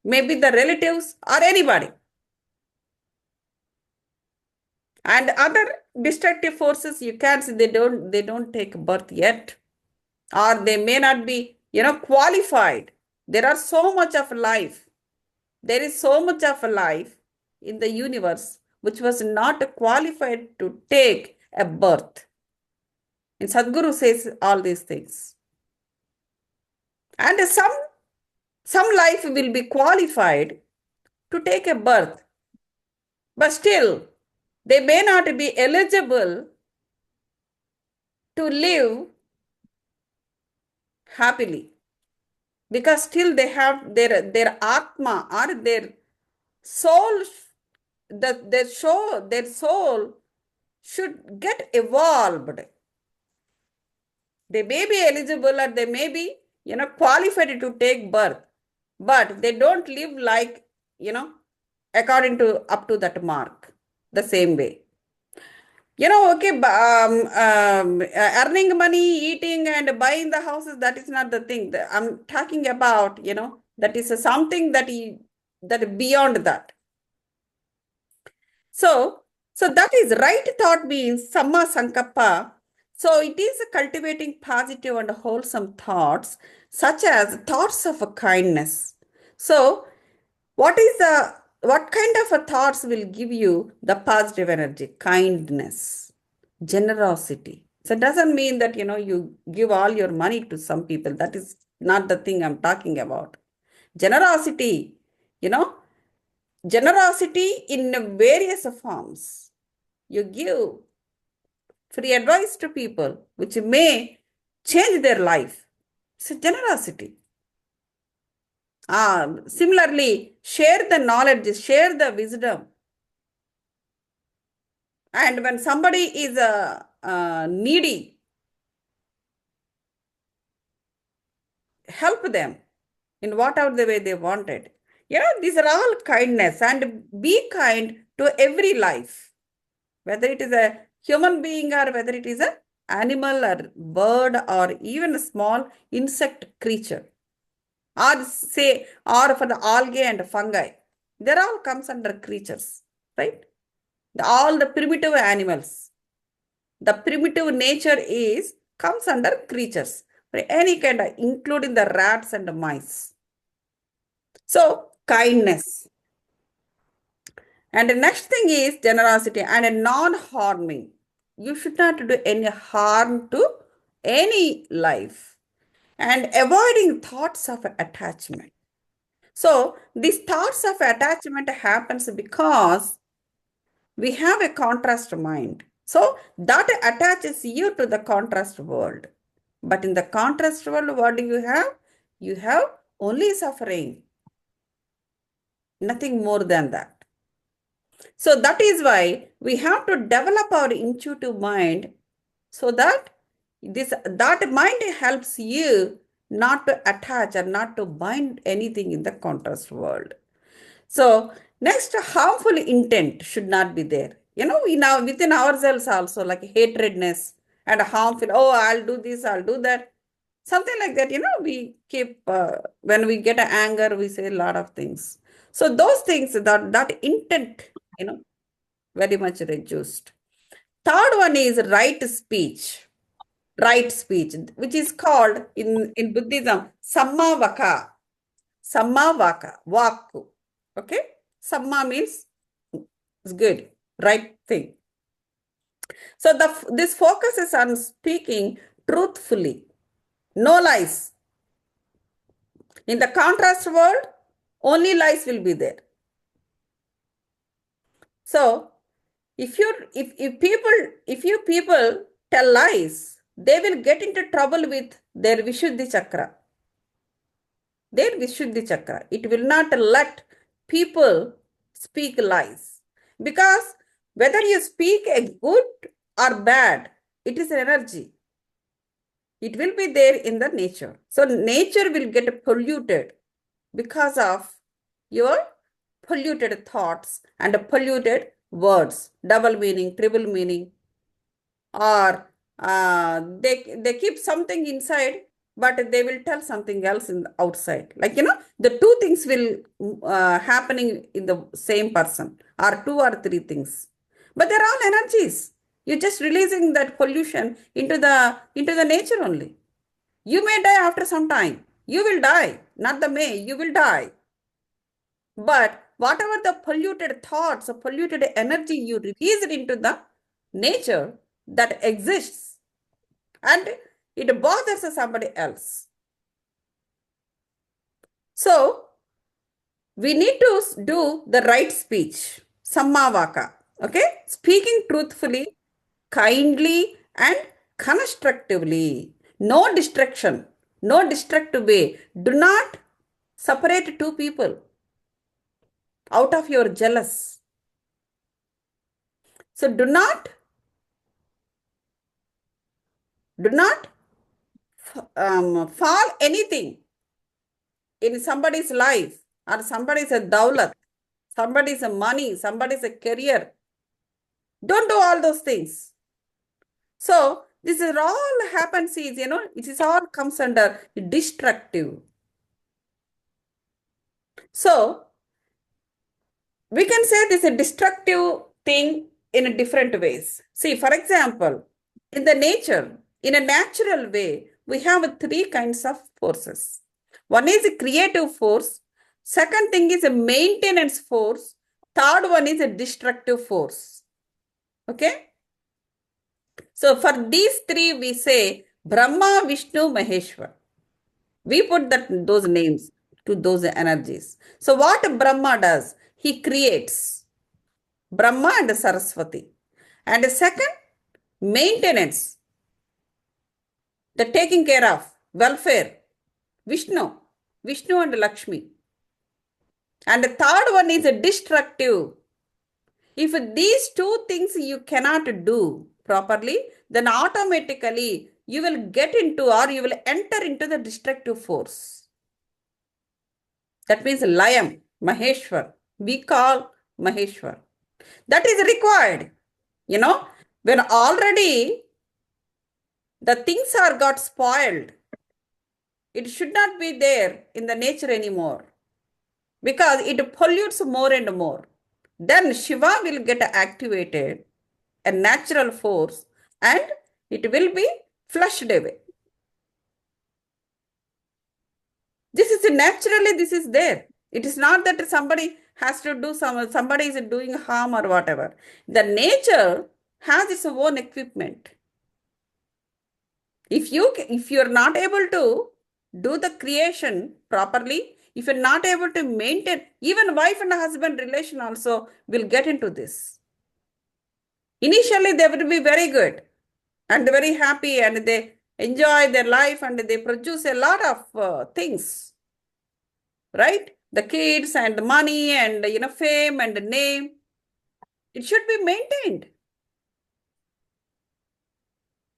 maybe the relatives or anybody. And other destructive forces, you can't see, they don't take birth yet, or they may not be, qualified. There are so much of life. There is so much of life in the universe which was not qualified to take a birth. And Sadhguru says all these things. And some life will be qualified to take a birth, but still they may not be eligible to live happily, because still they have their atma or their soul, their soul should get evolved. They may be eligible or they may be, qualified to take birth, but they don't live like, according to up to that mark, the same way. Okay, earning money, eating and buying the houses, that is not the thing. I'm talking about, that is something that beyond that. So that is right thought means samma sankappa. So it is cultivating positive and wholesome thoughts, such as thoughts of kindness. So what kind of a thoughts will give you the positive energy? Kindness, generosity. So it doesn't mean that, you give all your money to some people. That is not the thing I'm talking about. Generosity, generosity in various forms. You give free advice to people, which may change their life. So generosity. Similarly, share the knowledge, share the wisdom. And when somebody is needy, help them in whatever the way they wanted. These are all kindness, and be kind to every life, whether it is a human being or whether it is an animal or bird or even a small insect creature, or for the algae and fungi. They all comes under creatures, right? All the primitive animals. The primitive nature comes under creatures, any kind of, including the rats and the mice. So kindness. And the next thing is generosity and non-harming. You should not do any harm to any life, and avoiding thoughts of attachment. So these thoughts of attachment happens because we have a contrast mind. So that attaches you to the contrast world. But in the contrast world, what do you have? You have only suffering. Nothing more than that. So that is why we have to develop our intuitive mind, so that that mind helps you not to attach or not to bind anything in the contrast world. So next, harmful intent should not be there. We now within ourselves also, like hatredness and harmful, I'll do this, I'll do that. Something like that, we keep, when we get anger, we say a lot of things. So those things, that intent, very much reduced. Third one is right speech. right speech, which is called in Buddhism, Sammavaka. Sammavaka, Vaku. Okay? Samma means it's good, right thing. So this focus is on speaking truthfully, no lies. In the contrast world, only lies will be there. So if you people tell lies, they will get into trouble with their Vishuddhi Chakra. Their Vishuddhi Chakra. It will not let people speak lies. Because whether you speak a good or bad, it is an energy. It will be there in the nature. So nature will get polluted because of your polluted thoughts and polluted words, double meaning, triple meaning, or they keep something inside, but they will tell something else in the outside. Like, the two things will happening in the same person, or two or three things. But they're all energies. You're just releasing that pollution into the nature only. You may die after some time. You will die. Not the may, you will die. But whatever the polluted thoughts or polluted energy you release it into the nature that exists, and it bothers somebody else. So we need to do the right speech, Sammavaka. Okay? Speaking truthfully, kindly, and constructively. No distraction, no destructive way. Do not separate two people out of your jealous. So do not fall anything in somebody's life, or somebody's a daulat, somebody's a money, somebody's a career. Don't do all those things. So this is all happens is, it is all comes under destructive. So we can say this is a destructive thing in different ways. See, for example, in the nature, in a natural way, we have three kinds of forces. One is a creative force. Second thing is a maintenance force. Third one is a destructive force. Okay? So for these three, we say Brahma, Vishnu, Maheshwar. We put those names to those energies. So what Brahma does? He creates. Brahma and Saraswati. And second, maintenance. The taking care of, welfare. Vishnu and Lakshmi. And the third one is a destructive. If these two things you cannot do properly, then automatically you will get into, or you will enter into the destructive force. That means Layam, Maheshwar. We call Maheshwar. That is required. When already the things are got spoiled, it should not be there in the nature anymore, because it pollutes more and more. Then Shiva will get activated, a natural force, and it will be flushed away. This is this is there. It is not that somebody has to do somebody is doing harm or whatever. The nature has its own equipment. If you're not able to do the creation properly, if you're not able to maintain, even wife and husband relation also will get into this. Initially, they will be very good and very happy, and they enjoy their life, and they produce a lot of things, right? The kids and the money and fame and the name. It should be maintained.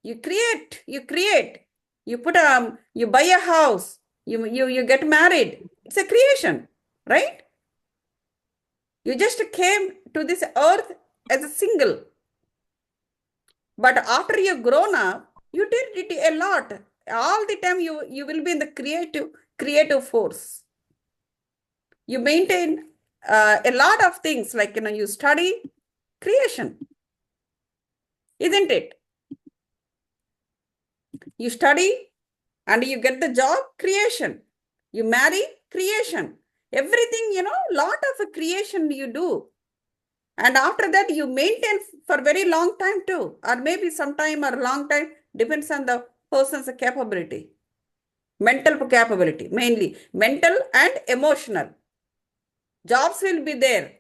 You create, you you buy a house, you get married. It's a creation, right? You just came to this earth as a single. But after you've grown up, you did it a lot. All the time you will be in the creative force. You maintain a lot of things, like, you study creation. Isn't it? You study and you get the job, creation. You marry, creation. Everything, lot of creation you do. And after that, you maintain for very long time too, or maybe some time or long time, depends on the person's capability. Mental capability, mainly mental and emotional. Jobs will be there,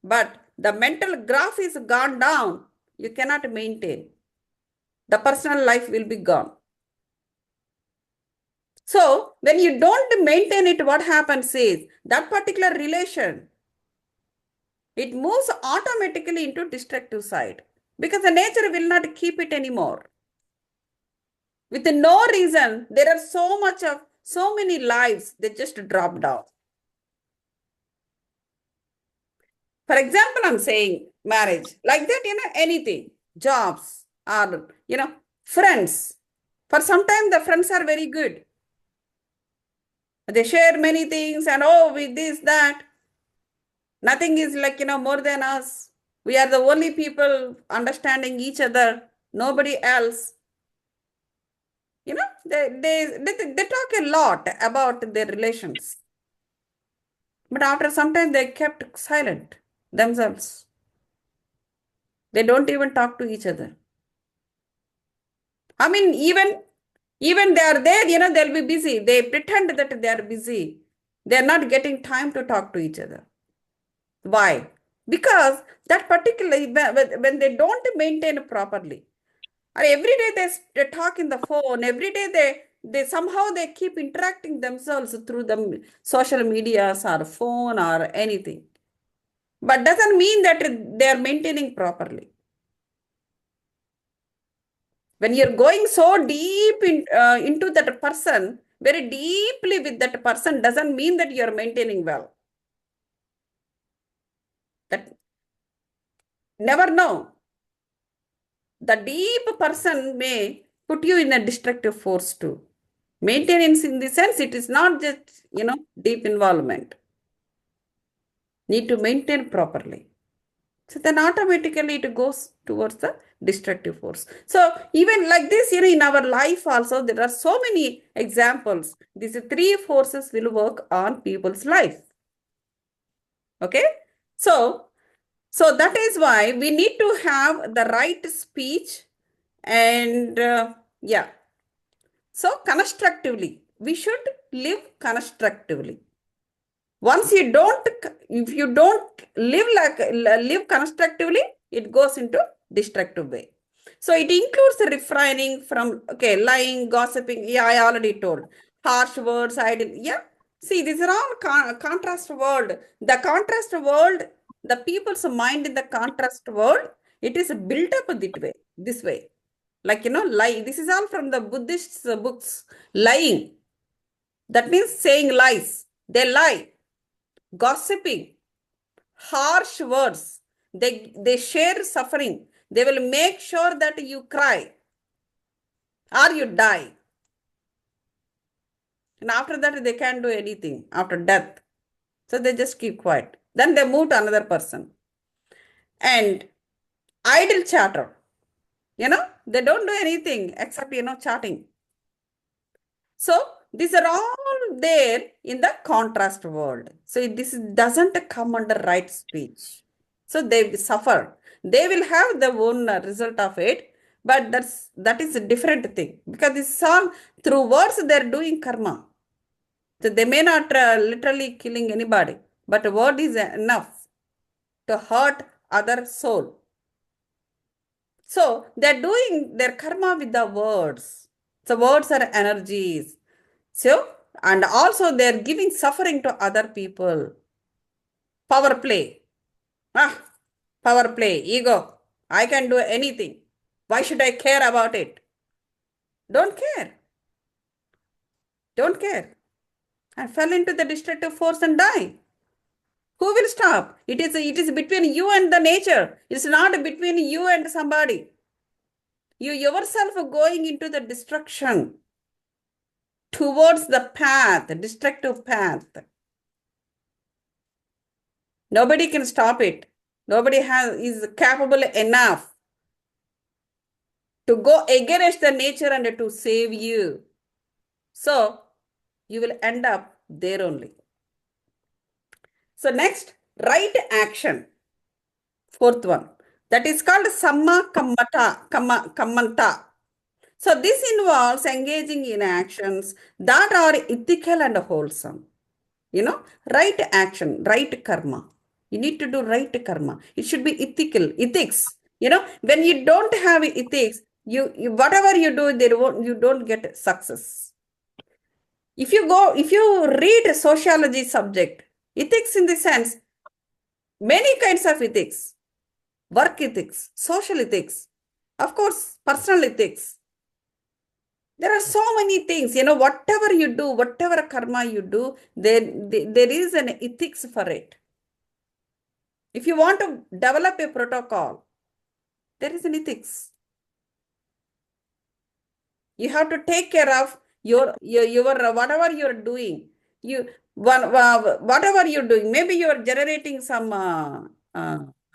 but the mental graph is gone down. You cannot maintain. The personal life will be gone. So when you don't maintain it, what happens is that particular relation, it moves automatically into destructive side because the nature will not keep it anymore. With no reason, there are so many lives, they just drop down. For example, I'm saying marriage, like that, anything, jobs or, friends. For some time, the friends are very good. They share many things and, with this, that. Nothing is like, more than us. We are the only people understanding each other, nobody else. They talk a lot about their relations. But after some time, they kept silent themselves. They don't even talk to each other. I mean, even they are there, they'll be busy. They pretend that they are busy. They're not getting time to talk to each other. Why? Because that particularly, when they don't maintain properly, or every day they talk in the phone, every day they somehow they keep interacting themselves through the social medias or phone or anything. But doesn't mean that they are maintaining properly. When you're going so deep into that person, very deeply with that person, doesn't mean that you're maintaining well. That never know. The deep person may put you in a destructive force too. Maintenance in the sense, it is not just, deep involvement. Need to maintain properly. So then automatically it goes towards the destructive force. So even like this, in our life also, there are so many examples. These three forces will work on people's life. Okay. So that is why we need to have the right speech and yeah. So constructively, we should live constructively. Once if you don't live constructively, it goes into destructive way. So it includes refraining from, lying, gossiping. Yeah, I already told. Harsh words, idle. Yeah. See, these are all contrast world. The contrast world, the people's mind in the contrast world, it is built up this way. Like, lie. This is all from the Buddhist books. Lying. That means saying lies. They lie. Gossiping, harsh words. They share suffering. They will make sure that you cry or you die. And after that, they can't do anything after death. So they just keep quiet. Then they move to another person. And idle chatter. They don't do anything except, chatting. So these are all there in the contrast world. So this doesn't come under right speech. So they suffer. They will have their own result of it, but that is a different thing because this is all through words they're doing karma. So they may not literally killing anybody, but word is enough to hurt other soul. So they're doing their karma with the words. So words are energies. So, and also they're giving suffering to other people. Power play. Power play, ego. I can do anything. Why should I care about it? Don't care. Don't care. And fell into the destructive force and die. Who will stop? It is between you and the nature. It's not between you and somebody. You yourself are going into the destruction towards the path, the destructive path. Nobody can stop it. Nobody is capable enough. to go against the nature and to save you. So you will end up there only. So next, right action. Fourth one. That is called Samma Kammanta. So this involves engaging in actions that are ethical and wholesome. Right action, right karma. You need to do right karma. It should be ethics. When you don't have ethics, you whatever you do, you don't get success. If you read a sociology subject, ethics in the sense, many kinds of ethics, work ethics, social ethics, of course, personal ethics. There are so many things, whatever you do, whatever karma you do, there is an ethics for it. If you want to develop a protocol, there is an ethics. You have to take care of your whatever you're doing. Whatever you're doing, maybe you're generating some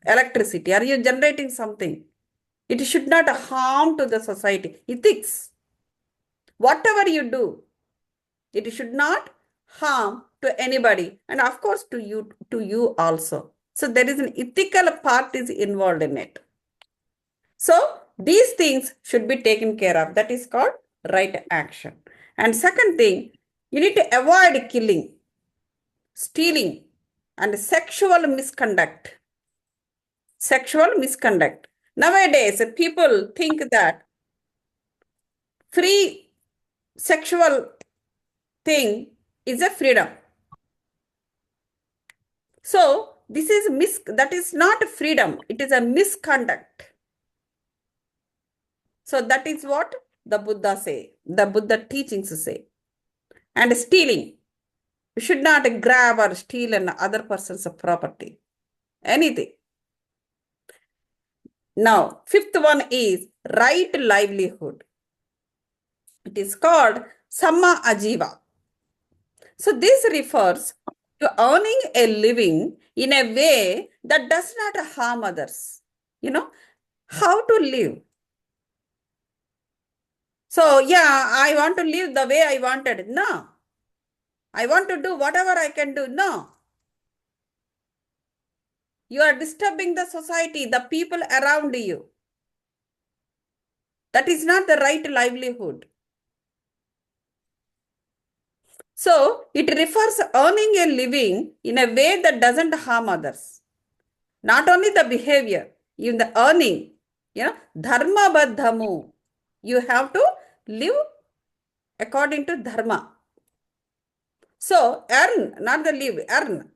electricity, or you're generating something. It should not harm to the society. Ethics. Whatever you do, it should not harm to anybody, and of course to you also. So there is an ethical part is involved in it. So these things should be taken care of. That is called right action. And second thing, you need to avoid killing, stealing, and sexual misconduct. Sexual misconduct. Nowadays, people think that free sexual thing is a freedom. So this is that is not freedom, it is a misconduct. So that is what the Buddha teachings say. And stealing, you should not grab or steal another person's property, anything. Now, fifth one is right livelihood. It is called Samma Ajiva. So this refers to earning a living in a way that does not harm others. How to live. So, yeah, I want to live the way I wanted. No. I want to do whatever I can do. No. You are disturbing the society, the people around you. That is not the right livelihood. So, it refers earning a living in a way that doesn't harm others. Not only the behavior, even the earning. Dharma baddhamu. You have to live according to dharma. So, earn, not the live, earn.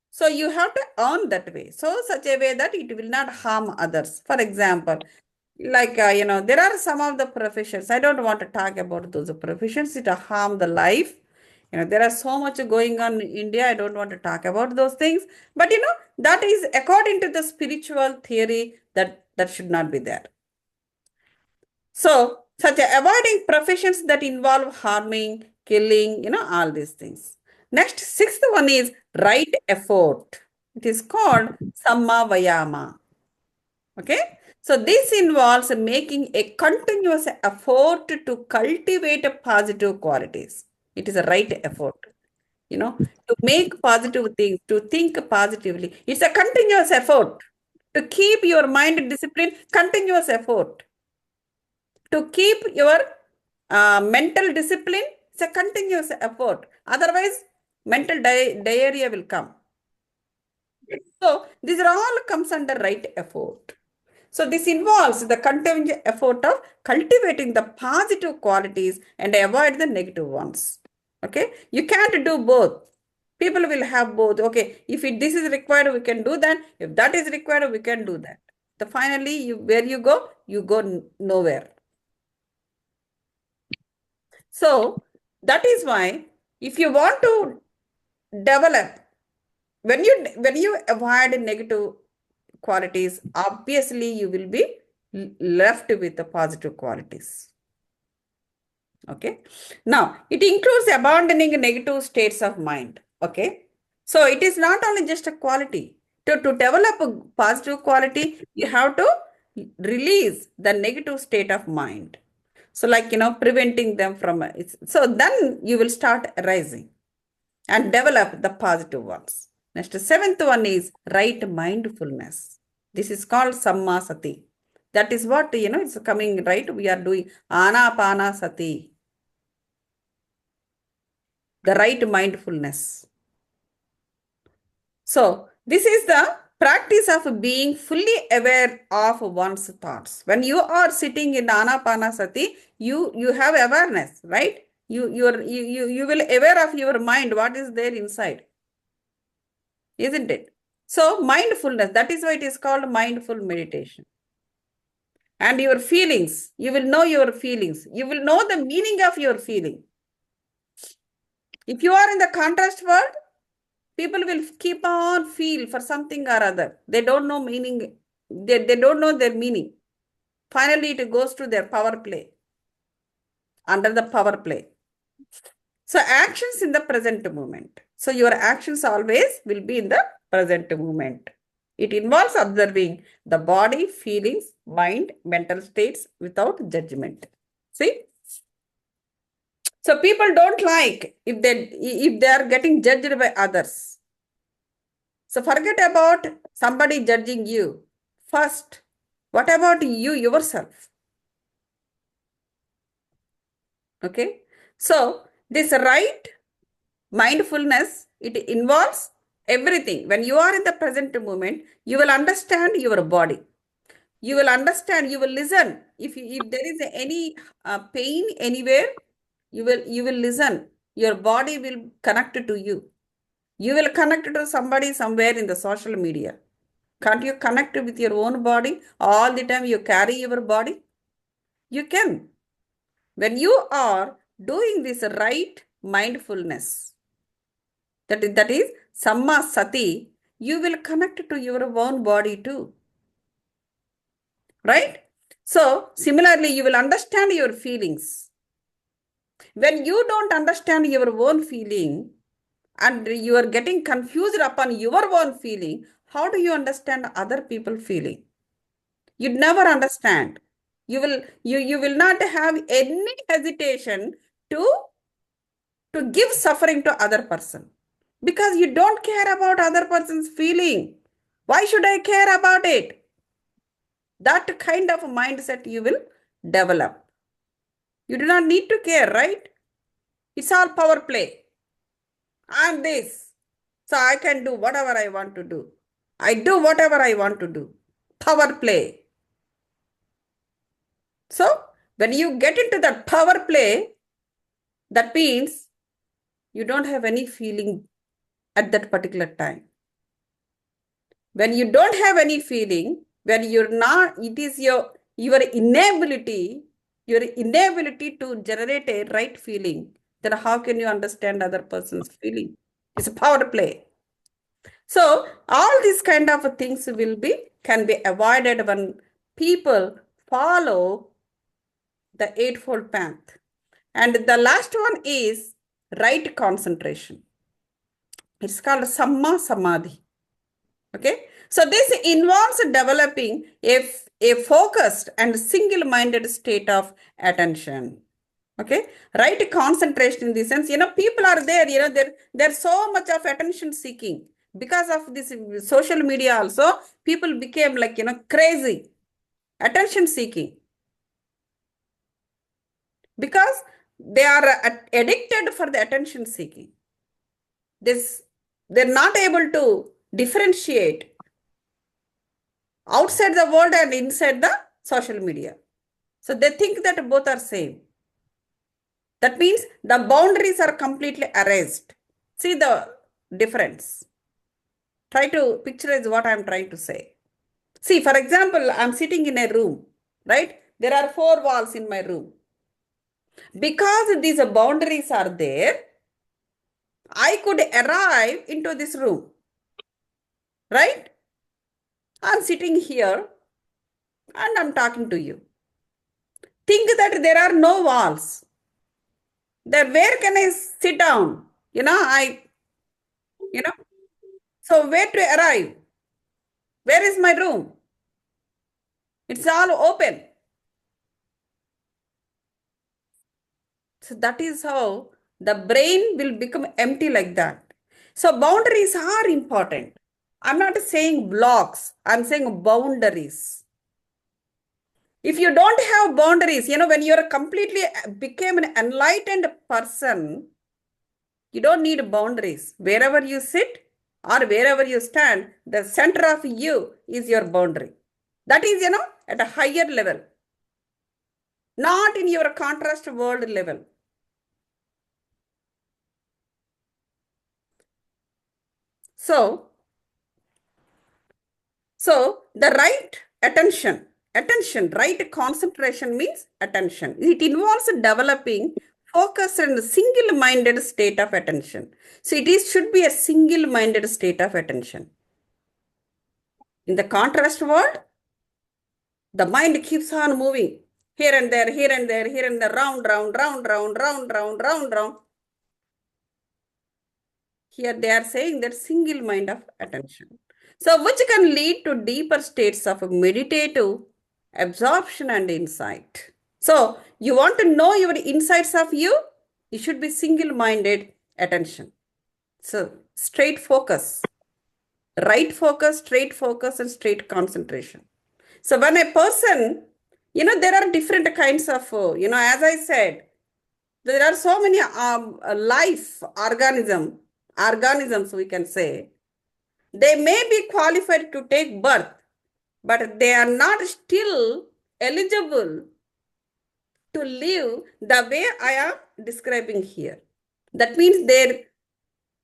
So, you have to earn that way. So, such a way that it will not harm others. For example, like, there are some of the professions. I don't want to talk about those professions. It harm the life. There are so much going on in India. I don't want to talk about those things. But, that is according to the spiritual theory that should not be there. So, such avoiding professions that involve harming, killing, all these things. Next, sixth one is right effort. It is called Samma Vayama. Okay. So, this involves making a continuous effort to cultivate positive qualities. It is a right effort. To make positive things, to think positively. It's a continuous effort. To keep your mind disciplined, continuous effort. To keep your mental discipline, it's a continuous effort. Otherwise, mental diarrhea will come. So, these are all comes under right effort. So, this involves the continuous effort of cultivating the positive qualities and avoid the negative ones. Okay, you can't do both. People will have both. Okay, if this is required, we can do that. If that is required, we can do that. So finally, where you go nowhere. So that is why if you want to develop, when you avoid negative qualities, obviously you will be left with the positive qualities. Okay. Now, it includes abandoning negative states of mind. Okay. So, it is not only just a quality. To develop a positive quality, you have to release the negative state of mind. So like, preventing them from, so then you will start rising and develop the positive ones. Next, seventh one is right mindfulness. This is called Samma Sati. That is what, it's coming, right? We are doing Anapana Sati. The right mindfulness. So this is the practice of being fully aware of one's thoughts. When you are sitting in Anapanasati, you have awareness, right? You will aware of your mind, what is there inside, isn't it? So mindfulness, that is why it is called mindful meditation. And your feelings, you will know your feelings. You will know the meaning of your feeling. If you are in the contrast world, people will keep on feel for something or other. They don't know meaning. They don't know their meaning. Finally, it goes to their power play. Under the power play. So actions in the present moment. So your actions always will be in the present moment. It involves observing the body, feelings, mind, mental states without judgment. See? So people don't like if they are getting judged by others. So forget about somebody judging you. First, what about you yourself? Okay. So this right mindfulness, it involves everything. When you are in the present moment, you will understand your body. You will understand, you will listen. If there is any pain anywhere, you will listen. Your body will connect to you. You will connect to somebody somewhere in the social media. Can't you connect with your own body? All the time you carry your body? You can. When you are doing this right mindfulness, that is Samma Sati, you will connect to your own body too. Right? So, similarly, you will understand your feelings. When you don't understand your own feeling and you are getting confused upon your own feeling, how do you understand other people's feeling? You'd never understand. You will not have any hesitation to give suffering to other person because you don't care about other person's feeling. Why should I care about it? That kind of mindset you will develop. You do not need to care, right? It's all power play. I'm this, so I can do whatever I want to do. I do whatever I want to do. Power play. So when you get into that power play, that means you don't have any feeling at that particular time. When you don't have any feeling, when you're not, it is your inability to generate a right feeling, then how can you understand other person's feeling? It's a power play. So all these kind of things can be avoided when people follow the Eightfold Path. And the last one is right concentration. It's called Samma Samadhi. Okay. So this involves developing a focused and single-minded state of attention. Okay. Right concentration in the sense, people are there, there's so much of attention seeking. Because of this social media also, people became like, crazy. Attention seeking. Because they are addicted for the attention seeking. They're not able to differentiate outside the world and inside the social media. So they think that both are same. That means the boundaries are completely erased. See the difference. Try to picturize what I'm trying to say. See, for example, I'm sitting in a room, right? There are 4 walls in my room. Because these boundaries are there, I could arrive into this room, right? I'm sitting here and I'm talking to you. Think that there are no walls. Then where can I sit down? So where to arrive? Where is my room? It's all open. So that is how the brain will become empty like that. So boundaries are important. I'm not saying blocks, I'm saying boundaries. If you don't have boundaries, when you're completely became an enlightened person, you don't need boundaries. Wherever you sit or wherever you stand, the center of you is your boundary. That is, at a higher level, not in your contrast world level. So the right concentration means attention. It involves developing focus and single-minded state of attention. So should be a single-minded state of attention. In the contrast world, the mind keeps on moving here and there, here and there, here and there, round, round, round, round, round, round, round, round. Here they are saying that single mind of attention. So which can lead to deeper states of meditative absorption and insight. So you want to know your insights of you should be single-minded attention. So straight focus, right focus, and straight concentration. So when a person, there are different kinds of, as I said, there are so many organisms we can say. They may be qualified to take birth, but they are not still eligible to live the way I am describing here. That means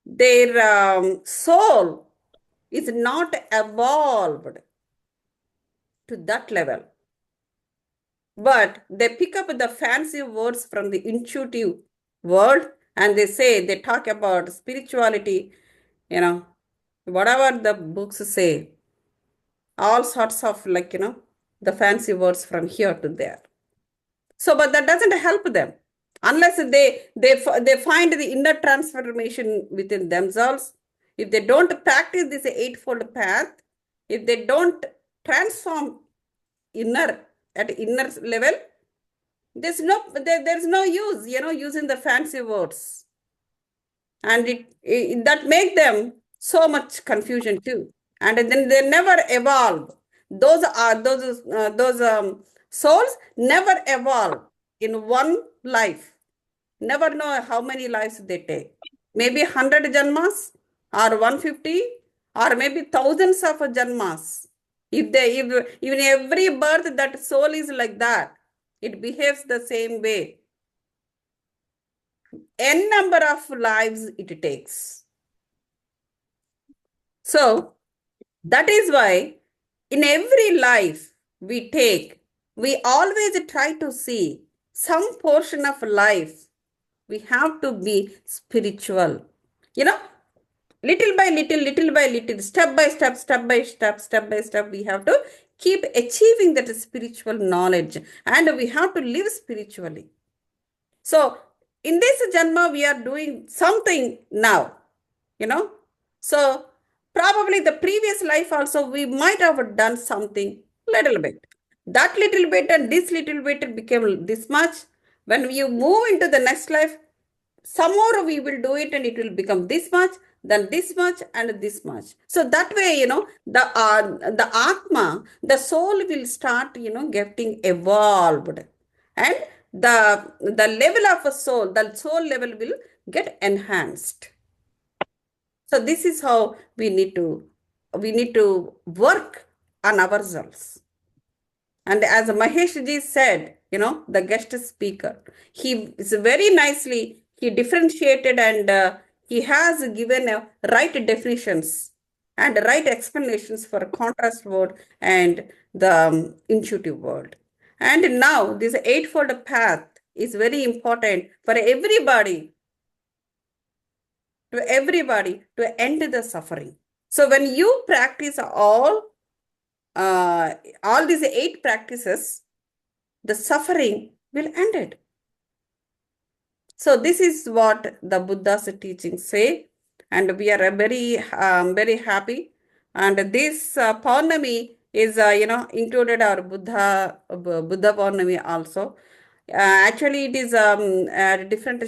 their soul is not evolved to that level. But they pick up the fancy words from the intuitive world and they talk about spirituality, whatever the books say, all sorts of the fancy words from here to there. So, but that doesn't help them unless they find the inner transformation within themselves. If they don't practice this eightfold path, if they don't transform at inner level, there's no use, using the fancy words, and that make them so much confusion too, and then they never evolve. Those souls never evolve in one life. Never know how many lives they take. Maybe 100 janmas or 150 or maybe thousands of janmas. If even every birth that soul is like that, it behaves the same way. N number of lives it takes. So that is why in every life we take, we always try to see some portion of life. We have to be spiritual. Little by little, step by step, we have to keep achieving that spiritual knowledge and we have to live spiritually. So in this Janma, we are doing something now, So probably the previous life also, we might have done something little bit. That little bit and this little bit became this much. When you move into the next life, some more we will do it and it will become this much, then this much and this much. So that way, the Atma, the soul will start, getting evolved. And the level of a soul, the soul level will get enhanced. So this is how we need to work on ourselves. And as Mahesh ji said, the guest speaker, he is very nicely, he differentiated and he has given right definitions and right explanations for contrast word and the intuitive world. And now this eightfold path is very important for everybody to end the suffering. So when you practice all these 8 practices, the suffering will end it. So this is what the Buddha's teachings say, and we are very happy. And this Pournami is included our Buddha Pournami also. Actually, it is different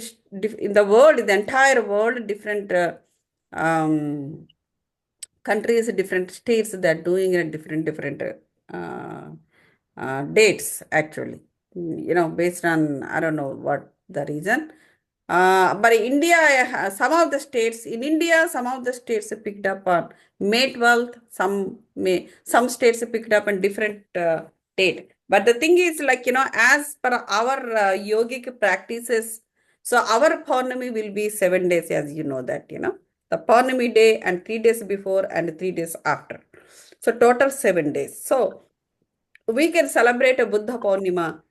in the world, the entire world, different countries, different states that are doing it different uh, dates actually. Based on I don't know what the reason. But India, some of the states picked up on May 12th, some states picked up on different date. But the thing is, as per our yogic practices, so our Paurnami will be 7 days, as you know that. The Paurnami day and 3 days before and 3 days after. So total 7 days. So we can celebrate a Buddha Pournami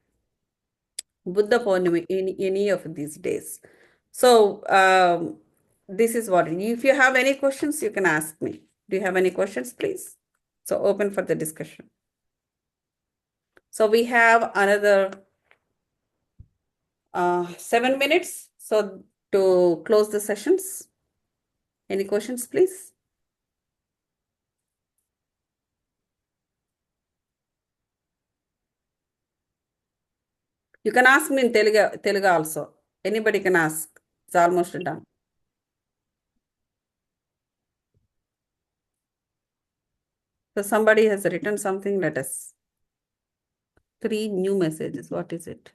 in any of these days. So this is what. If you have any questions, you can ask me. Do you have any questions, please? So open for the discussion. So we have another 7 minutes. So to close the sessions. Any questions, please? You can ask me in Telugu also. Anybody can ask. It's almost done. So somebody has written something. Let us. 3 new messages. What is it?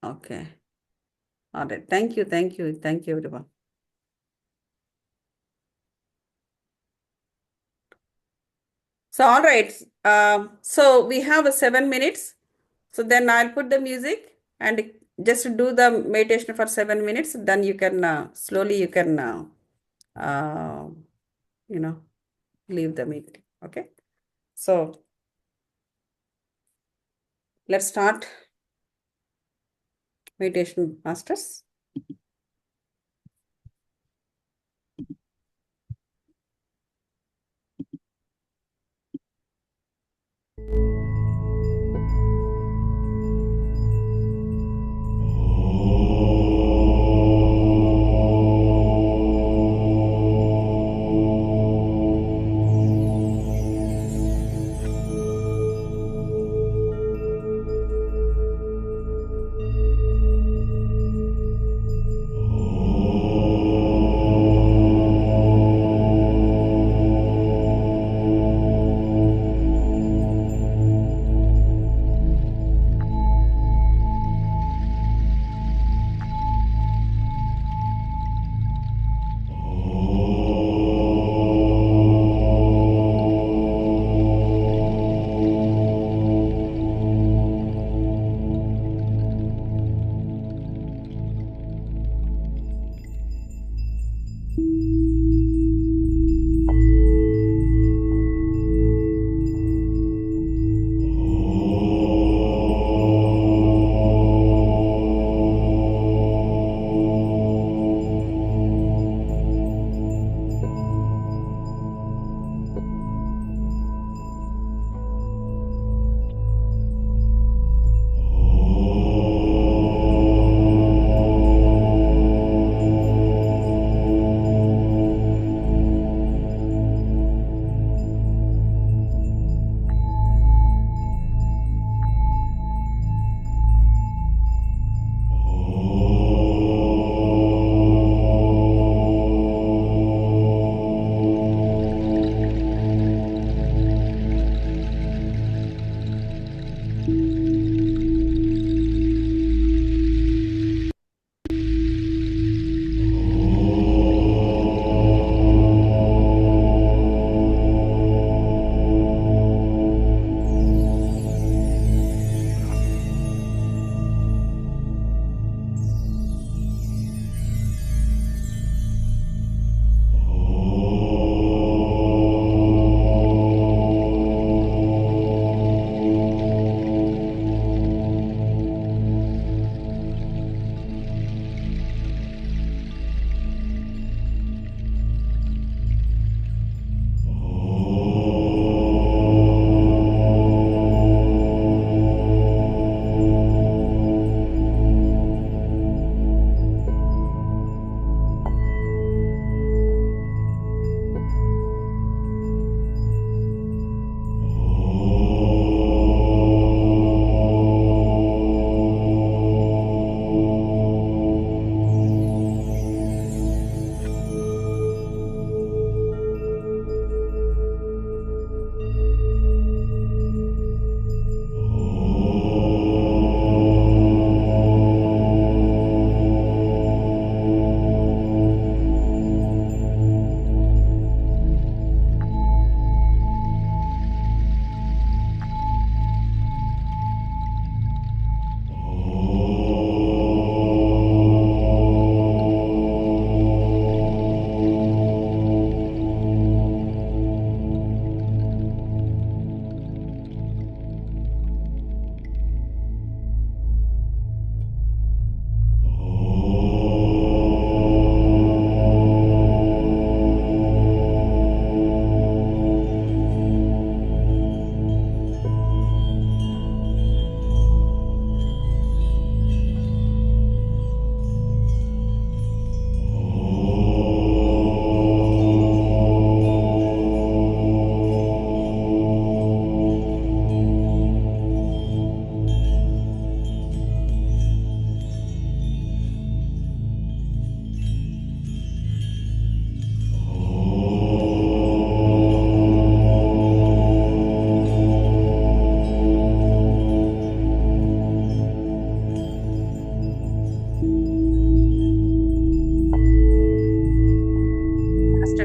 Okay. All right. Thank you. Thank you. Thank you, everyone. So, all right. So we have 7 minutes. So then I'll put the music and just do the meditation for 7 minutes. Then you can slowly you can uh, leave the meeting. Okay. So let's start meditation, masters.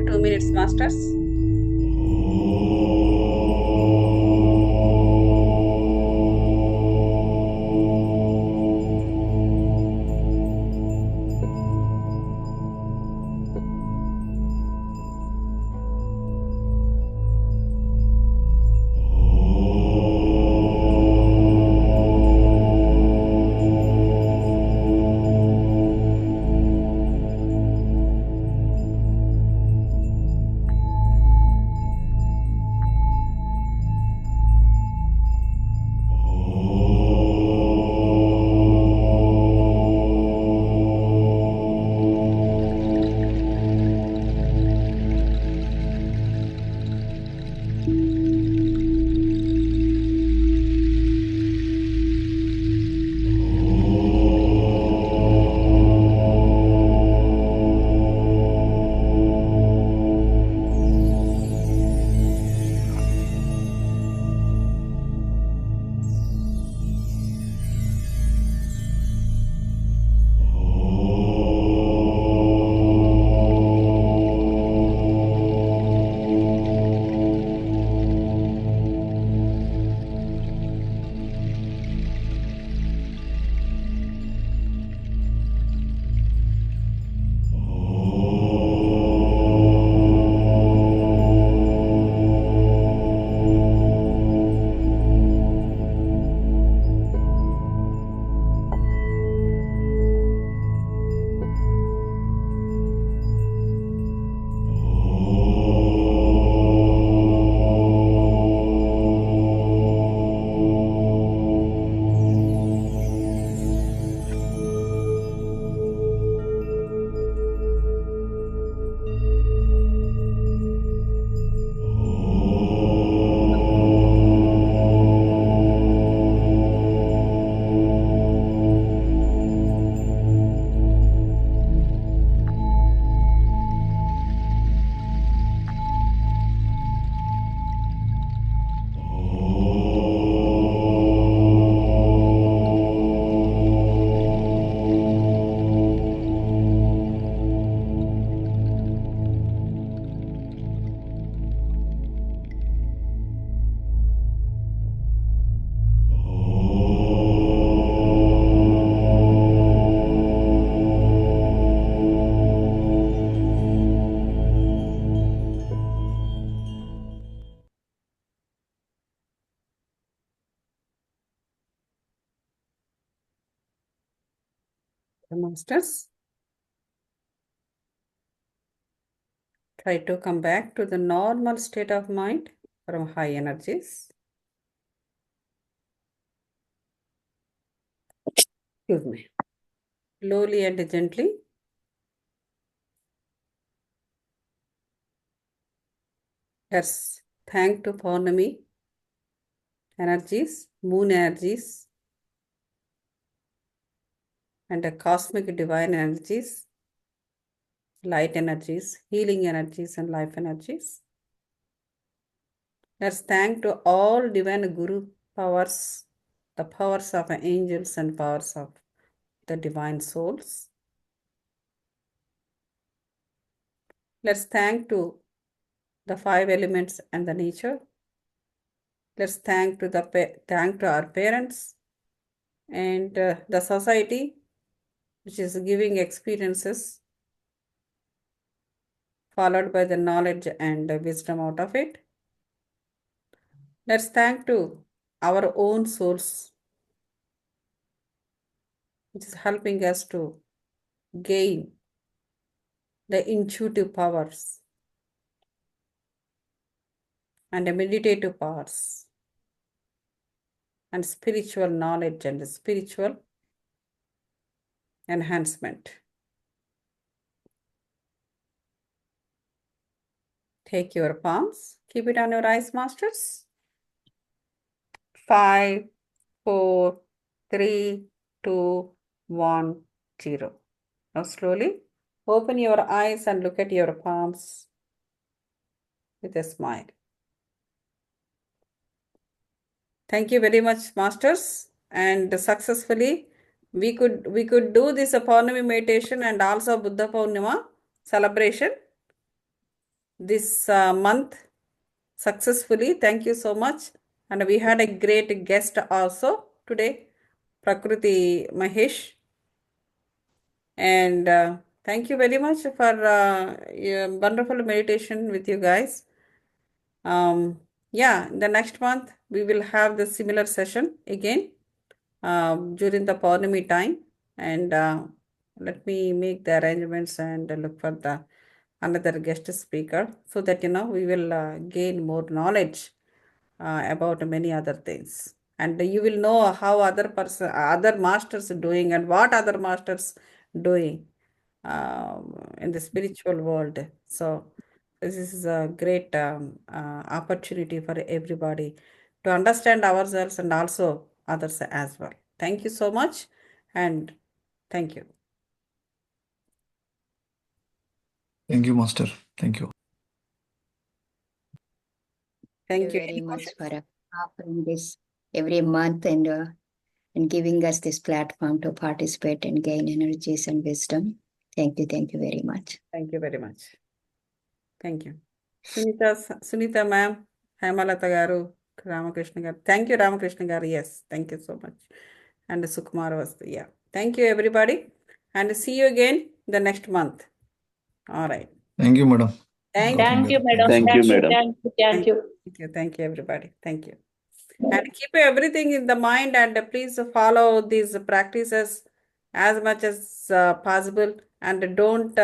2 minutes, masters. Masters, try to come back to the normal state of mind from high energies. Excuse me. Slowly and gently. Let's thank to Pournami energies, moon energies, and the cosmic divine energies, light energies, healing energies, and life energies. Let's thank to all divine Guru powers, the powers of angels and powers of the divine souls. Let's thank to the 5 elements and the nature. Let's thank to our parents and the society, which is giving experiences followed by the knowledge and wisdom out of it. Let's thank to our own souls, which is helping us to gain the intuitive powers and the meditative powers and spiritual knowledge and spiritual enhancement. Take your palms, keep it on your eyes, masters. 5, 4, 3, 2, 1, 0. Now slowly open your eyes and look at your palms with a smile. Thank you very much, masters. And successfully we could do this Pournami meditation and also Buddha Pournima celebration. this month successfully. Thank you so much. And we had a great guest also today, Prakriti Mahesh. And thank you very much for your wonderful meditation with you guys. Yeah, the next month we will have the similar session again during the Pournami time. And let me make the arrangements and look for the another guest speaker so that we will gain more knowledge about many other things, and you will know how other masters are doing and what other masters doing in the spiritual world. So this is a great opportunity for everybody to understand ourselves and also others as well. Thank you so much, and thank you. Thank you, Master. Thank you. Thank you. very much for offering this every month and giving us this platform to participate and gain energies and wisdom. Thank you very much. Thank you very much. Thank you. Sunita ma'am, Hemalata garu, Ramakrishna garu. Thank you, Ramakrishna garu. Yes, thank you so much. And Sukumar was there. Yeah. Thank you, everybody. And see you again the next month. All right. Thank you, madam. Thank Gautam Thank you, garu. madam. Thank you, madam. Thank you. you. Thank you, everybody. Thank you. And keep everything in the mind, and please follow these practices as much as possible, and don't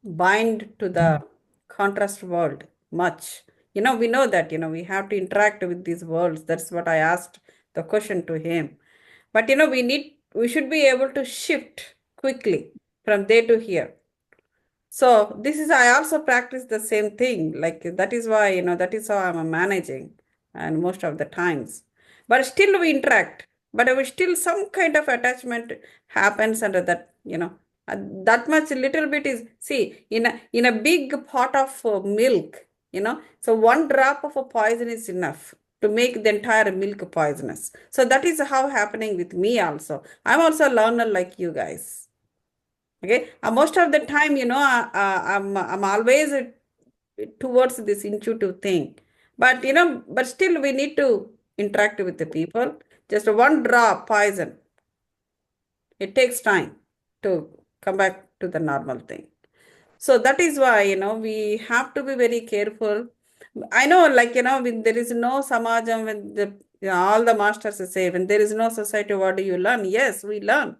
bind to the contrast world much. We know that, we have to interact with these worlds. That's what I asked the question to him. But, we should be able to shift quickly from there to here. So this is, I also practice the same thing. Like that is why, that is how I'm managing and most of the times. But still we interact. But we still some kind of attachment happens under that, that much little bit is, see, in a big pot of milk, so one drop of a poison is enough to make the entire milk poisonous. So that is how happening with me also. I'm also a learner like you guys. Okay, most of the time, I'm always towards this intuitive thing, but but still we need to interact with the people. Just one drop poison, it takes time to come back to the normal thing. So that is why we have to be very careful. I know, like when there is no samajam, when all the masters say, when there is no society, what do you learn? Yes, we learn,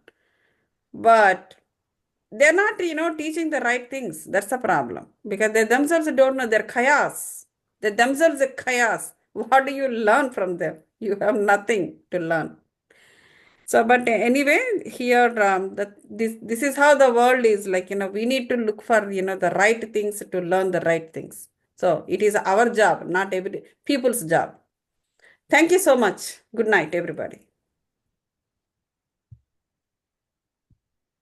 but they're not, teaching the right things. That's the problem. Because they themselves don't know. They're chaos. They themselves are chaos. What do you learn from them? You have nothing to learn. So, but anyway, here, this is how the world is. Like, we need to look for, the right things to learn the right things. So, it is our job, not every people's job. Thank you so much. Good night, everybody.